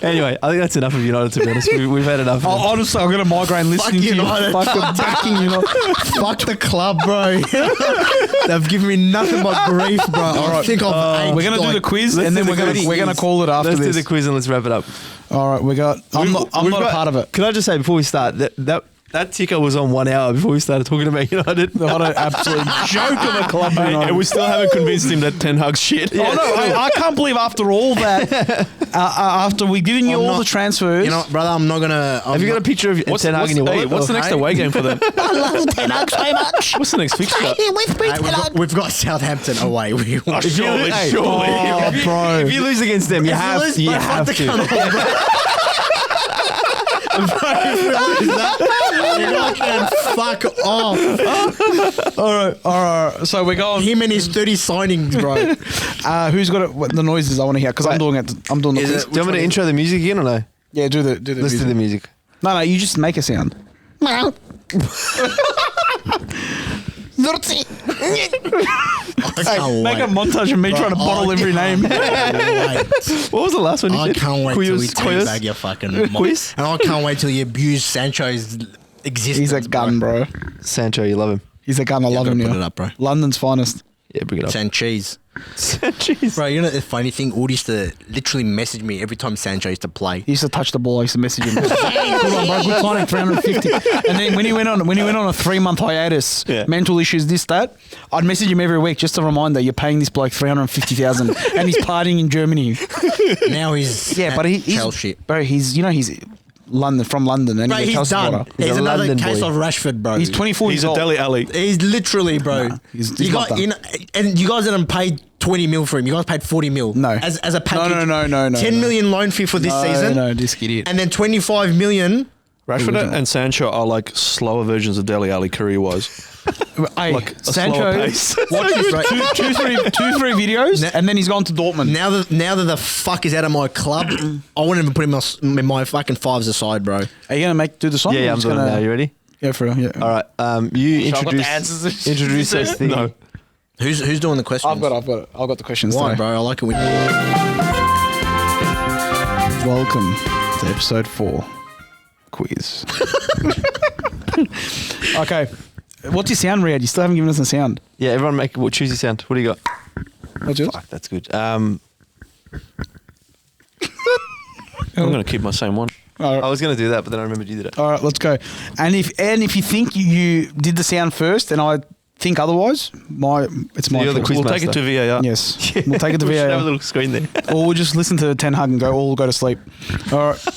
D: Anyway, I think that's enough of United, to be honest. We've had enough.
A: Honestly, I've got a migraine listening to you. Fucking backing United.
C: Fuck the club, bro. They've given me nothing but grief, bro. I think I've
A: we're going to do the quiz and then we're going to call it after this.
D: Let's do the quiz and let's wrap it up.
A: All right, I'm not a part of it.
D: Can I just say before we start that That ticker was on 1 hour before we started talking about United.
A: What an absolute joke of a club.
B: And we still haven't convinced him that Ten Hag's shit.
A: Oh, no, I can't believe after all that, after we've given you all the transfers.
C: You know, brother, I'm not gonna.
D: Have you got a picture of Ten Hag in your wallet?
B: What's the next away game for them?
E: I love Ten Hag so much.
B: What's the next fixture?
E: Hey, with me, Ten Hag.
C: we've got Southampton away.
B: Surely.
A: Oh, bro.
D: If you lose against them, you have to.
C: Fuck off.
A: All right. So we're going.
C: Him and his 30 signings, bro.
A: Who's got it? The noises I want to hear because I'm doing it. I'm doing the.
C: Is
A: quiz.
C: it-
D: Do you want me to intro the music again or no?
A: Yeah, do the.
D: Listen to
A: music.
D: the music.
A: No, you just make a sound.
E: Dirty.
A: Make a montage of me trying to bottle every name.
D: What was the last one you
C: I
D: said?
C: can't wait till we
D: Quiz?
C: teabag your fucking
D: Quiz?
C: And I can't wait till you abuse Sancho's existence.
A: He's a gun, bro.
D: Sancho, you love him.
A: He's a gun. I love him.
C: Put
A: Yeah.
C: it up, bro.
A: London's finest.
D: Yeah, bring it up.
C: Sancheese.
D: Jeez.
C: Bro, you know the funny thing? Uld used to literally message me every time Sancho used to play.
A: He used to touch the ball. I used to message him. Good on, bro. Good signing, 350. And then when he went on a 3-month hiatus, mental issues, this, that, I'd message him every week just a reminder. You're paying this bloke 350,000, and he's partying in Germany.
C: Now he's
A: But he's
C: Chelsea.
A: bro. He's London from London, and
C: Bro,
A: he's a
C: he's
A: Chelsea
C: done.
A: supporter.
C: He's
D: He's a
C: another
D: London
C: case
D: boy.
C: of Rashford, bro.
A: He's 24
B: He's
A: years
B: a
A: old.
B: Deli Alley.
C: He's literally, bro.
A: he's
C: you
A: not
C: got
A: done.
C: and you guys didn't pay 20 mil for him. You guys paid 40 mil.
A: No.
C: as a package.
A: No.
C: 10 million loan fee for this season.
A: No, this idiot.
C: And then 25 million.
B: Rashford and Sancho are like slower versions of Deli Alley career-wise.
A: Hey,
B: like a slower
A: Sancho,
B: pace.
A: watch this, bro. two, three videos, and then he's gone to Dortmund.
C: Now that the fuck is out of my club, I wouldn't even put him in my fucking fives aside, bro.
A: Are you gonna do the song?
D: Yeah, I'm doing it now. You ready?
A: Go for it. Yeah.
D: All right. You
A: I've got the
D: introduce us. The
B: No.
C: Who's doing the questions?
A: I've got the questions.
C: Why,
A: today.
C: bro? I like it when
A: Welcome to episode 4 quiz. Okay, what's your sound, Riad? You still haven't given us a sound.
D: Yeah, everyone choose your sound. What do you got?
A: What's yours?
D: Fuck, that's good.
B: I'm going to keep my same one.
D: I was going to do that, but then I remembered you did it.
A: All right, let's go. And if you think you did the sound first, and I think otherwise, it's my
D: you're the
A: choice.
D: quiz
B: We'll take it to VAR.
A: Yes, we'll take it to
D: We should have a
A: VAR,
D: little screen there.
A: or we'll just listen to Ten Hag and all go to sleep. All right.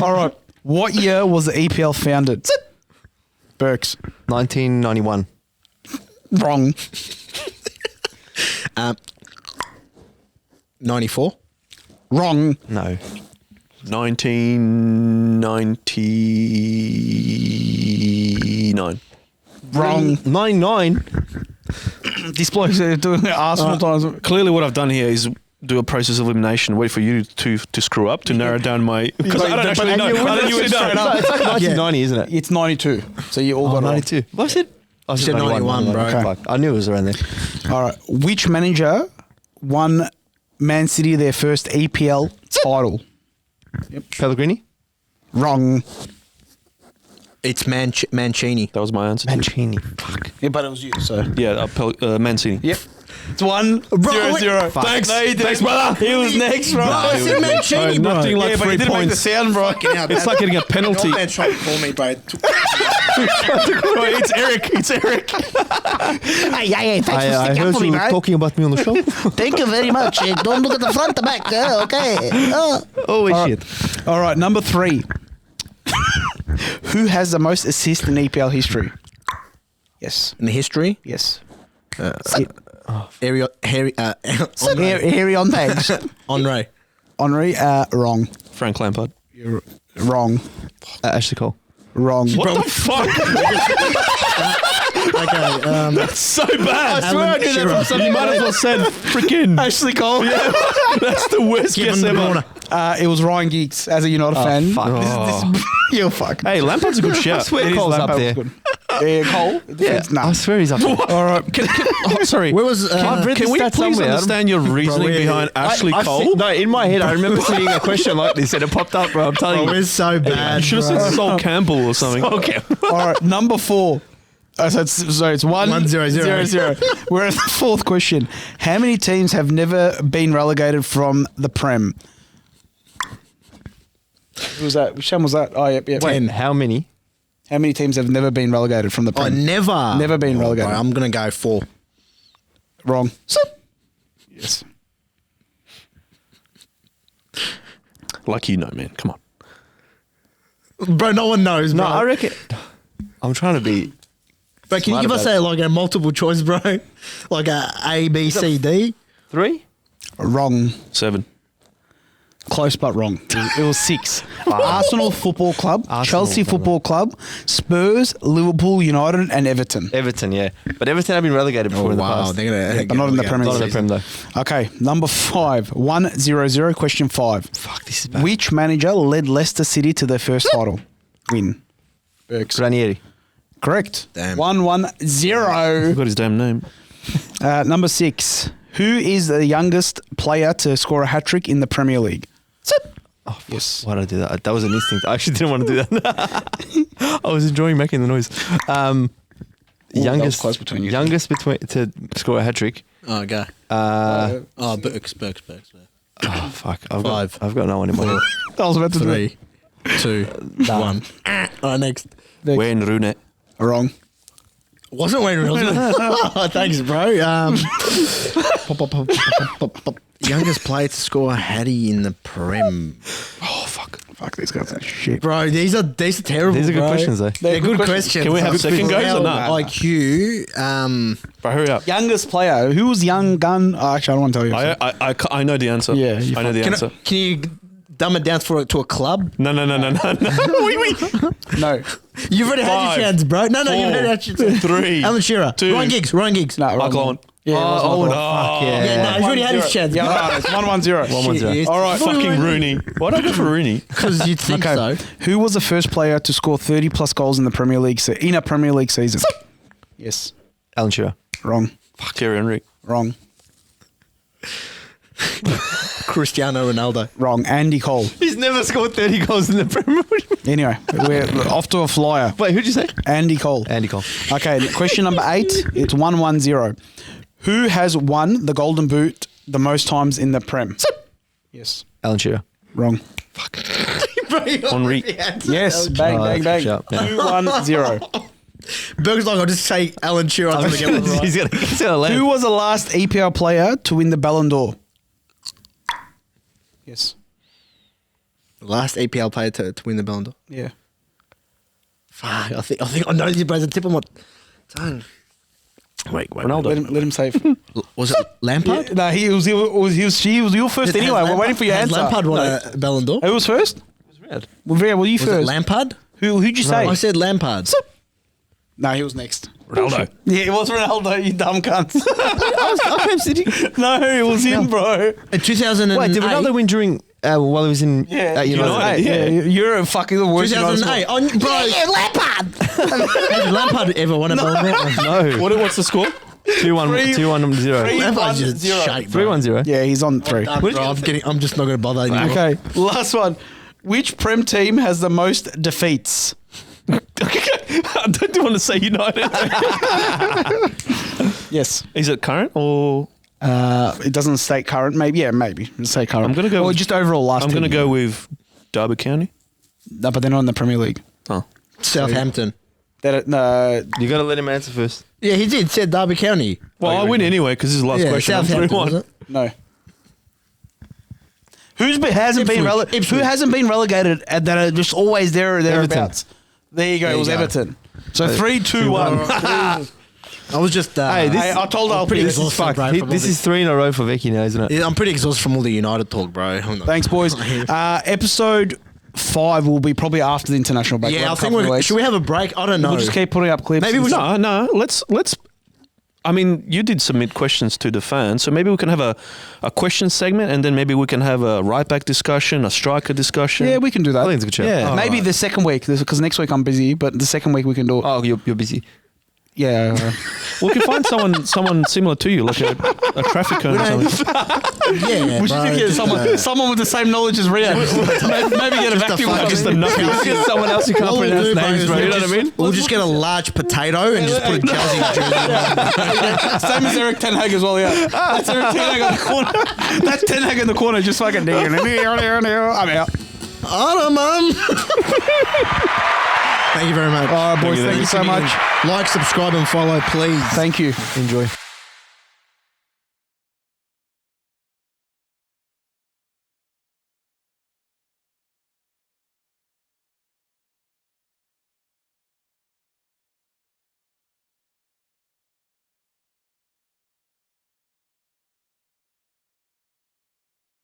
A: All right. What year was the EPL founded? Burks.
D: 1991.
A: Wrong.
C: 94.
A: Wrong.
D: No.
B: 1999.
A: Wrong.
D: 99.
A: This bloke's doing Arsenal times.
B: Clearly, what I've done here is do a process of elimination. Wait for you to screw up to narrow down my. Because I don't actually know. I don't actually know.
D: It's like 1990, isn't it?
A: It's 92. So you all got it wrong.
D: 92. What was it? I
C: said 91, bro.
D: Okay. Fuck. I knew it was around there.
A: All right. Which manager won Man City their first EPL title?
D: Pellegrini?
A: Wrong.
C: It's Mancini.
B: That was my answer.
D: Mancini. Fuck.
A: Yeah, but it was you. So.
B: Yeah, Mancini.
A: Yep. It's 1-0.
D: Fuck.
A: Thanks, brother. He was next, bro.
C: I said Mancini, bro.
B: Nothing like
A: Yeah, but you
B: 3
A: didn't make the
B: points.
A: sound, bro.
B: It's like getting a penalty.
C: Your man's trying to call me, bro.
B: It's Eric. It's Eric.
E: Hey, thanks for
D: I
E: sticking
D: heard
E: up for me,
D: you
E: bro.
D: talking about me on the show.
E: Thank you very much. Don't look at the front, the back. Okay.
D: Oh,
A: All
D: shit.
A: right. All right, number 3. Who has the most assists in EPL history? Yes.
C: In history,
A: Yes.
C: Harry
A: Harry on tags.
C: Henry.
A: Henri, wrong.
B: Frank Lampard.
A: You're wrong.
D: Ashley Cole.
A: Wrong.
B: What the fuck?
C: Okay.
B: That's so bad.
C: I swear I knew that from
B: something. You might as well said freaking.
A: Ashley Cole.
B: Yeah, that's the worst guess ever.
A: It was Ryan Giggs as a United fan.
D: fuck.
A: You're fuck.
B: Hey, Lampard's a good shout.
D: I swear
A: It is
D: Cole's up
A: Lampard
D: there.
A: was good. Yeah, Cole.
D: Yeah,
A: Nah.
D: I swear he's up there.
A: All right.
B: Sorry.
C: Where was
D: I've read
B: Can
D: the
B: we
D: stats
B: please
D: somewhere.
B: understand your reasoning behind Ashley Cole?
D: No, in my head, I remember seeing a question like this and it popped up, bro. I'm telling you.
C: we're so bad.
B: You should have said Sol Campbell or something.
D: Okay.
A: All right. Number 4. So it's 1-0. We're at the 4th question. How many teams have never been relegated from the Prem? Who was that? Which one was that? Oh, yep.
D: Wait, how many?
A: How many teams have never been relegated from the
C: Oh,
A: Prem?
C: never.
A: Never been relegated.
C: Bro, I'm going to go 4.
A: Wrong. Yes.
B: Like you know, man. Come on.
C: Bro, no one knows,
D: No,
C: bro.
D: I reckon. I'm trying to be.
C: Bro, can you
D: smart
C: give us
D: about
C: a multiple choice, bro? Like A, B, C, D?
D: 3?
A: Wrong.
B: 7.
A: Close but wrong. It was 6. Arsenal Football Club,
D: Arsenal,
A: Chelsea Football Club, Spurs, Liverpool United, and Everton.
D: Everton, yeah. But Everton have been relegated before in the past.
C: They're going to
A: but not in the Premier
D: Not in the
A: League.
D: Prem though.
A: Okay, number 5. 1-0-0, question 5.
D: Fuck, this is bad.
A: Which manager led Leicester City to their first title? Win. Berks.
D: Ranieri.
A: Correct.
C: Damn.
A: 1-1-0.
B: Got his damn name.
A: Number 6. Who is the youngest player to score a hat-trick in the Premier League?
D: Oh,
A: Yes.
D: why did I do that? That was an instinct. I actually didn't want to do that. I was enjoying making the noise. Youngest,
A: close between you.
D: youngest between to score a hat trick.
C: Oh, go. Burks.
D: Oh fuck! I've
C: Five.
D: got no one in my head.
A: I was about to do it.
C: 3, 2, 1. All right, next.
B: Wayne Rooney.
A: Wrong.
C: Wasn't Wayne Rooney. Oh, thanks, bro. Youngest player to score a Hattie in the Prem.
A: Oh, fuck. Fuck, these guys are shit.
C: Bro, these are terrible.
D: These are good
C: bro.
D: questions though.
C: They're good questions.
B: Can we have
C: Good
B: second
C: questions.
B: goes or not?
C: IQ.
B: But hurry up.
A: Youngest player. Who was young gun? Oh, actually, I don't want to tell you.
B: I know the answer.
A: Yeah, you
B: I know the answer.
C: Can you dumb it down to a club?
B: No. Wait.
A: No.
C: You've already had
B: 5,
C: your chance, bro. No, you've
B: 4,
C: already had your chance.
B: 3,
C: Alan Shearer.
B: 2.
C: Ryan Giggs.
A: No, wrong.
B: Michael Owen.
A: Yeah, it was
D: Oh,
A: Michael.
D: fuck yeah.
C: Yeah, no, he's already had his chance.
A: Yeah, no, it's 1-1-0.
D: 1-1-0.
C: Shit,
A: All right,
B: Fucking Rooney. Why don't I go for Rooney?
C: Because you'd think
A: Okay.
C: so.
A: Who was the first player to score 30 plus goals in the Premier League in a Premier League season? Yes.
D: Alan Shearer.
A: Wrong.
B: Fuck Thierry Henry.
A: Wrong.
C: Cristiano Ronaldo.
A: Wrong. Andy Cole.
D: He's never scored 30 goals in the Premier League.
A: Anyway, we're off to a flyer.
D: Wait, who'd you say?
A: Andy Cole.
D: Andy Cole.
A: Okay, question number 8. It's 1-1-0. Who has won the Golden Boot the most times in the Prem? Yes.
D: Alan Shearer.
A: Wrong.
B: Henry.
A: Yes. Bang,
D: Oh,
A: bang,
D: that's
A: bang.
D: sharp, yeah.
A: 2-1-0.
C: Burger's like, I'll just say Alan Shearer until they get one right.
D: He's gonna land.
A: Who was the last EPL player to win the Ballon d'Or? Yes.
C: Last APL player to win the Ballon d'Or.
A: Yeah.
C: Fuck, I think I know this, but it's a tip on my tongue. Wait.
B: Ronaldo.
A: Let him save.
C: Was it Lampard?
A: No, he was your first anyway. We're waiting for your answer.
C: Lampard won a Ballon d'Or?
A: Who was first?
D: Riad.
A: Well, Riad, were you
C: Was it
A: first?
C: Lampard?
A: Who'd you say?
C: I said Lampard.
A: No, he was next.
B: Ronaldo.
A: Yeah, it was Ronaldo, you dumb cunt.
D: I came City.
A: No, it was him, bro.
C: In 2008.
D: Wait, did Ronaldo win during while he was in
A: Yeah,
D: United?
B: United.
A: Yeah, you're a fucking the worst.
C: 2008. Bro,
E: Lampard.
C: has Lampard ever won a Ballon d'Or?
D: No.
B: What's the score?
D: 2-1, 2-1-0.
C: Lampard's just
A: 3-1-0.
C: shite, bro.
D: 3-1-0.
A: Yeah, he's on 3.
C: Bro, I'm just not going to bother anymore.
A: Okay, last one. Which Prem team has the most defeats?
B: I don't want to say United.
A: Yes.
B: Is it current or?
A: It doesn't state current. Maybe. Yeah, maybe. It'll say current.
B: I'm gonna go
A: Or
B: with-
A: just overall last.
B: I'm going to
A: team.
B: go with Derby County.
A: No, but they're not in the Premier League.
B: Oh.
C: Southampton.
A: No.
D: You got to let him answer first.
C: Yeah, he did. Said Derby County.
B: Well, I win anyway because this is the last
C: Yeah,
B: question. I'm
C: Southampton,
B: 3-1.
C: was it?
A: No. Who hasn't been relegated and that are just always there or thereabouts? There you go.
C: There
A: It was
C: you go.
A: Everton. So 3-2-1.
C: I was just.
D: Hey, this-
A: Hey, I told Alpy
C: pretty
A: this is
C: exhausted,
D: Fuck.
C: bro, from all
D: This
C: the-
D: is 3 in a row for Vicky now, isn't it?
C: Yeah, I'm pretty exhausted from all the United talk, bro. I'm not-
A: Thanks, boys. Episode 5 will be probably after the international break. We'll
C: Yeah, I
A: have a
C: think
A: couple of
C: we
A: weeks.
C: should we have a break? I don't know.
A: We'll just keep putting up clips.
C: Maybe we should-
B: No. Let's. I mean, you did submit questions to the fans, so maybe we can have a question segment, and then maybe we can have a right back discussion, a striker discussion.
A: Yeah, we can do that.
D: I think it's a good show.
A: Yeah,
B: Oh,
A: maybe
B: right.
A: the second week because next week I'm busy, but the second week we can do it.
D: Oh, you're busy.
A: Yeah.
B: We can find someone similar to you, like a traffic cone or something.
C: Yeah,
A: We should
C: bro,
A: get someone with the same knowledge as Riad. maybe get a vacuum.
C: fucking-
B: Just a nutmeg.
D: Get someone else who can't
C: What we'll
D: pronounce
C: do, bro,
D: names,
C: is
D: bro. You know
C: we'll
D: what I mean?
C: We'll just get a large potato and just put a jersey.
A: Same as Eric Ten Hag as well, yeah. That's Eric Ten Hag on the corner. That's Ten Hag in the corner, just fucking I'm out.
C: Honour, Mum. Thank you very much.
A: All right, boys. Thank you so much.
C: Like, subscribe, and follow, please.
A: Thank you.
D: Enjoy.